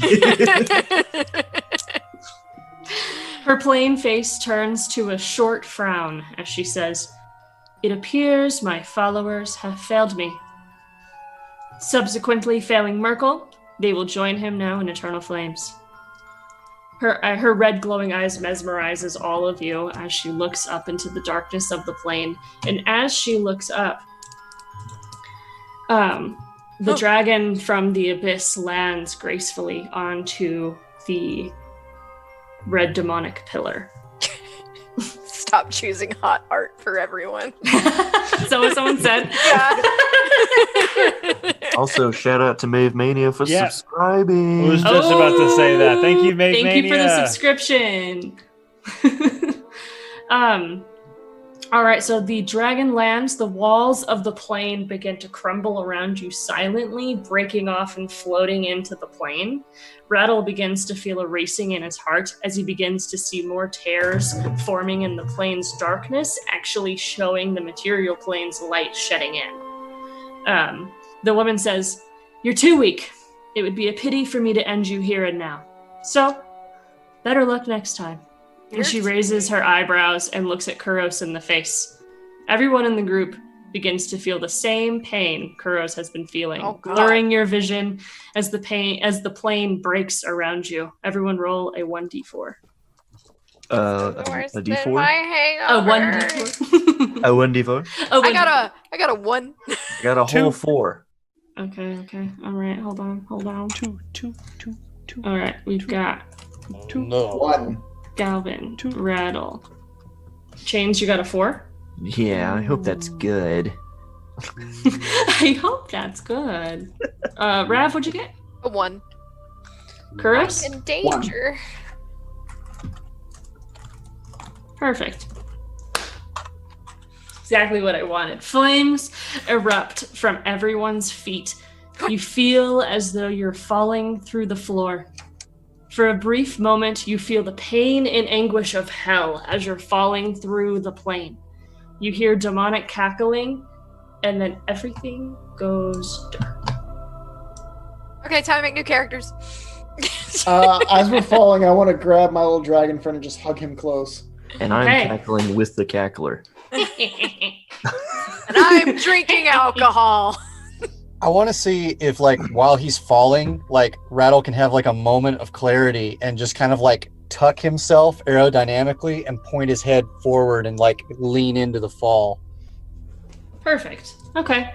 Her plain face turns to a short frown as she says, "It appears my followers have failed me. Subsequently failing Merkel, they will join him now in eternal flames." Her red glowing eyes mesmerizes all of you as she looks up into the darkness of the plane. And as she looks up, the dragon from the abyss lands gracefully onto the red demonic pillar. Stop choosing hot art for everyone. Is that what someone said? Yeah. Also, shout out to Mave Mania for Yeah. subscribing. I was just about to say that. Thank you, Mate Thank you for the Mania. subscription. All right, so the dragon lands. The walls of the plane begin to crumble around you silently, breaking off and floating into the plane. Rattle begins to feel a racing in his heart as he begins to see more tears forming in the plane's darkness, actually showing the material plane's light shedding in. The woman says, "You're too weak. It would be a pity for me to end you here and now. So, better luck next time." And she raises her eyebrows and looks at Kuros in the face. Everyone in the group begins to feel the same pain Kuros has been feeling, blurring your vision as the plane breaks around you. Everyone roll a 1d4. Worse A than D4? my A hangover. 1d4. A 1d4? Oh, I got a 1. I got a whole 4. Okay. All right, hold on. Two. All right, we've got No. 1. Galvin, Rattle. Chains, you got a 4? Yeah, I hope that's good. I hope that's good. Rav, what'd you get? A 1. Kuros? In danger. Perfect. Exactly what I wanted. Flames erupt from everyone's feet. You feel as though you're falling through the floor. For a brief moment, you feel the pain and anguish of hell as you're falling through the plane. You hear demonic cackling, and then everything goes dark. Okay, time to make new characters. As we're falling, I want to grab my little dragon friend and just hug him close. And I'm Okay. cackling with the cackler. And I'm drinking alcohol. I want to see if, like, while he's falling, like, Rattle can have, like, a moment of clarity and just kind of, like, tuck himself aerodynamically and point his head forward and, like, lean into the fall. Perfect. Okay.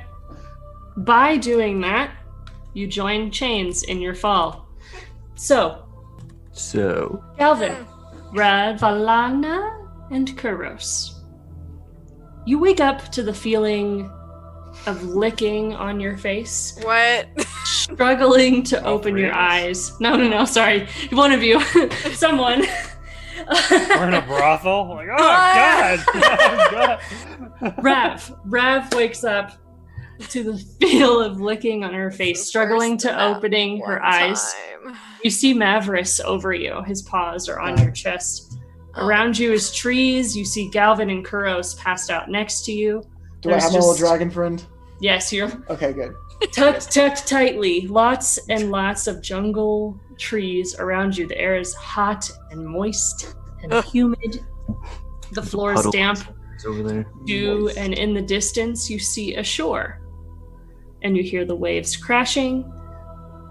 By doing that, you join Chains in your fall. So, Galvin, Radvalana, and Kuros. You wake up to the feeling of licking on your face, What? struggling to All open three your of us. eyes. No, sorry. One of you. Someone. We're in a brothel. Like, oh god! Oh, god. Rav wakes up to the feel of licking on her face, struggling to opening her eyes. You see Mavris over you. His paws are on your chest. Around you is trees. You see Galvin and Kuros passed out next to you. Do I have my little dragon friend? Yes, you're Okay, good. tucked tightly. Lots and lots of jungle trees around you. The air is hot and moist and humid. The floor is damp. It's over there. Dew, and in the distance you see a shore. And you hear the waves crashing.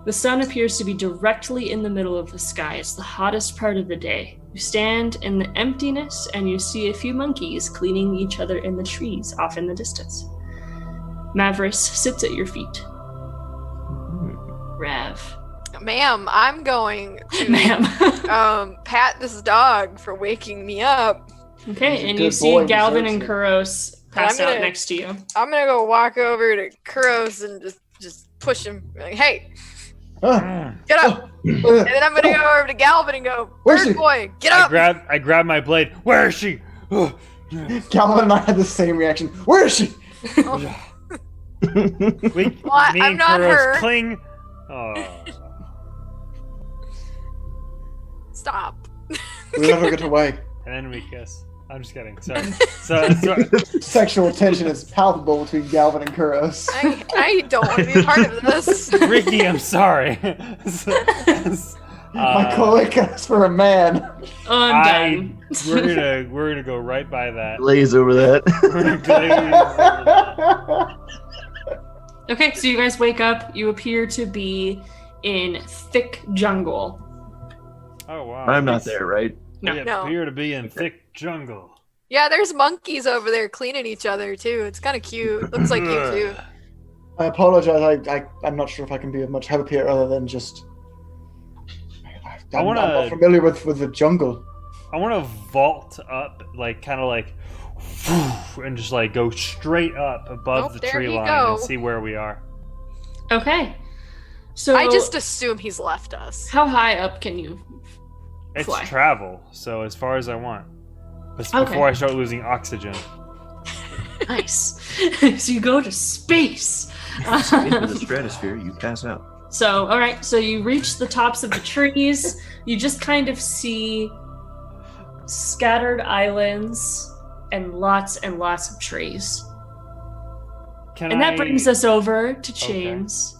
The sun appears to be directly in the middle of the sky. It's the hottest part of the day. You stand in the emptiness and you see a few monkeys cleaning each other in the trees off in the distance. Mavris sits at your feet. Rav. Ma'am, I'm going to Ma'am. pat this dog for waking me up. Okay, He's a and good you see boy, Galvin and deserves it. Kuros pass I'm out gonna- next to you. I'm gonna go walk over to Kuros and just push him. Like, hey, Ah, get up! And then I'm gonna go over to Galvin and go, Where's bird she? boy, get I up! grab my blade. Where is she? Calvin and I had the same reaction. Where is she? We, Well, me I'm and not Kuros her. cling. Oh. Stop. We let her get away. And then we kiss. I'm just kidding. Sorry. Sexual tension is palpable between Galvin and Kuros. I don't want to be part of this. Ricky, I'm sorry. My colleague asked for a man. I'm done. We're gonna go right by that. Lays over that. We're gonna glaze over that. Okay, so you guys wake up. You appear to be in thick jungle. Oh wow. I'm not there, right? No. We No. appear to be in thick jungle. Yeah, there's monkeys over there cleaning each other too. It's kind of cute. Looks like you too. I apologize. I'm not sure if I can be of much help here other than just. I'm not familiar with the jungle. I want to vault up, like kind of like, and just like go straight up above Oh, the there tree you line go. and see where we are. Okay. So I just assume he's left us. how high up can you It's fly? travel, so as far as I want. But Okay. before I start losing oxygen. Nice. So you go to space. Into the stratosphere, you pass out. So, all right. So you reach the tops of the trees. You just kind of see scattered islands and lots of trees. And that brings us over to James.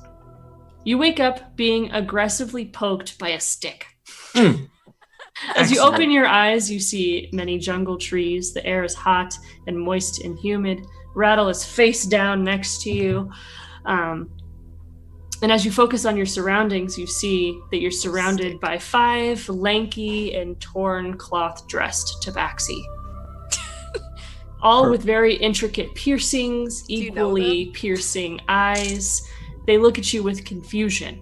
You wake up being aggressively poked by a stick. As you open your eyes, you see many jungle trees. The air is hot and moist and humid. Rattle is face down next to you. And as you focus on your surroundings, you see that you're surrounded by 5 lanky and torn cloth-dressed tabaxi. All with very intricate piercings, you know equally piercing eyes. They look at you with confusion.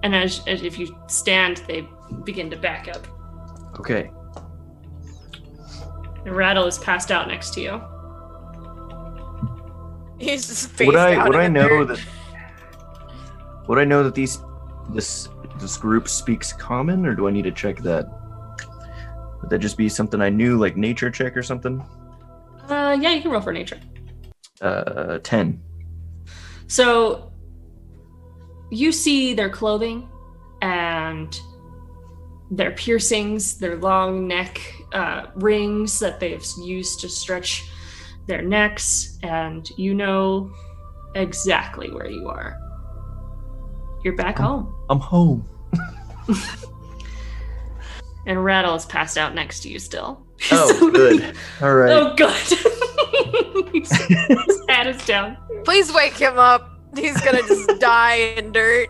And as if you stand, they begin to back up. Okay. And Rattle is passed out next to you. He's just face Would out I in the know dirt. that? Would I know that this group speaks common, or do I need to check that? Would that just be something I knew, like nature check or something? Yeah, you can roll for nature. 10. So you see their clothing and their piercings, their long neck rings that they've used to stretch their necks, and you know exactly where you are. You're back home. I'm home. And Rattle is passed out next to you still. Oh, good. All right. Oh, good. His hat is down. Please wake him up. He's gonna just die in dirt.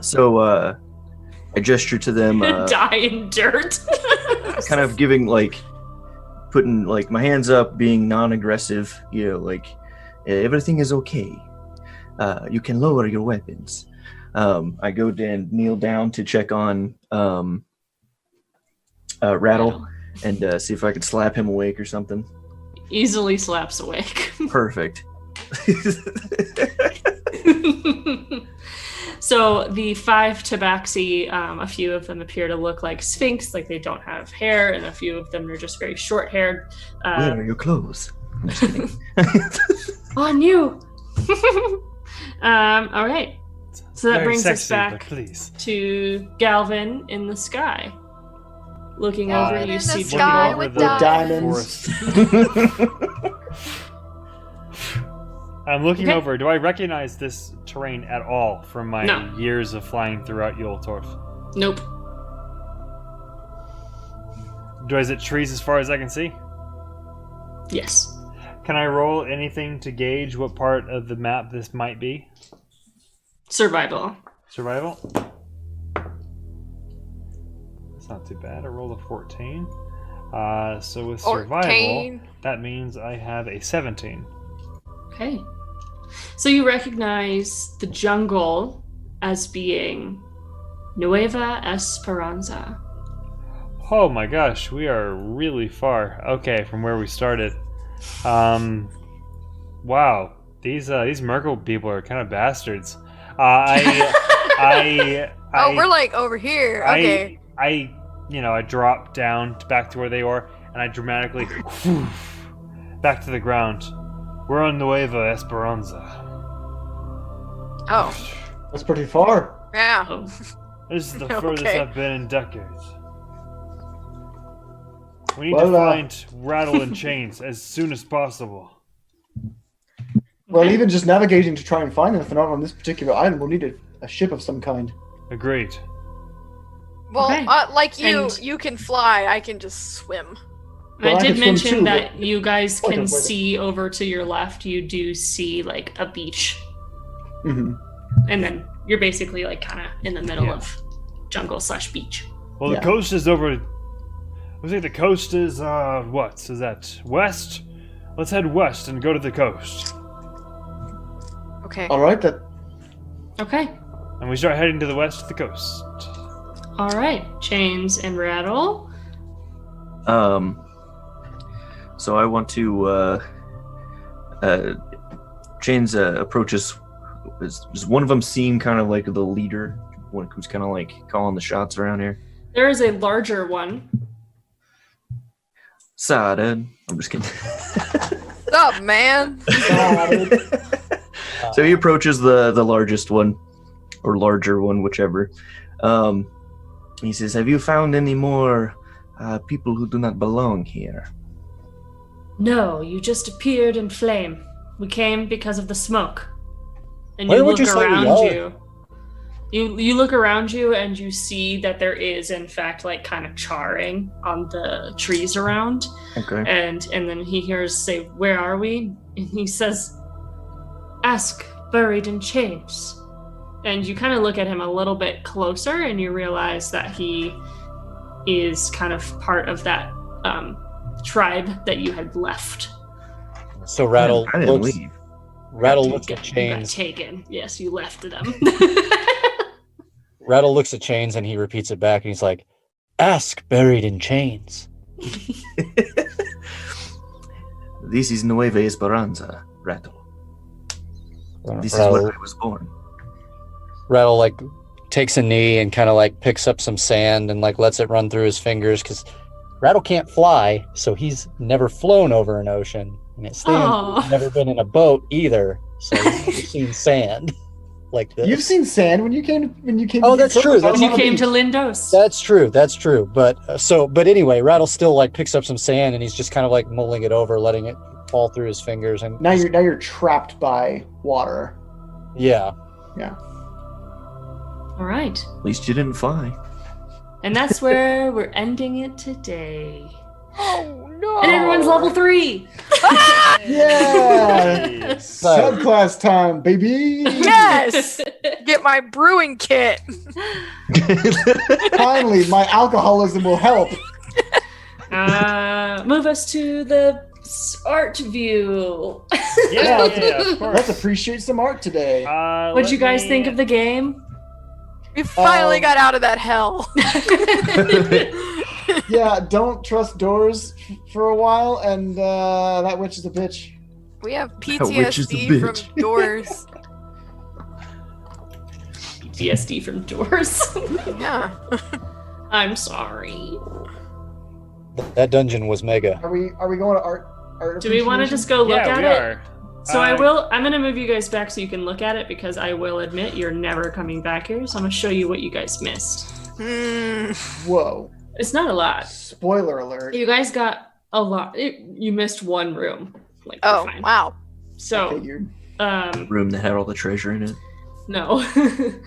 So I gesture to them, Die in dirt. kind of giving putting my hands up, being non-aggressive. You know, everything is okay. You can lower your weapons. I go and kneel down to check on Rattle and see if I could slap him awake or something. Easily slaps awake. Perfect. So the 5 tabaxi, a few of them appear to look like Sphinx, like they don't have hair, and a few of them are just very short-haired. Where are your clothes? I'm just kidding. On you! All right. So that Very brings us sexy, back but please. to Galvin in the sky. Looking Galvin over, in you the see sky Jungle. with diamonds. I'm looking Okay. over. Do I recognize this terrain at all from my No. years of flying throughout Yultorf? Nope. Is it trees as far as I can see? Yes. Can I roll anything to gauge what part of the map this might be? Survival. Survival? That's not too bad. I rolled a 14. So with survival, 14. that means I have a 17. Okay. So you recognize the jungle as being Nueva Esperanza. Oh my gosh, we are really far. Okay, from where we started. Wow, these Merkle people are kind of bastards. I We're like over here. Okay. I dropped down back to where they were, and I dramatically back to the ground. We're on Nueva Esperanza. Oh, That's pretty far. yeah. Oh. This is the Okay. furthest I've been in decades. We need Well, to find Rattle and Chains as soon as possible. Well, even just navigating to try and find them, if they're not on this particular island, we'll need a ship of some kind. Agreed. Well, Okay. like you, And- you can fly. I can just swim. Well, I I did can swim mention too, that but- you guys Wait can a- wait a- see over to your left. You do see like a beach, Mm-hmm. and then you're basically like kind of in the middle Yeah. of jungle/beach. Well, Yeah. the coast is over. I think the coast is what is that? West. Let's head west and go to the coast. Okay. All right, that Okay. And we start heading to the west of the coast. All right. Chains and Rattle. So I want to Chains approaches. Does one of them seem kind of like the leader, one who's kind of like calling the shots around here? There is a larger one. Sada. I'm just kidding. What's up, man? So he approaches the largest one, or larger one, whichever. He says, "Have you found any more people who do not belong here?" No, you just appeared in flame. We came because of the smoke. And Where you would look you say we around are? you. You look around you and you see that there is in fact like kind of charring on the trees around. Okay. And then he hears say, "Where are we?" And he says, "Ask buried in chains." And you kind of look at him a little bit closer and you realize that he is kind of part of that tribe that you had left. So Rattle I didn't looks. leave. Rattle looks at You got Chains. taken. Yes, you left them. Rattle looks at Chains and he repeats it back and he's like, "Ask buried in chains." This is Nueva Esperanza, Rattle. This is Rattle, where I was born. Rattle like takes a knee and kind of like picks up some sand and like lets it run through his fingers because Rattle can't fly, so he's never flown over an ocean. And it stands Aw. he's never been in a boat either, so he's never seen sand like this. you've seen sand when you came. Oh, that's true, that's you on the came to beach. Lindos. That's true. But anyway, Rattle still like picks up some sand and he's just kind of like mulling it over, letting it fall through his fingers. And Now you're trapped by water. yeah. All right. At least you didn't fly. And that's where we're ending it today. Oh no! And everyone's level 3. Yeah. Subclass time, baby. Yes. Get my brewing kit. Finally, my alcoholism will help. Move us to the art view. Yeah, of course. Let's appreciate some art today. What'd you guys think of the game? We finally got out of that hell. Yeah, don't trust doors for a while, and that witch is a bitch. We have witch is a PTSD from bitch. doors. PTSD from doors. Yeah. I'm sorry. That dungeon was mega. Are we going to art Do we want to appreciation? just go look Yeah, at we it? are. So I'm going to move you guys back so you can look at it, because I will admit you're never coming back here. So I'm going to show you what you guys missed. Whoa. It's not a lot. Spoiler alert. You guys got a lot. You missed one room. Like, Oh, fine. wow. I So, figured. Room that had all the treasure in it. no.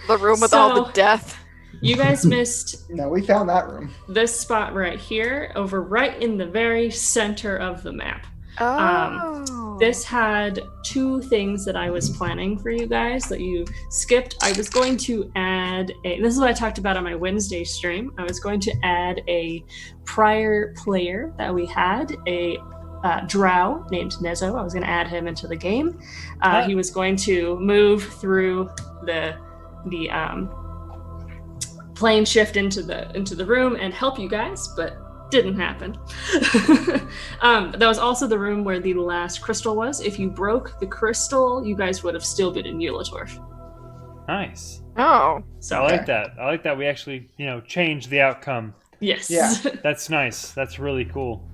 The room with all the So- death. You guys missed No, we found that room. this spot right here, over right in the very center of the map. Oh. This had two things that I was planning for you guys that you skipped. I was going to add this is what I talked about on my Wednesday stream. I was going to add a prior player that we had, a drow named Nezo. I was going to add him into the game. He was going to move through the plane shift into the room and help you guys, but didn't happen. That was also the room where the last crystal was. If you broke the crystal, you guys would have still been in Muletorf. Nice. Oh. So I like that. I like that we actually, changed the outcome. yes. Yeah. That's nice. That's really cool.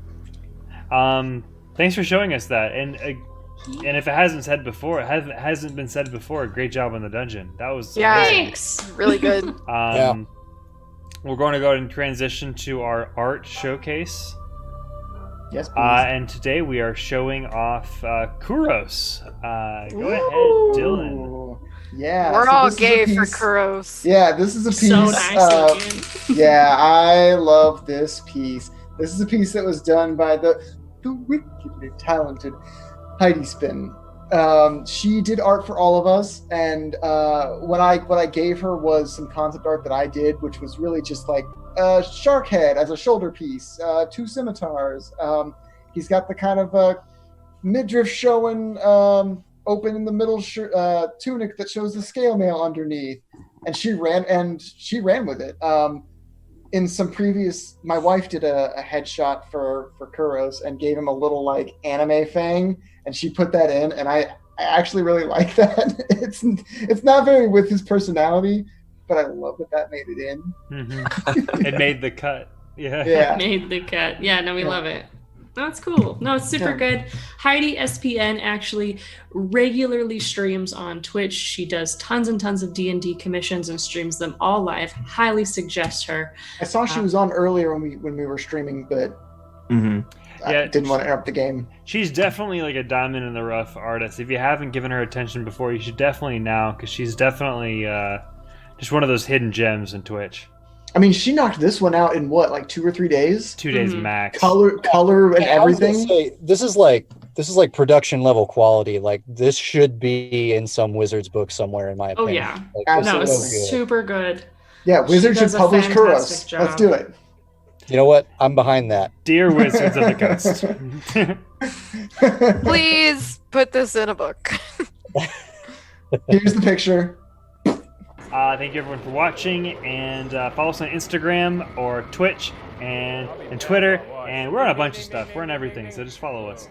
Thanks for showing us that. And if it hasn't been said before, great job on the dungeon. That was Yeah. amazing. Thanks. Really good. We're going to go ahead and transition to our art showcase. Yes, please. And today we are showing off Kuros. Go ahead, Dylan. Ooh. Yeah. We're so all this is a gay for piece- Kuros. Yeah, this is a piece. So nice looking. Yeah, I love this piece. This is a piece that was done by the wickedly talented Heidi Spin. She did art for all of us, and what I gave her was some concept art that I did, which was really just like a shark head as a shoulder piece, two scimitars. He's got the kind of midriff showing, open in the middle tunic that shows the scale mail underneath, and she ran with it. In some previous, my wife did a headshot for Kuros and gave him a little like anime fang, and she put that in, and I actually really like that. It's not very with his personality, but I love that made it in. Mm-hmm. It made the cut. Yeah. Yeah. Made the cut. Yeah, no, we Yeah. love it. No, it's cool. No, it's super good. Heidi SPN actually regularly streams on Twitch. She does tons and tons of D&D commissions and streams them all live. Highly suggest her. I saw she was on earlier when we were streaming, but Mm-hmm. I Yeah, didn't want to interrupt the game. She's definitely like a diamond in the rough artist. If you haven't given her attention before, you should definitely now, because she's definitely just one of those hidden gems in Twitch. I mean, she knocked this one out in what, like 2 or 3 days? 2 days Mhm. max. Color and I was gonna everything. say, this is like production level quality. Like this should be in some wizard's book somewhere, in my Oh, opinion. yeah. Like, No, this is Absolutely. it's so good. super good. Yeah, Wizards She should does a publish fantastic Kuros. job. Let's do it. You know what? I'm behind that. Dear Wizards of the Coast. Please put this in a book. Here's the picture. Thank you everyone for watching, and follow us on Instagram or Twitch and Twitter, and we're on a bunch of stuff. We're on everything, so just follow us.